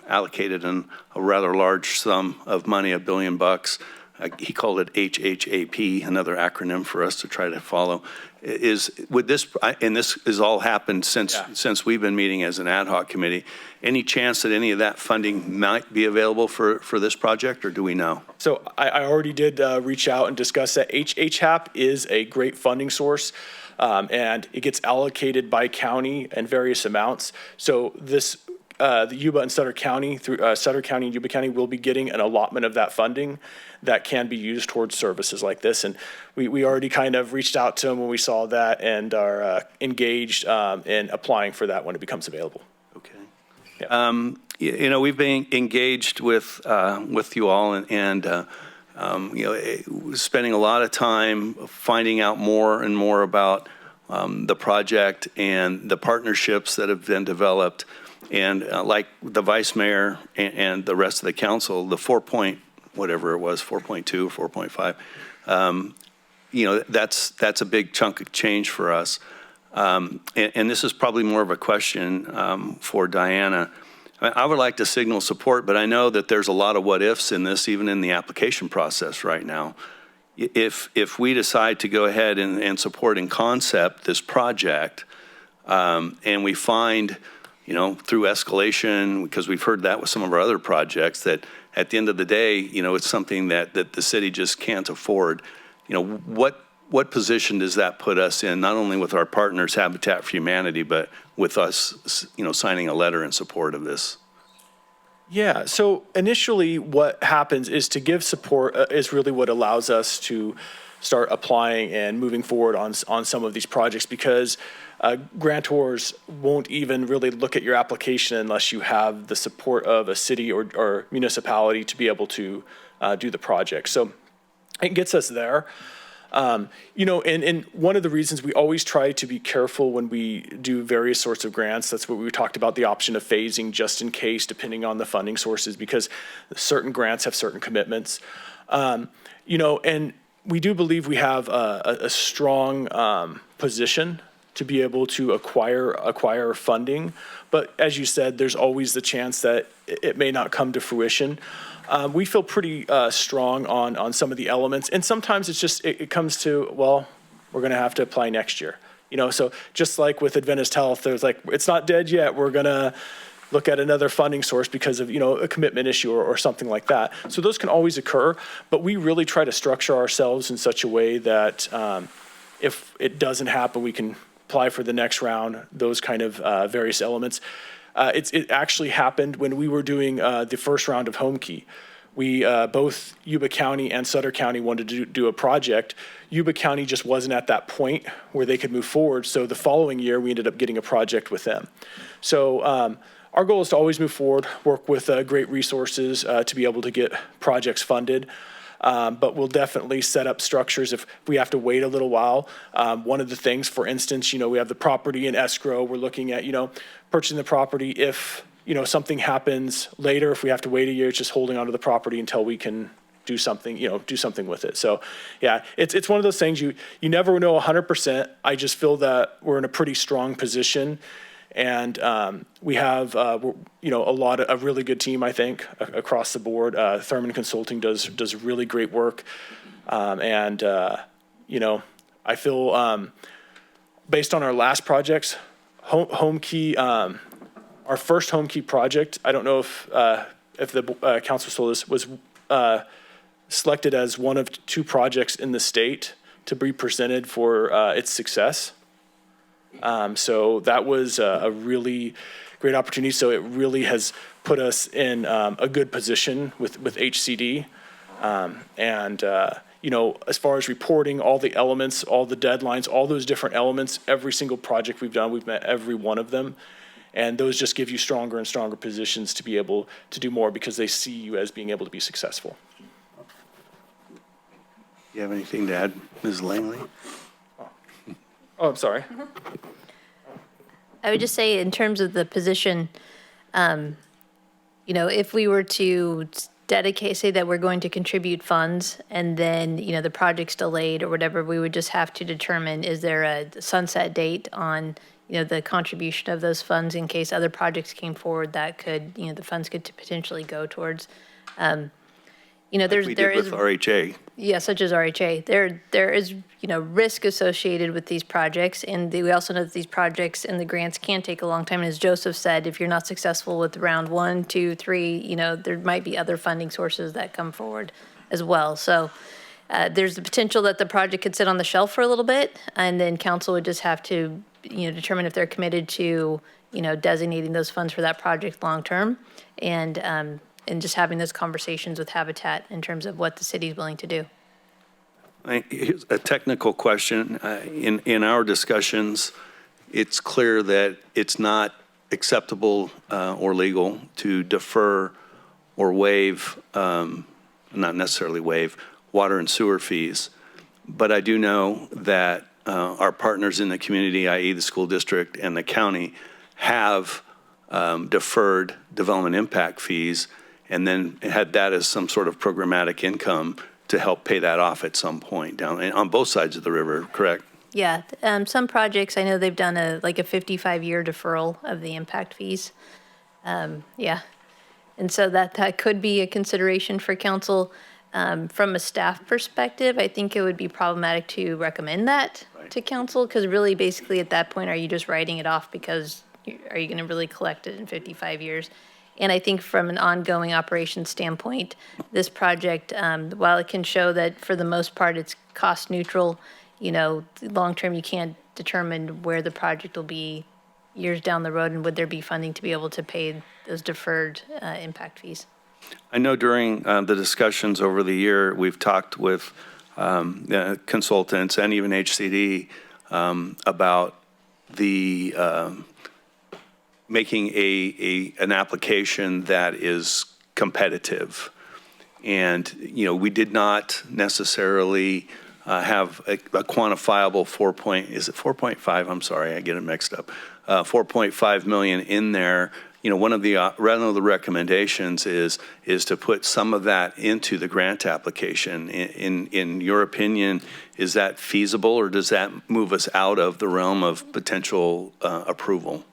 allocated a rather large sum of money, $1 billion. He called it HHAP, another acronym for us to try to follow. Would this, and this has all happened since we've been meeting as an ad hoc committee, any chance that any of that funding might be available for this project, or do we know? So I already did reach out and discuss that. HHAP is a great funding source, and it gets allocated by county and various amounts. So this, the Yuba and Sutter County, through Sutter County and Yuba County will be getting an allotment of that funding that can be used towards services like this. And we already kind of reached out to them when we saw that and are engaged in applying for that when it becomes available. Okay. Yeah. You know, we've been engaged with you all and you know, spending a lot of time finding out more and more about the project and the partnerships that have been developed. And like the vice mayor and the rest of the council, the 4.2 or 4.5, you know, that's a big chunk of change for us. And this is probably more of a question for Diana. I would like to signal support, but I know that there's a lot of what ifs in this, even in the application process right now. If we decide to go ahead and support in concept this project, and we find, you know, through escalation, because we've heard that with some of our other projects, that at the end of the day, you know, it's something that the city just can't afford. You know, what position does that put us in, not only with our partners, Habitat for Humanity, but with us, you know, signing a letter in support of this? Yeah, so initially what happens is to give support is really what allows us to start applying and moving forward on some of these projects, because grantors won't even really look at your application unless you have the support of a city or municipality to be able to do the project. So it gets us there. You know, and one of the reasons we always try to be careful when we do various sorts of grants, that's what we talked about, the option of phasing just in case, depending on the funding sources, because certain grants have certain commitments. You know, and we do believe we have a strong position to be able to acquire funding. But as you said, there's always the chance that it may not come to fruition. We feel pretty strong on some of the elements. And sometimes it's just, it comes to, well, we're going to have to apply next year. You know, so just like with Adventist Health, there's like, it's not dead yet. We're going to look at another funding source because of, you know, a commitment issue or something like that. So those can always occur, but we really try to structure ourselves in such a way that if it doesn't happen, we can apply for the next round, those kind of various elements. It actually happened when we were doing the first round of Homekey. We, both Yuba County and Sutter County wanted to do a project. Yuba County just wasn't at that point where they could move forward. So the following year, we ended up getting a project with them. So our goal is to always move forward, work with great resources to be able to get projects funded. But we'll definitely set up structures if we have to wait a little while. One of the things, for instance, you know, we have the property in escrow. We're looking at, you know, purchasing the property. If, you know, something happens later, if we have to wait a year, it's just holding onto the property until we can do something, you know, do something with it. So yeah, it's one of those things you never know 100%. I just feel that we're in a pretty strong position. And we have, you know, a really good team, I think, across the board. Thurman Consulting does really great work. And, you know, I feel based on our last projects, Homekey, our first Homekey project, I don't know if the council saw this, was selected as one of 2 projects in the state to be presented for its success. So that was a really great opportunity. So it really has put us in a good position with HCD. You know, as far as reporting all the elements, all the deadlines, all those different elements, every single project we've done, we've met every one of them. And those just give you stronger and stronger positions to be able to do more because they see you as being able to be successful. You have anything to add, Ms. Langley? Oh, I'm sorry. I would just say in terms of the position, you know, if we were to say that we're going to contribute funds and then, you know, the project's delayed or whatever, we would just have to determine, is there a sunset date on, you know, the contribution of those funds in case other projects came forward that could, you know, the funds could potentially go towards. You know, Like we did with RHA. Yeah, such as RHA. There is, you know, risk associated with these projects, and we also know that these projects and the grants can take a long time. And as Joseph said, if you're not successful with round 1, 2, 3, you know, there might be other funding sources that come forward as well. So there's the potential that the project could sit on the shelf for a little bit, and then council would just have to, you know, determine if they're committed to, you know, designating those funds for that project long term, and just having those conversations with Habitat in terms of what the city's willing to do. Here's a technical question. In our discussions, it's clear that it's not acceptable or legal to defer or waive, not necessarily waive, water and sewer fees. But I do know that our partners in the community, i.e. the school district and the county, have deferred development impact fees and then had that as some sort of programmatic income to help pay that off at some point down on both sides of the river, correct? Yeah, some projects, I know they've done a 55-year deferral of the impact fees. Yeah, and so that could be a consideration for council. From a staff perspective, I think it would be problematic to recommend that to council, because really basically at that point, are you just writing it off because are you going to really collect it in 55 years? And I think from an ongoing operations standpoint, this project, while it can show that for the most part it's cost neutral, you know, long term you can't determine where the project will be years down the road, and would there be funding to be able to pay those deferred impact fees. I know during the discussions over the year, we've talked with consultants and even HCD about the making an application that is competitive. And, you know, we did not necessarily have a quantifiable is it 4.5? I'm sorry, I get it mixed up. 4.5 million in there. You know, one of the recommendations is to put some of that into the grant application. In your opinion, is that feasible, or does that move us out of the realm of potential approval?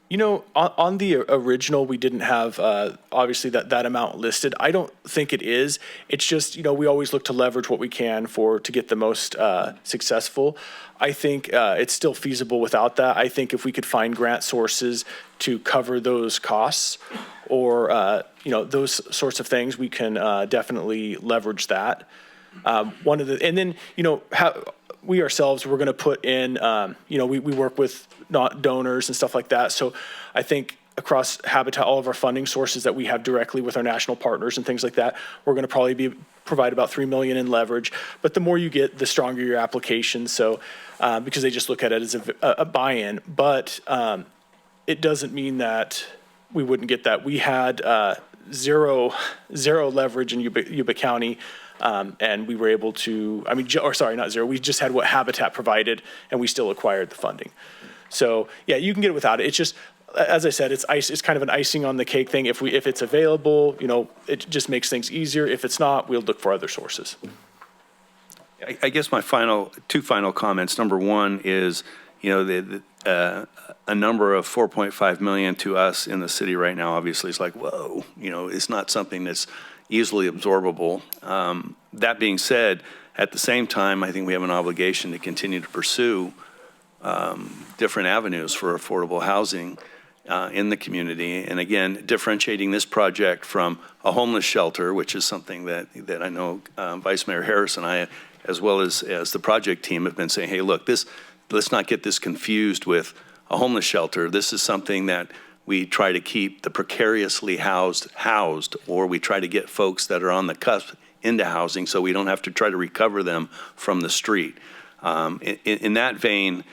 You know, on the original, we didn't have, obviously, that amount listed. I don't think it is. It's just, you know, we always look to leverage what we can to get the most successful. I think it's still feasible without that. I think if we could find grant sources to cover those costs or, you know, those sorts of things, we can definitely leverage that. And then, you know, we ourselves, we're going to put in, you know, we work with not donors and stuff like that. So I think across Habitat, all of our funding sources that we have directly with our national partners and things like that, we're going to probably provide about $3 million in leverage. But the more you get, the stronger your application. So because they just look at it as a buy-in. But it doesn't mean that we wouldn't get that. We had zero leverage in Yuba County. And we were able to, not zero, we just had what Habitat provided and we still acquired the funding. So yeah, you can get it without it. It's just, as I said, it's kind of an icing on the cake thing. If it's available, you know, it just makes things easier. If it's not, we'll look for other sources. I guess my two final comments. Number one is, you know, a number of 4.5 million to us in the city right now, obviously is like, whoa, you know, it's not something that's easily absorbable. That being said, at the same time, I think we have an obligation to continue to pursue different avenues for affordable housing in the community. And again, differentiating this project from a homeless shelter, which is something that I know Vice Mayor Harris and I, as well as the project team, have been saying, hey, look, let's not get this confused with a homeless shelter. This is something that we try to keep the precariously housed, or we try to get folks that are on the cusp into housing so we don't have to try to recover them from the street. In that vein,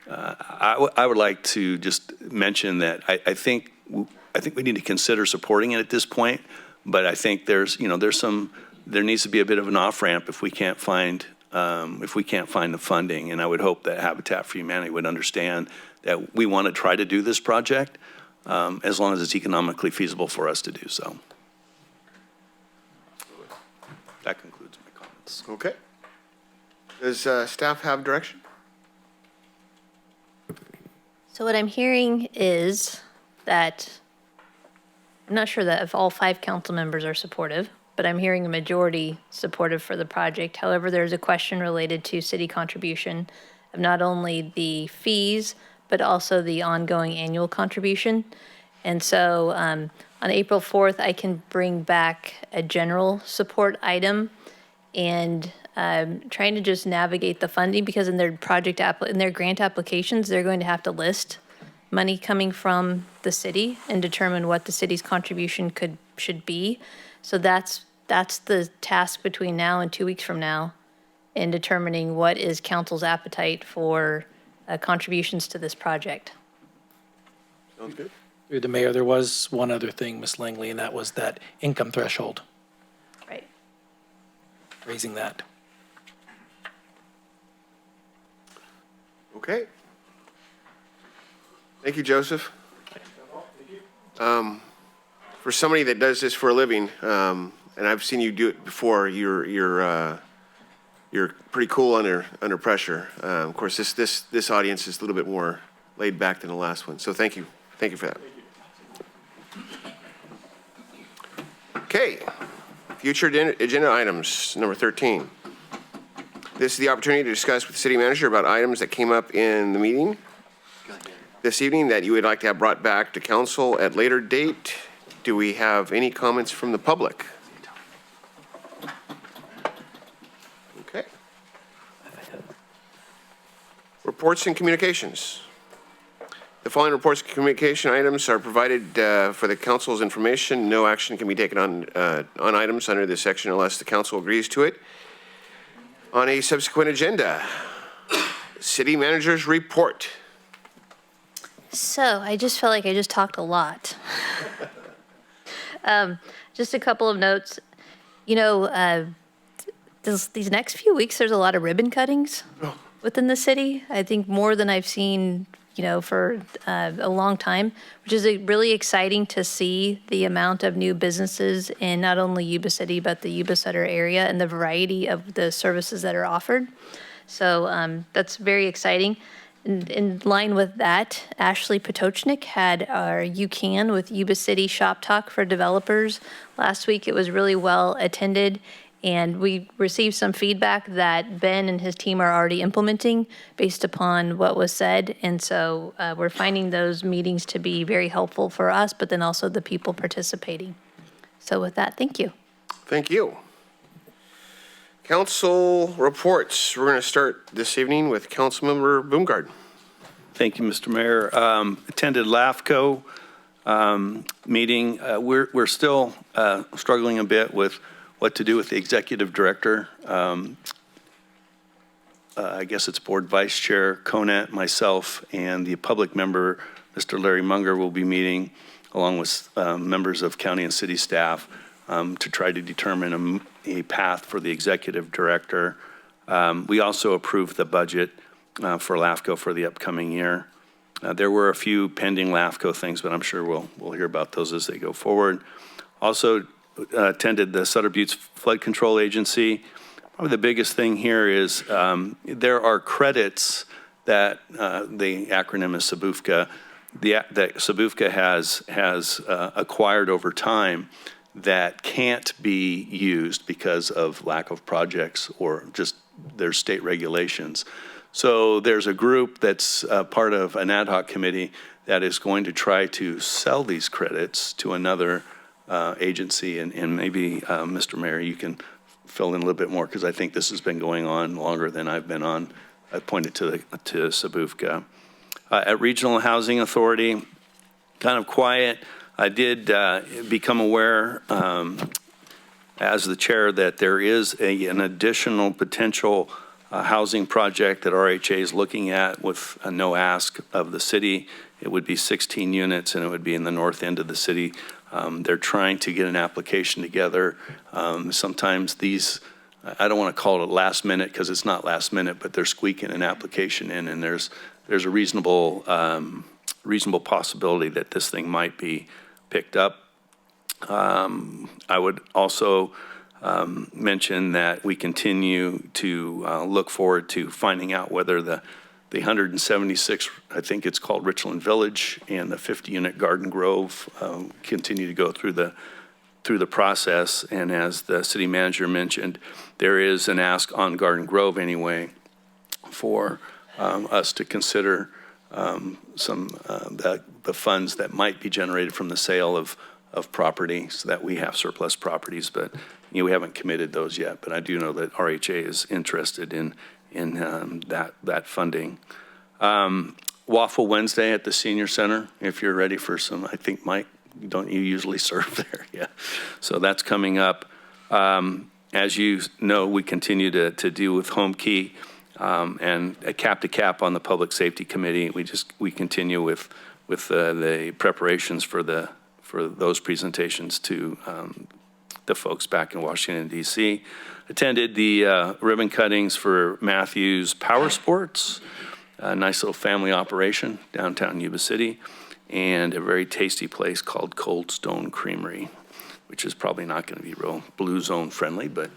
I would like to just mention that I think we need to consider supporting it at this point, but I think there needs to be a bit of an off-ramp if we can't find the funding. And I would hope that Habitat for Humanity would understand that we want to try to do this project as long as it's economically feasible for us to do so. That concludes my comments. Okay. Does staff have direction? So what I'm hearing is that, I'm not sure that if all 5 council members are supportive, but I'm hearing a majority supportive for the project. However, there's a question related to city contribution of not only the fees, but also the ongoing annual contribution. And so on April 4th, I can bring back a general support item and trying to just navigate the funding, because in their in their grant applications, they're going to have to list money coming from the city and determine what the city's contribution should be. So that's the task between now and 2 weeks from now, in determining what is council's appetite for contributions to this project. Sounds good. Through the mayor, there was one other thing, Ms. Langley, and that was that income threshold, Right. raising that. Okay. Thank you, Joseph. For somebody that does this for a living, and I've seen you do it before, you're pretty cool under pressure. Of course, this audience is a little bit more laid back than the last one. So thank you for that. Okay, future agenda items, number 13. This is the opportunity to discuss with the city manager about items that came up in the meeting this evening that you would like to have brought back to council at later date. Do we have any comments from the public? Okay. Reports and communications. The following reports and communication items are provided for the council's information. No action can be taken on items under this section unless the council agrees to it. On a subsequent agenda, city manager's report. So I just felt like I just talked a lot. Just a couple of notes. You know, these next few weeks, there's a lot of ribbon cuttings within the city. I think more than I've seen, for a long time, which is really exciting to see the amount of new businesses in not only Yuba City, but the Yuba Sutter area and the variety of the services that are offered. So that's very exciting. In line with that, Ashley Potochnik had our You Can with Yuba City Shop Talk for developers last week. It was really well attended, and we received some feedback that Ben and his team are already implementing based upon what was said. And so we're finding those meetings to be very helpful for us, but then also the people participating. So with that, thank you. Thank you. Council reports. We're going to start this evening with Councilmember Boomgarden. Thank you, Mr. Mayor. Attended LAFCO meeting. We're still struggling a bit with what to do with the executive director. I guess it's board vice chair, Conant, myself, and the public member, Mr. Larry Munger, will be meeting along with members of county and city staff to try to determine a path for the executive director. We also approved the budget for LAFCO for the upcoming year. There were a few pending LAFCO things, but I'm sure we'll hear about those as they go forward. Also attended the Sutter Buttes Flood Control Agency. Probably the biggest thing here is there are credits that the acronym is SBUFCA, that SBUFCA has acquired over time that can't be used because of lack of projects or just their state regulations. So there's a group that's part of an ad hoc committee that is going to try to sell these credits to another agency, and maybe, Mr. Mayor, you can fill in a little bit more, because I think this has been going on longer than I've been on. I pointed to SBUFCA. At Regional Housing Authority, kind of quiet. I did become aware as the chair that there is an additional potential housing project that RHA is looking at with a no ask of the city. It would be 16 units, and it would be in the north end of the city. They're trying to get an application together. Sometimes these, I don't want to call it last minute because it's not last minute, but they're squeaking an application in, and there's a reasonable possibility that this thing might be picked up. I would also mention that we continue to look forward to finding out whether the 176, I think it's called Richland Village, and the 50-unit Garden Grove continue to go through the process. And as the city manager mentioned, there is an ask on Garden Grove anyway for us to consider the funds that might be generated from the sale of property, so that we have surplus properties. But we haven't committed those yet. But I do know that RHA is interested in that funding. Waffle Wednesday at the Senior Center, if you're ready for some. I think, Mike, don't you usually serve there? Yeah. So that's coming up. As you know, we continue to deal with Homekey and a cap on the Public Safety Committee. We continue with the preparations for those presentations to the folks back in Washington, D.C. Attended the ribbon cuttings for Matthews Power Sports, a nice little family operation downtown Yuba City, and a very tasty place called Cold Stone Creamery, which is probably not going to be real Blue Zone friendly, but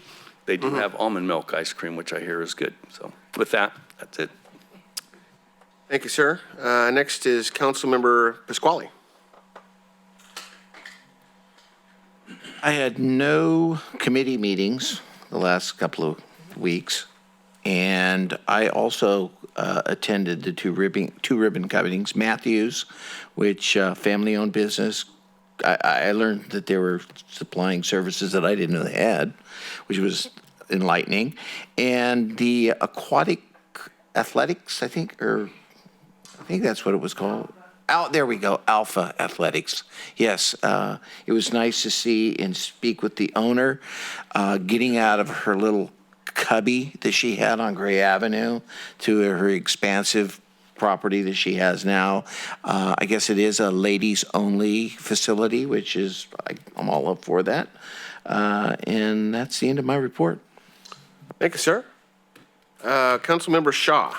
they do have almond milk ice cream, which I hear is good. So with that, that's it. Thank you, sir. Next is Councilmember Pasquale. I had no committee meetings the last couple of weeks, and I also attended the two ribbon cuttings. Matthews, which family-owned business. I learned that they were supplying services that I didn't know they had, which was enlightening. And the aquatic athletics, I think that's what it was called. There we go, Alpha Athletics. Yes, it was nice to see and speak with the owner, getting out of her little cubby that she had on Gray Avenue to her expansive property that she has now. I guess it is a ladies-only facility, which is, I'm all up for that. And that's the end of my report. Thank you, sir. Councilmember Shaw.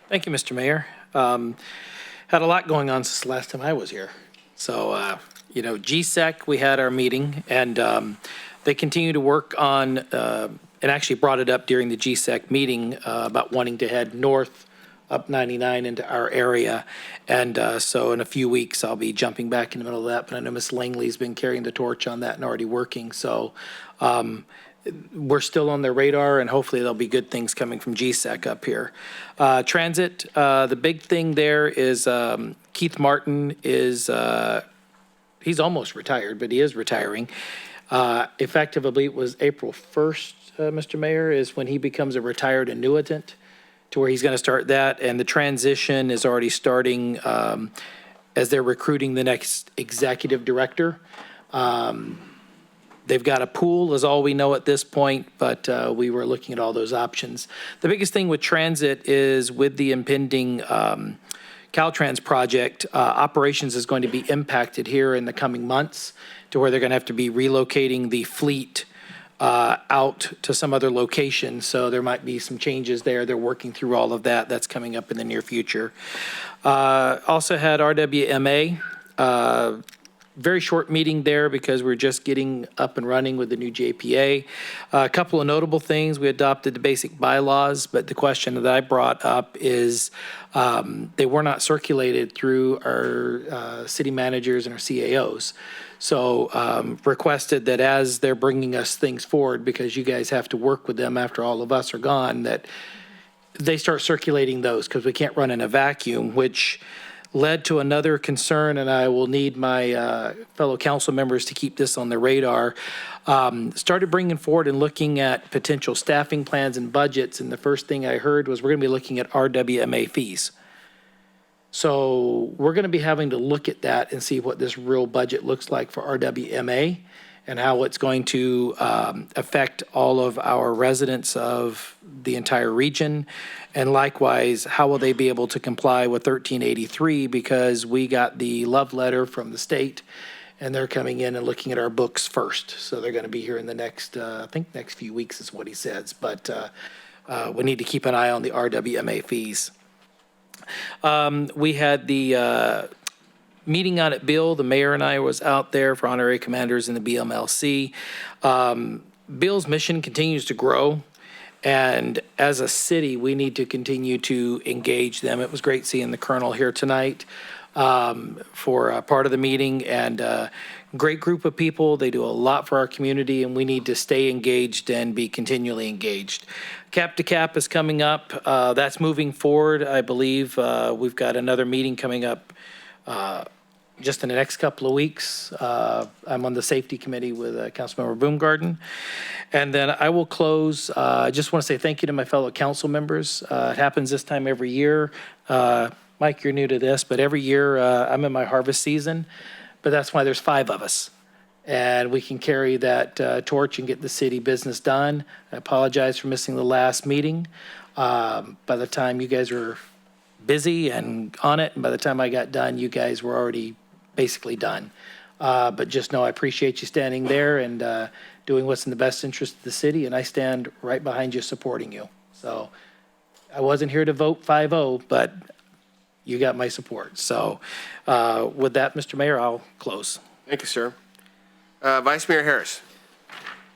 Thank you, Mr. Mayor. Had a lot going on since the last time I was here. So, GSEC, we had our meeting, and they continue to work on, and actually brought it up during the GSEC meeting about wanting to head north up 99 into our area. And so in a few weeks, I'll be jumping back in the middle of that. But I know Ms. Langley's been carrying the torch on that and already working. So we're still on their radar, and hopefully there'll be good things coming from GSEC up here. Transit, the big thing there is Keith Martin is, he's almost retired, but he is retiring. Effectively, it was April 1st, Mr. Mayor, is when he becomes a retired annuitant, to where he's going to start that. And the transition is already starting as they're recruiting the next executive director. They've got a pool is all we know at this point, but we were looking at all those options. The biggest thing with transit is with the impending Caltrans project, operations is going to be impacted here in the coming months to where they're going to have to be relocating the fleet out to some other location. So there might be some changes there. They're working through all of that. That's coming up in the near future. Also had RWMA. Very short meeting there because we're just getting up and running with the new JPA. A couple of notable things. We adopted the basic bylaws, but the question that I brought up is they were not circulated through our city managers and our CAOs. So requested that as they're bringing us things forward, because you guys have to work with them after all of us are gone, that they start circulating those, because we can't run in a vacuum, which led to another concern, and I will need my fellow council members to keep this on their radar. Started bringing forward and looking at potential staffing plans and budgets, and the first thing I heard was we're going to be looking at RWMA fees. So we're going to be having to look at that and see what this real budget looks like for RWMA and how it's going to affect all of our residents of the entire region. And likewise, how will they be able to comply with 1383 because we got the love letter from the state and they're coming in and looking at our books first. So they're going to be here in the next, I think next few weeks is what he says. But we need to keep an eye on the RWMA fees. We had the meeting out at Bill. The mayor and I was out there for honorary commanders in the BMLC. Bill's mission continues to grow. And as a city, we need to continue to engage them. It was great seeing the colonel here tonight for part of the meeting, and great group of people. They do a lot for our community, and we need to stay engaged and be continually engaged. Cap to Cap is coming up. That's moving forward. I believe we've got another meeting coming up just in the next couple of weeks. I'm on the safety committee with Councilmember Boomgarden. And then I will close. I just want to say thank you to my fellow council members. It happens this time every year. Mike, you're new to this, but every year I'm in my harvest season. But that's why there's 5 of us. And we can carry that torch and get the city business done. I apologize for missing the last meeting. By the time you guys were busy and on it, and by the time I got done, you guys were already basically done. But just know I appreciate you standing there and doing what's in the best interest of the city, and I stand right behind you supporting you. So I wasn't here to vote 5-0, but you got my support. So with that, Mr. Mayor, I'll close. Thank you, sir. Vice Mayor Harris.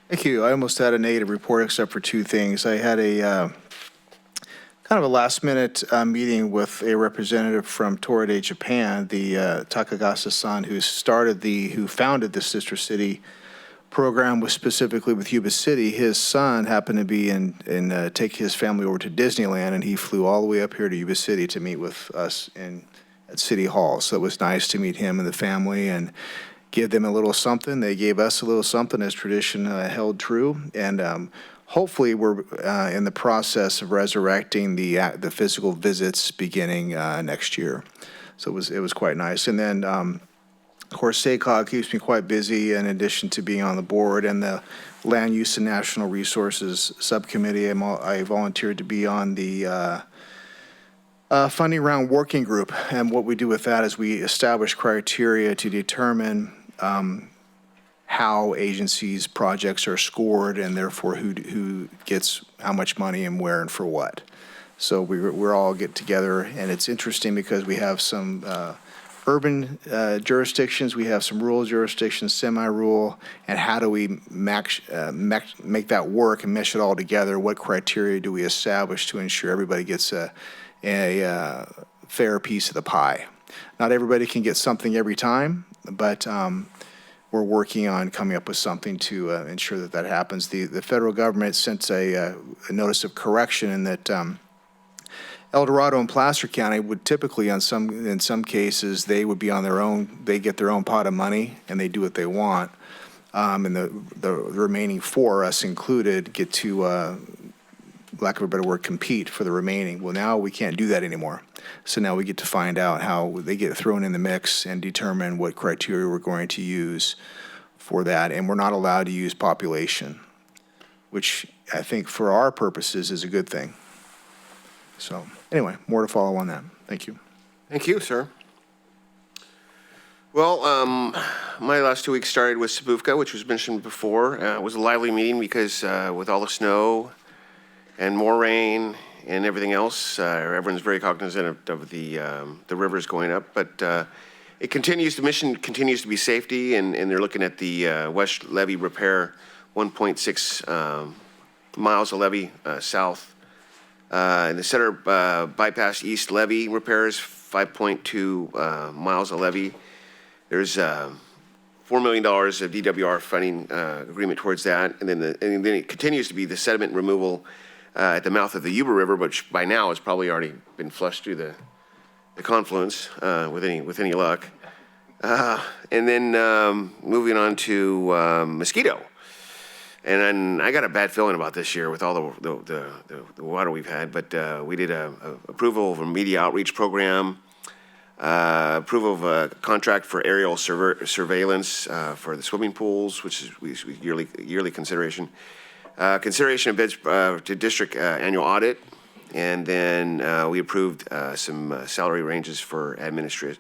Thank you. I almost had a negative report except for 2 things. I had a kind of a last-minute meeting with a representative from Toride, Japan, the Takagasa-san, who founded the Sister City program was specifically with Yuba City. His son happened to be take his family over to Disneyland, and he flew all the way up here to Yuba City to meet with us at City Hall. So it was nice to meet him and the family and give them a little something. They gave us a little something as tradition held true. And hopefully we're in the process of resurrecting the physical visits beginning next year. So it was quite nice. And then of course, SACOG keeps me quite busy in addition to being on the board and the Land Use and National Resources Subcommittee. I volunteered to be on the funding round working group. And what we do with that is we establish criteria to determine how agencies' projects are scored and therefore who gets how much money and where and for what. So we're all get together, and it's interesting because we have some urban jurisdictions, we have some rural jurisdictions, semi-rural, and how do we make that work and mesh it all together? What criteria do we establish to ensure everybody gets a fair piece of the pie? Not everybody can get something every time, but we're working on coming up with something to ensure that happens. The federal government sent a notice of correction in that El Dorado and Placer County would typically, in some cases, they would be on their own. They get their own pot of money and they do what they want. And the remaining 4, us included, get to, lack of a better word, compete for the remaining. Well, now we can't do that anymore. So now we get to find out how they get thrown in the mix and determine what criteria we're going to use for that. And we're not allowed to use population, which I think for our purposes is a good thing. So anyway, more to follow on that. Thank you. Thank you, sir. Well, my last 2 weeks started with Sabufka, which was mentioned before. It was a lively meeting because with all the snow and more rain and everything else, everyone's very cognizant of the rivers going up. But the mission continues to be safety, and they're looking at the West Levee repair, 1.6 miles of levee south. And the center bypass east levee repairs, 5.2 miles of levee. There's $4 million of DWR funding agreement towards that, and then it continues to be the sediment removal at the mouth of the Yuba River, which by now has probably already been flushed through the confluence with any luck. And then moving on to Mosquito. And then I got a bad feeling about this year with all the water we've had, but we did a approval of a media outreach program Approval of a contract for aerial surveillance for the swimming pools, which is yearly consideration. Consideration of bids to district annual audit. And then we approved some salary ranges for administrative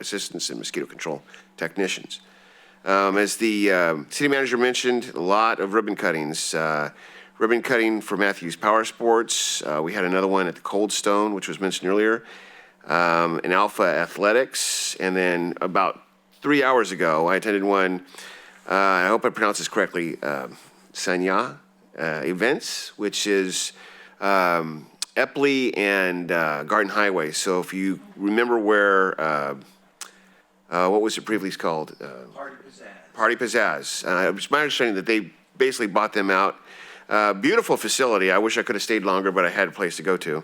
assistants and mosquito control technicians. As the city manager mentioned, a lot of ribbon cuttings. Ribbon cutting for Matthews Power Sports. We had another one at the Cold Stone, which was mentioned earlier. In Alpha Athletics. And then about 3 hours ago, I attended one, I hope I pronounce this correctly, Sanya Events, which is Epley and Garden Highway. So if you remember where, what was it previously called? Party Pizzazz. It's my understanding that they basically bought them out. Beautiful facility. I wish I could have stayed longer, but I had a place to go to.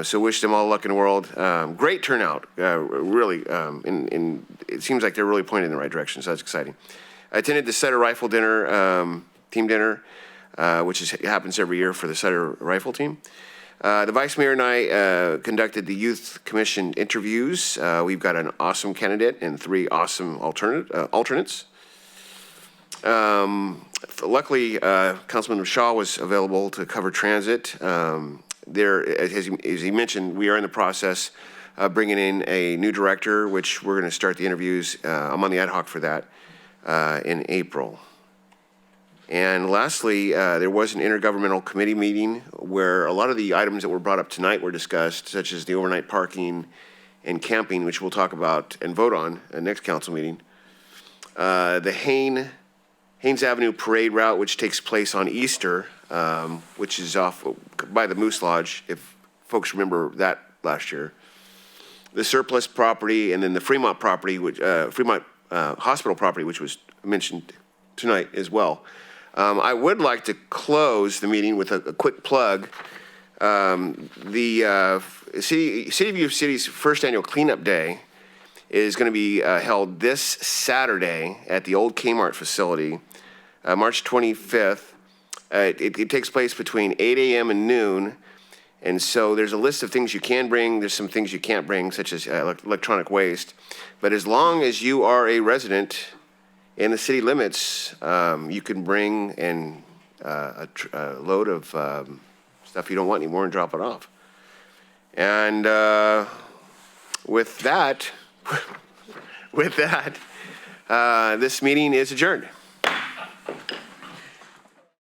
So wish them all luck in the world. Great turnout, really. And it seems like they're really pointing in the right direction, so that's exciting. I attended the Sutter Rifle Dinner, team dinner, which happens every year for the Sutter Rifle team. The Vice Mayor and I conducted the Youth Commission interviews. We've got an awesome candidate and 3 awesome alternates. Luckily, Councilman Shaw was available to cover transit. As he mentioned, we are in the process of bringing in a new director, which we're going to start the interviews. I'm on the ad hoc for that in April. And lastly, there was an intergovernmental committee meeting where a lot of the items that were brought up tonight were discussed, such as the overnight parking and camping, which we'll talk about and vote on at next council meeting. The Haynes Avenue Parade Route, which takes place on Easter, which is off by the Moose Lodge, if folks remember that last year. The surplus property, and then the Fremont property, which Fremont Hospital property, which was mentioned tonight as well. I would like to close the meeting with a quick plug. The City of Yuba City's first annual cleanup day is going to be held this Saturday at the old Kmart facility, March 25th. It takes place between 8 a.m. and noon. And so there's a list of things you can bring. There's some things you can't bring, such as electronic waste. But as long as you are a resident in the city limits, you can bring in a load of stuff you don't want anymore and drop it off. And with that, this meeting is adjourned.